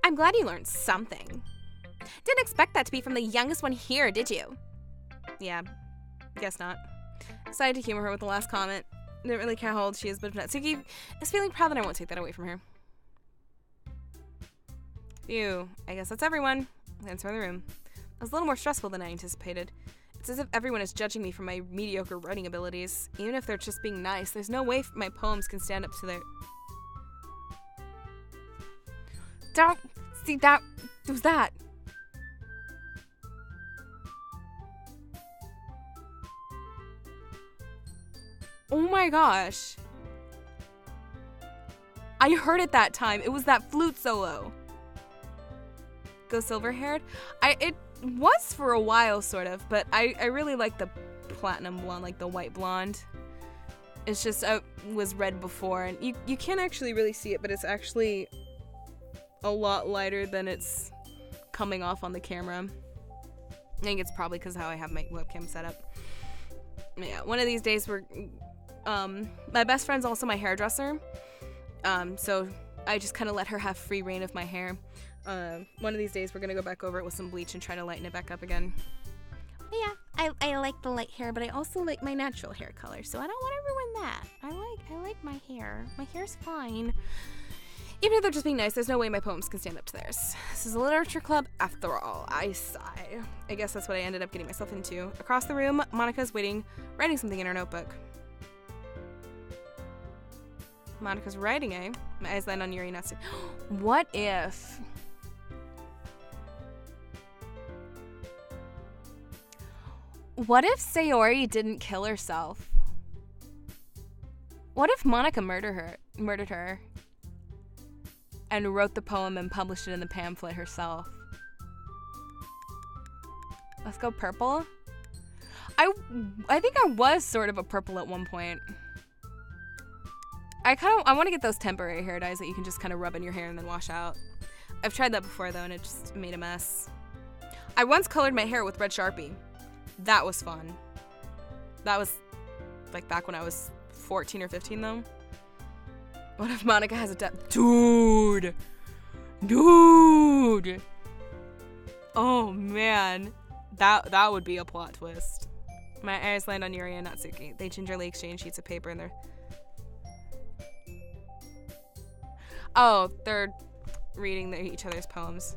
I'm glad you learned something. Didn't expect that to be from the youngest one here, did you? Yeah, guess not. Decided to humor her with the last comment. Didn't really care how old she is, but if Natsuki is feeling proud, then I won't take that away from her. Phew, I guess that's everyone. Let's the room. It was a little more stressful than I anticipated. It's as if everyone is judging me for my mediocre writing abilities. Even if they're just being nice, there's no way my poems can stand up to their... Don't see that. Who's that? Oh my gosh. I heard it that time. It was that flute solo. Go silver-haired? It was for a while, sort of, but I really like the platinum blonde, like the white blonde. It's just, I was red before, and you can't actually really see it, but it's actually a lot lighter than it's coming off on the camera. I think it's probably because how I have my webcam set up. Yeah, one of these days my best friend's also my hairdresser, so I just kind of let her have free reign of my hair. One of these days we're gonna go back over it with some bleach and try to lighten it back up again. Yeah, I like the light hair, but I also like my natural hair color, so I don't want to ruin that. I like my hair. My hair's fine. Even if they're just being nice, there's no way my poems can stand up to theirs. This is a literature club after all. I sigh. I guess that's what I ended up getting myself into. Across the room, Monica's waiting, writing something in her notebook. Monica's writing, eh? My eyes land on Yuri and Natsuki. What if... What if Sayori didn't kill herself? What if Monica murdered her and wrote the poem and published it in the pamphlet herself? Let's go purple. I think I was sort of a purple at one point. I want to get those temporary hair dyes that you can just kind of rub in your hair and then wash out. I've tried that before though, and it just made a mess. I once colored my hair with red Sharpie. That was fun. That was like back when I was 14 or 15 though. What if Monica has a Dude! Oh man. That would be a plot twist. My eyes land on Yuri and Natsuki. They gingerly exchange sheets of paper and they're reading each other's poems.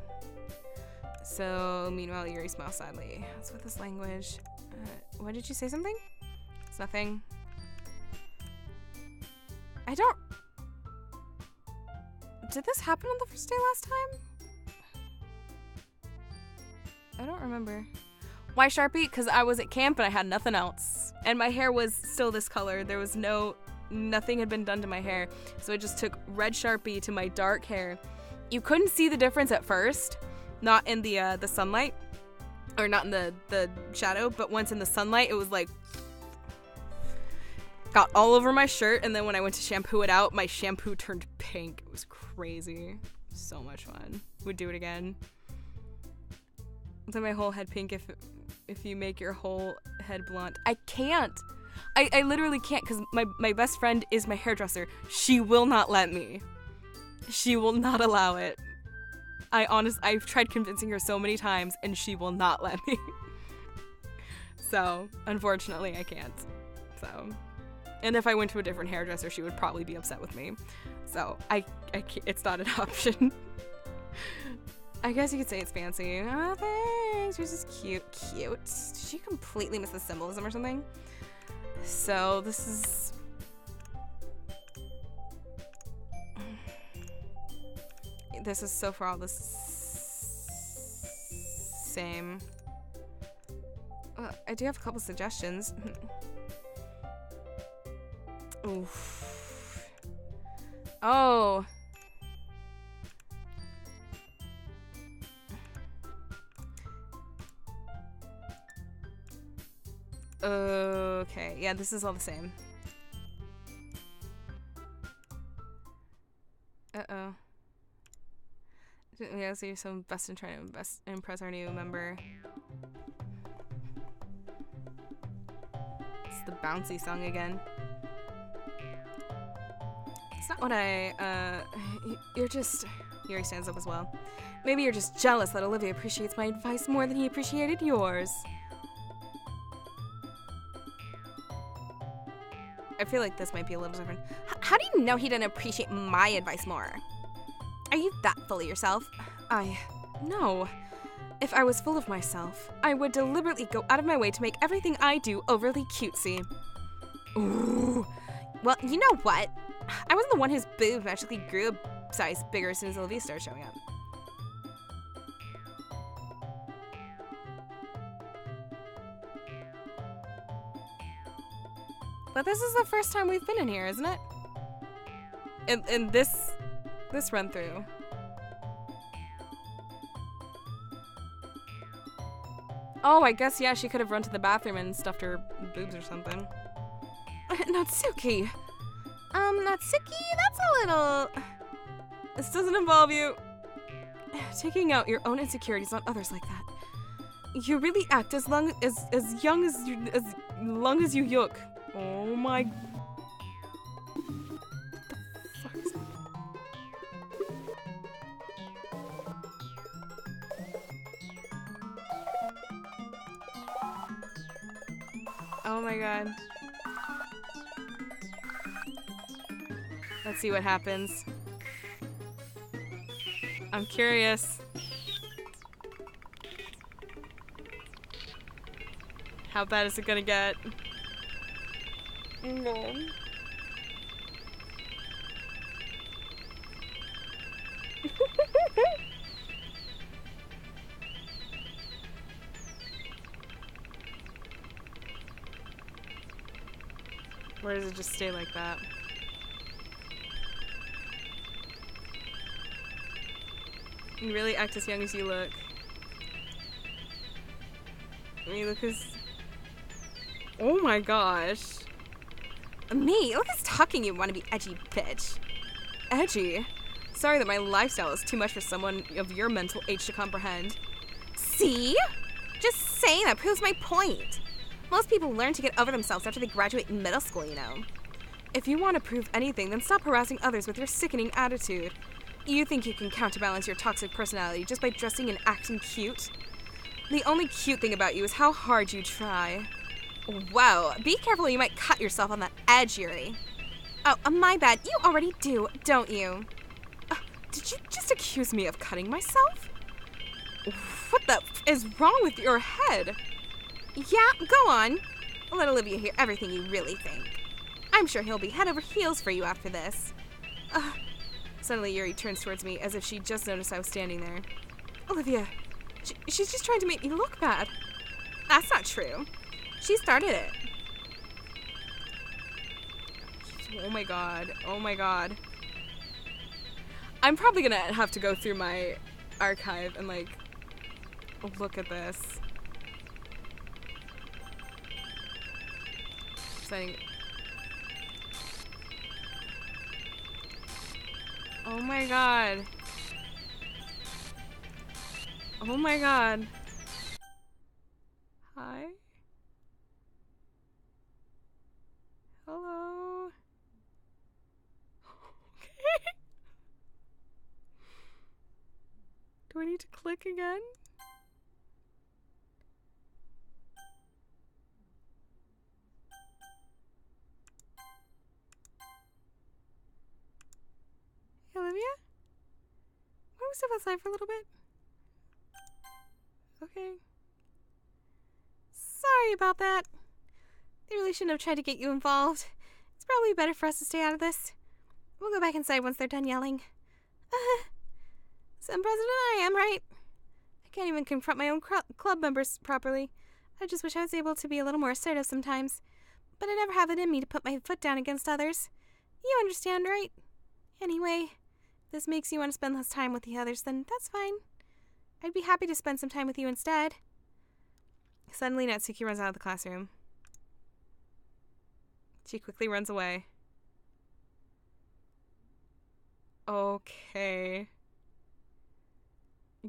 So, meanwhile, Yuri smiles sadly. What's with this language? What did you say something? It's nothing. Did this happen on the first day last time? I don't remember. Why Sharpie? Because I was at camp and I had nothing else. And my hair was still this color. There was nothing had been done to my hair. So I just took red Sharpie to my dark hair. You couldn't see the difference at first. Not in the sunlight. Or not in the shadow. But once in the sunlight, it was like... got all over my shirt. And then when I went to shampoo it out, my shampoo turned pink. It was crazy. So much fun. Would do it again. I'd my whole head pink if if you make your whole head blonde. I can't. I literally can't because my best friend is my hairdresser. She will not let me. She will not allow it. I've tried convincing her so many times and she will not let me. So, unfortunately, I can't. So, and if I went to a different hairdresser, she would probably be upset with me. So, I can't, it's not an option. I guess you could say it's fancy. Oh, thanks. Yours is cute. Cute. Did she completely miss the symbolism or something? So, this is... This is so far all the same. I do have a couple suggestions. Oof. Oh. Okay, yeah, this is all the same. Uh-oh. We gotta see some best in trying to impress our new member. It's the bouncy song again. It's not what you're just... Yuri stands up as well. Maybe you're just jealous that Olivia appreciates my advice more than he appreciated yours. I feel like this might be a little different. How do you know he didn't appreciate my advice more? Are you that full of yourself? No. If I was full of myself, I would deliberately go out of my way to make everything I do overly cutesy. Ooh. Well, you know what? I wasn't the one whose boobs magically grew a size bigger as soon as Olivia started showing up. But this is the first time we've been in here, isn't it? In this run through. Oh, I guess, yeah, she could have run to the bathroom and stuffed her boobs or something. Natsuki! Natsuki, that's a little... This doesn't involve you taking out your own insecurities on others like that. You really act as young as you look. Oh my... The fuck is that? Oh my god. Let's see what happens. I'm curious. How bad is it gonna get? No. Or does it just stay like that? You really act as young as you look. You look as... Oh my gosh. Me? Look as talking you want to be edgy, bitch. Edgy? Sorry that my lifestyle is too much for someone of your mental age to comprehend. See? Just saying that proves my point. Most people learn to get over themselves after they graduate middle school, you know. If you want to prove anything, then stop harassing others with your sickening attitude. You think you can counterbalance your toxic personality just by dressing and acting cute? The only cute thing about you is how hard you try. Wow, be careful, you might cut yourself on that edge, Yuri. Oh, my bad, you already do, don't you? Did you just accuse me of cutting myself? What the is wrong with your head? Yeah, go on. Let Olivia hear everything you really think. I'm sure he'll be head over heels for you after this. Suddenly Yuri turns towards me as if she just noticed I was standing there. Olivia, she's just trying to make me look bad. That's not true. She started it. Oh my god. Oh my god. I'm probably gonna have to go through my archive and like look at this. Setting. Oh my god. Oh my god. to click again. Hey, Olivia? Want to step outside for a little bit? Okay. Sorry about that. They really shouldn't have tried to get you involved. It's probably better for us to stay out of this. We'll go back inside once they're done yelling. Some president I am, right? I can't even confront my own club members properly. I just wish I was able to be a little more assertive sometimes. But I never have it in me to put my foot down against others. You understand, right? Anyway, if this makes you want to spend less time with the others, then that's fine. I'd be happy to spend some time with you instead. Suddenly, Natsuki runs out of the classroom. She quickly runs away. Okay.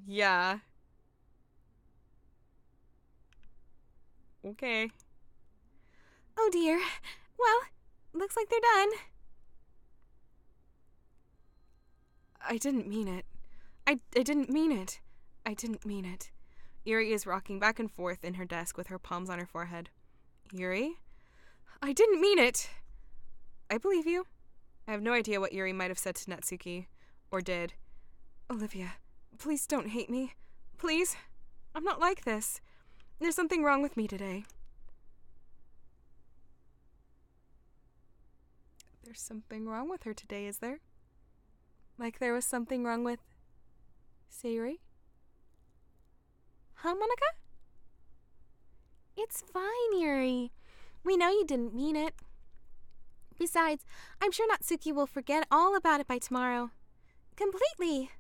Yeah. Okay. Oh dear. Well, looks like they're done. I didn't mean it. I didn't mean it. I didn't mean it. Yuri is rocking back and forth in her desk with her palms on her forehead. Yuri? I didn't mean it! I believe you. I have no idea what Yuri might have said to Natsuki. Or did. Olivia, please don't hate me. Please. I'm not like this. There's something wrong with me today. There's something wrong with her today, is there? Like there was something wrong with Sayori? Huh, Monica? It's fine, Yuri. We know you didn't mean it. Besides, I'm sure Natsuki will forget all about it by tomorrow. Completely.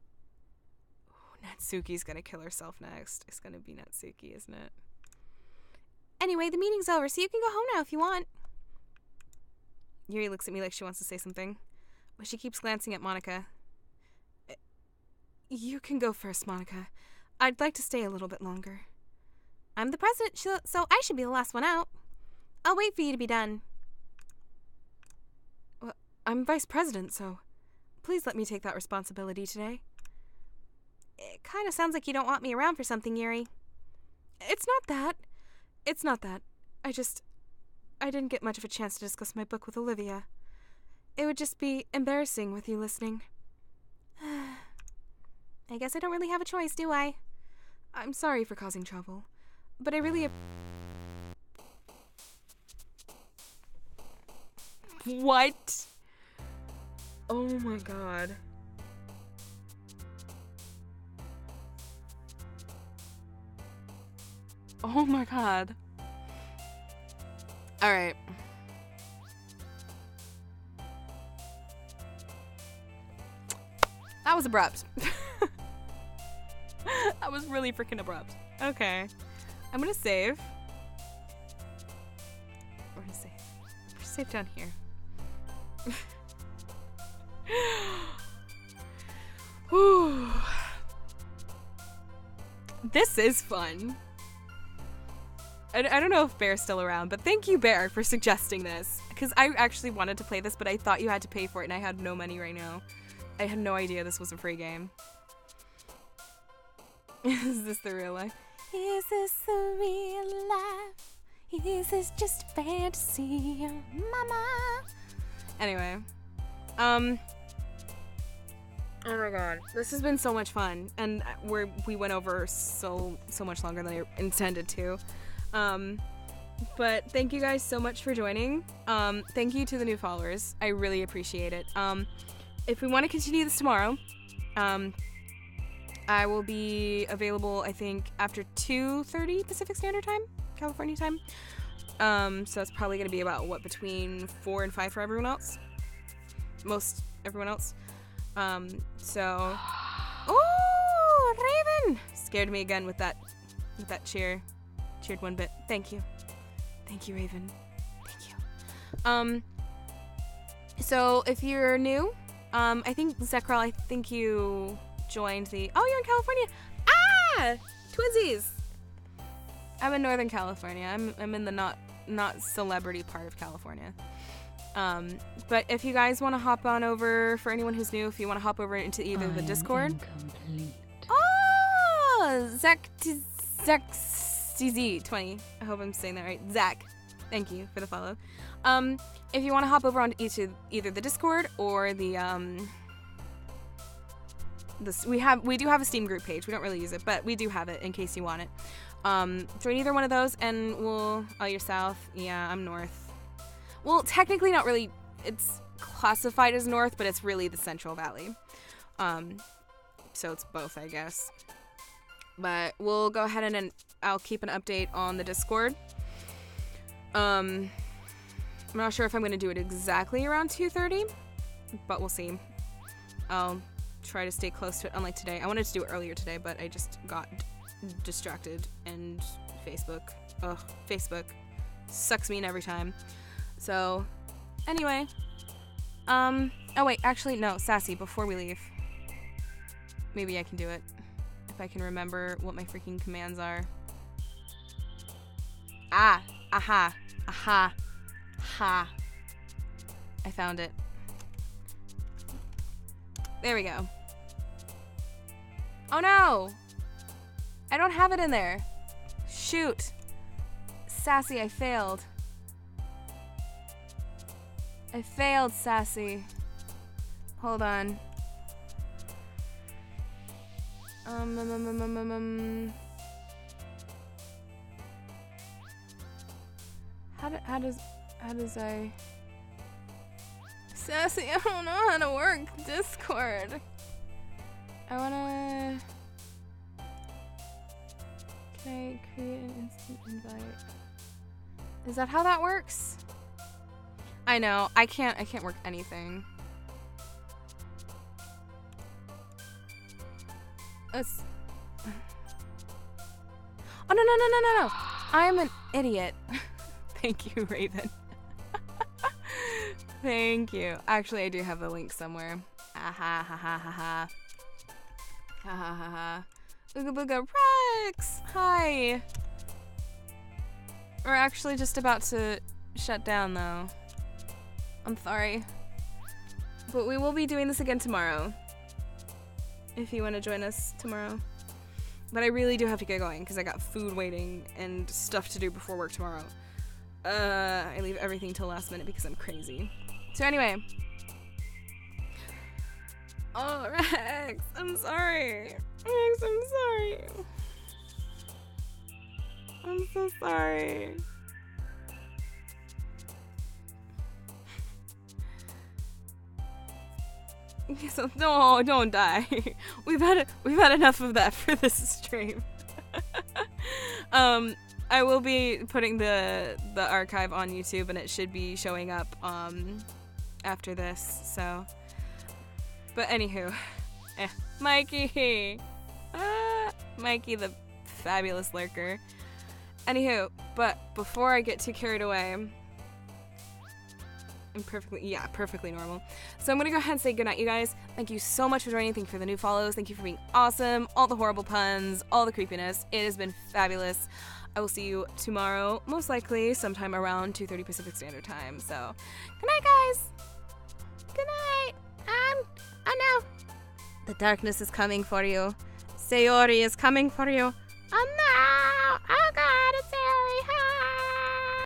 Oh, Natsuki's gonna kill herself next. It's gonna be Natsuki, isn't it? Anyway, the meeting's over, so you can go home now if you want. Yuri looks at me like she wants to say something, but she keeps glancing at Monica. You can go first, Monica. I'd like to stay a little bit longer. I'm the president, so I should be the last one out. I'll wait for you to be done. Well, I'm vice president, so please let me take that responsibility today. It kind of sounds like you don't want me around for something, Yuri. It's not that. It's not that. I didn't get much of a chance to discuss my book with Olivia. It would just be embarrassing with you listening. I guess I don't really have a choice, do I? I'm sorry for causing trouble, but I really... What? Oh my god. Oh my god. Alright. That was abrupt. That was really freaking abrupt. Okay. I'm gonna save. We're gonna save. We're safe down here. Whew. This is fun. I don't know if Bear's still around, but thank you, Bear, for suggesting this. Because I actually wanted to play this, but I thought you had to pay for it, and I had no money right now. I had no idea this was a free game. Is this the real life? Is this the real life? Is this just fantasy, mama? Anyway. Oh my god. This has been so much fun. And we went over so much longer than I intended to. But thank you guys so much for joining. Thank you to the new followers. I really appreciate it. If we want to continue this tomorrow, I will be available, I think, after 2:30 Pacific Standard Time, California time. So it's probably going to be about, between 4 and 5 for everyone else? Most everyone else. So... Oh, Raven! Scared me again with that cheer. Cheered one bit. Thank you. Thank you, Raven. Thank you. So if you're new, I think, Zekral, I think you joined the... Oh, you're in California! Ah! Twinsies! I'm in Northern California. I'm in the not celebrity part of California. But if you guys want to hop on over, for anyone who's new, if you want to hop over into either the Discord... Incomplete. Oh! ZachTZ20. I hope I'm saying that right. Zach, thank you for the follow. If you want to hop over on either the Discord or the we do have a Steam group page. We don't really use it, but we do have it in case you want it. Join either one of those, and oh, you're south. Yeah, I'm north. Well, technically not really. It's classified as north, but it's really the Central Valley. So it's both, I guess. But we'll go ahead and I'll keep an update on the Discord. I'm not sure if I'm going to do it exactly around 2:30, but we'll see. I'll try to stay close to it, unlike today. I wanted to do it earlier today, but I just got distracted, and Facebook sucks me in every time. So anyway, oh wait, actually no, Sassy, before we leave, maybe I can do it if I can remember what my freaking commands are. I found it. There we go. Oh no! I don't have it in there. Shoot. Sassy, I failed. I failed, Sassy. Hold on. How does I... Sassy, I don't know how to work Discord. I wanna... Can I create an instant invite? Is that how that works? I know, I can't work anything. Let's... Oh, no. I'm an idiot. Thank you, Raven. Thank you. Actually, I do have the link somewhere. Ha ha ha ha ha. Ha ha ha ha. Ooga booga Rex! Hi! We're actually just about to shut down, though. I'm sorry. But we will be doing this again tomorrow. If you want to join us tomorrow. But I really do have to get going, because I got food waiting and stuff to do before work tomorrow. I leave everything till last minute because I'm crazy. So anyway. Oh, Rex, I'm sorry. Rex, I'm sorry. I'm so sorry. So, no, don't die. We've had enough of that for this stream. I will be putting the archive on YouTube, and it should be showing up after this. So, but anywho, Mikey, Mikey the fabulous lurker. Anywho, but before I get too carried away, I'm perfectly normal. So I'm gonna go ahead and say goodnight, you guys. Thank you so much for joining. Thank you for the new follows. Thank you for being awesome. All the horrible puns, all the creepiness. It has been fabulous. I will see you tomorrow, most likely sometime around 2:30 Pacific Standard Time. So, good night, guys. Good night. Oh no. The darkness is coming for you. Sayori is coming for you. Oh no.